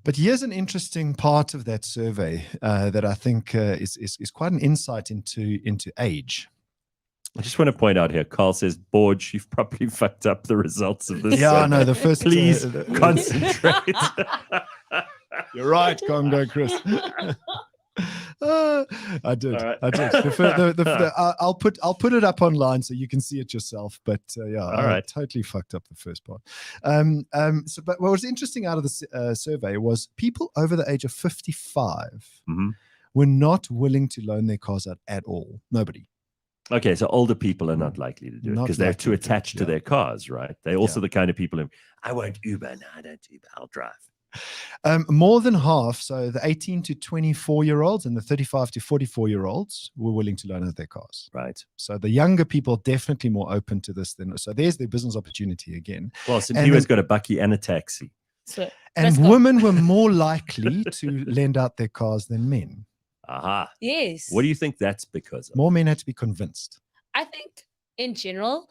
But here's an interesting part of that survey that I think is quite an insight into age. I just want to point out here, Carl says, Borge, you've probably fucked up the results of this. Yeah, no, the first... Please concentrate. You're right, Congo Chris. I did. Right. I did. I'll put it up online so you can see it yourself. But I totally fucked up the first part. But what was interesting out of the survey was people over the age of 55 were not willing to loan their cars out at all. Nobody. Okay, so older people are not likely to do it because they're too attached to their cars, right? They're also the kind of people who, I won't Uber. No, I don't Uber. I'll drive. More than half, so the 18 to 24-year-olds and the 35 to 44-year-olds were willing to loan out their cars. Right. So the younger people are definitely more open to this than... So there's their business opportunity again. Well, Simpiwa's got a bakkie and a taxi. So And let's go. women were more likely to lend out their cars than men. Aha. Yes. What do you think that's because of? More men had to be convinced. I think in general,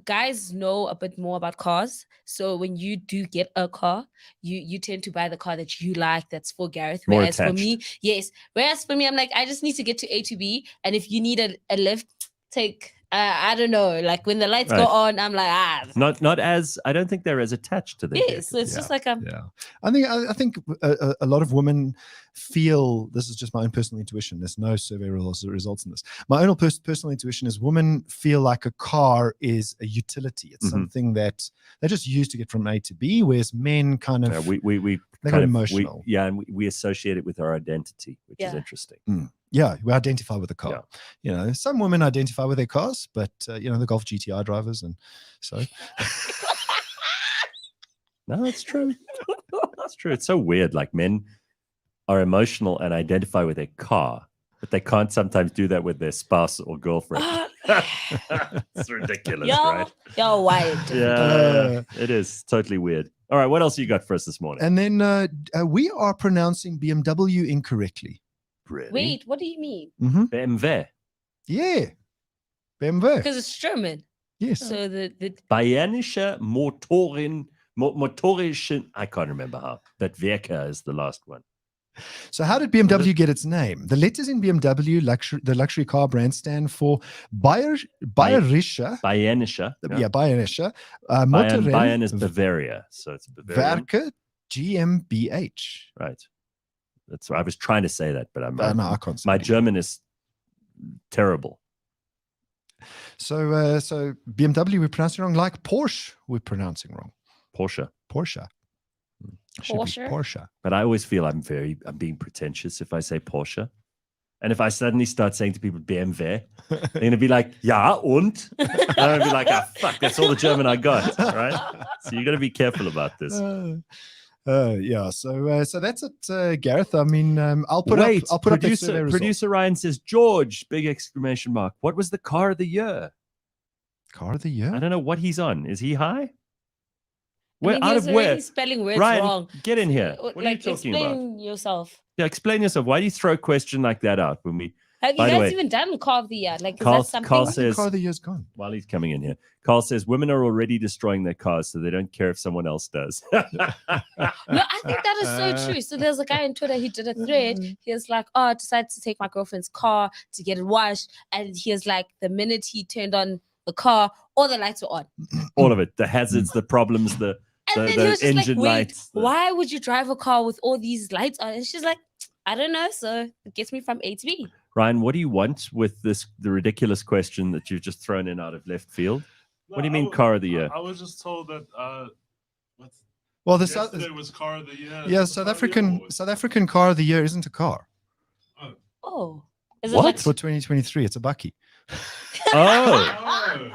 guys know a bit more about cars. So when you do get a car, you tend to buy the car that you like, that's for Gareth. More Whereas for me, I'm like, I just need to get to A to B. And if you need a lift, take I don't know, like when the lights go Right. on, I'm like, Not as, I don't think they're as attached to the yes. So it's just like Yeah. I think a lot of women feel, this is just my own personal intuition, there's no survey results in this. My own personal intuition is women feel like a car is a utility. It's something that they just use to get from A to B, whereas men kind of, we they're kind of, emotional. and we associate it with our identity, which is interesting. Yeah, we identify with the car. Yeah. You know, some women identify with their cars, but you know, the Golf GTI drivers, and so. No, it's true. It's true. It's so weird. Like men are emotional and identify with their car, but they can't sometimes do that with their spouse or girlfriend. It's ridiculous, right? Y'all wired. Yeah, it is totally weird. All right, what else you got for us this morning? And then we are pronouncing BMW incorrectly. Really? Wait, what do you mean? BMW. Yeah, BMW. Because it's German. Yes. So the Bayerische motorischen, I can't remember how, but Werke is the last one. So how did BMW get its name? The letters in BMW, the luxury car brand, stand for Bayerische. Bayerische. Yeah, Bayerische. Bayern is Bavaria, so it's Bavarian. Werke GmbH. Right. That's what I was trying to say that, but No, I can't say my it. German is terrible. So BMW we're pronouncing wrong, like Porsche we're pronouncing wrong. Porsche. Should be Porsche? Porsche. But I always feel I'm being pretentious if I say Porsche. And if I suddenly start saying to people BMW, they're going to be like, ja, und? And I'm going to be like, fuck, that's all the German I got, right? So you got to be careful about this. Yeah, so that's it, Gareth. I mean, I'll put up the survey results. Producer Ryan says, George, big exclamation mark. What was the car of the year? Car of the year? I don't know what he's on. Is he high? I mean, he's already spelling words Ryan, wrong. get in here. What are you talking explain about? yourself. Yeah, explain yourself. Why do you throw a question like that out when we? Have you By the guys way, even done car of the year? Like, is Carl- that something? Carl I think says- car of the year's gone. While he's coming in here, Carl says women are already destroying their cars, so they don't care if someone else does. No, I think that is so true. So there's a guy on Twitter who did a thread. He was like, "Oh, I decided to take my girlfriend's car to get it washed," and he was like, the minute he turned on the car, all the lights were on. All of it, the hazards, the problems, the And then he was just like, engine "Wait, lights. why would you drive a car with all these lights on?" And she's like, "I don't know." So it gets me from A to B. Ryan, what do you want with the ridiculous question that you've just thrown in out of left field? What do you mean car of the year? I was just told that Well, yesterday was car of the year. yeah, The car of the year award. South African car of the year isn't a car. Oh, is What? it like For 2023, it's a bucky. Oh, Oh.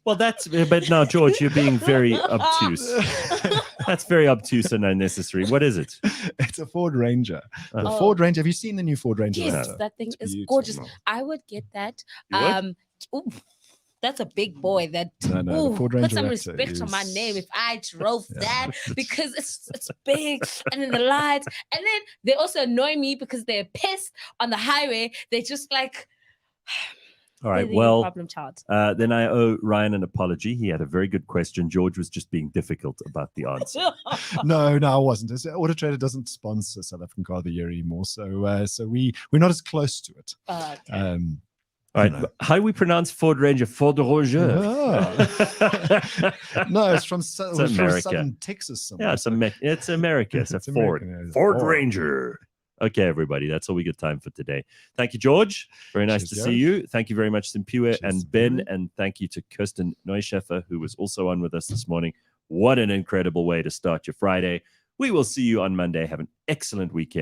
well, but now, George, you're being very obtuse. That's very obtuse and unnecessary. What is it? It's a Ford Ranger. The Oh. Ford Ranger. Have you seen the new Ford Ranger? Yes, Ranger? that thing It's is beautiful. gorgeous. I would get that. You would? Ooh, that's a big boy. That No, the ooh, Ford put Ranger some Raptor respect on my is- name if I drove Yeah. that because it's big and then the lights, and then they also annoy me because they're pissed on the highway. They just like. All right. they're the Well, problem child. then I owe Ryan an apology. He had a very good question. George was just being difficult about the answer. No, I wasn't. Auto Trader doesn't sponsor South African Car of the Year anymore, so we're not as close to it. Okay. All right. You know. How do we pronounce Ford Ranger? Ford Ranger. No, it's from America. southern Texas. Somewhere. Yeah, it's America. It's a It's Ford. American, yeah. Ford Ford. Ranger. Okay, everybody. That's all we got time for today. Thank you, George. Very nice Cheers, to Gareth. see you. Thank you very much, Simpiwe Cheers, and Ben. Simpiwe. And thank you to Kirsten Neuschäfer, who was also on with us this morning. What an incredible way to start your Friday. We will see you on Monday. Have an excellent weekend.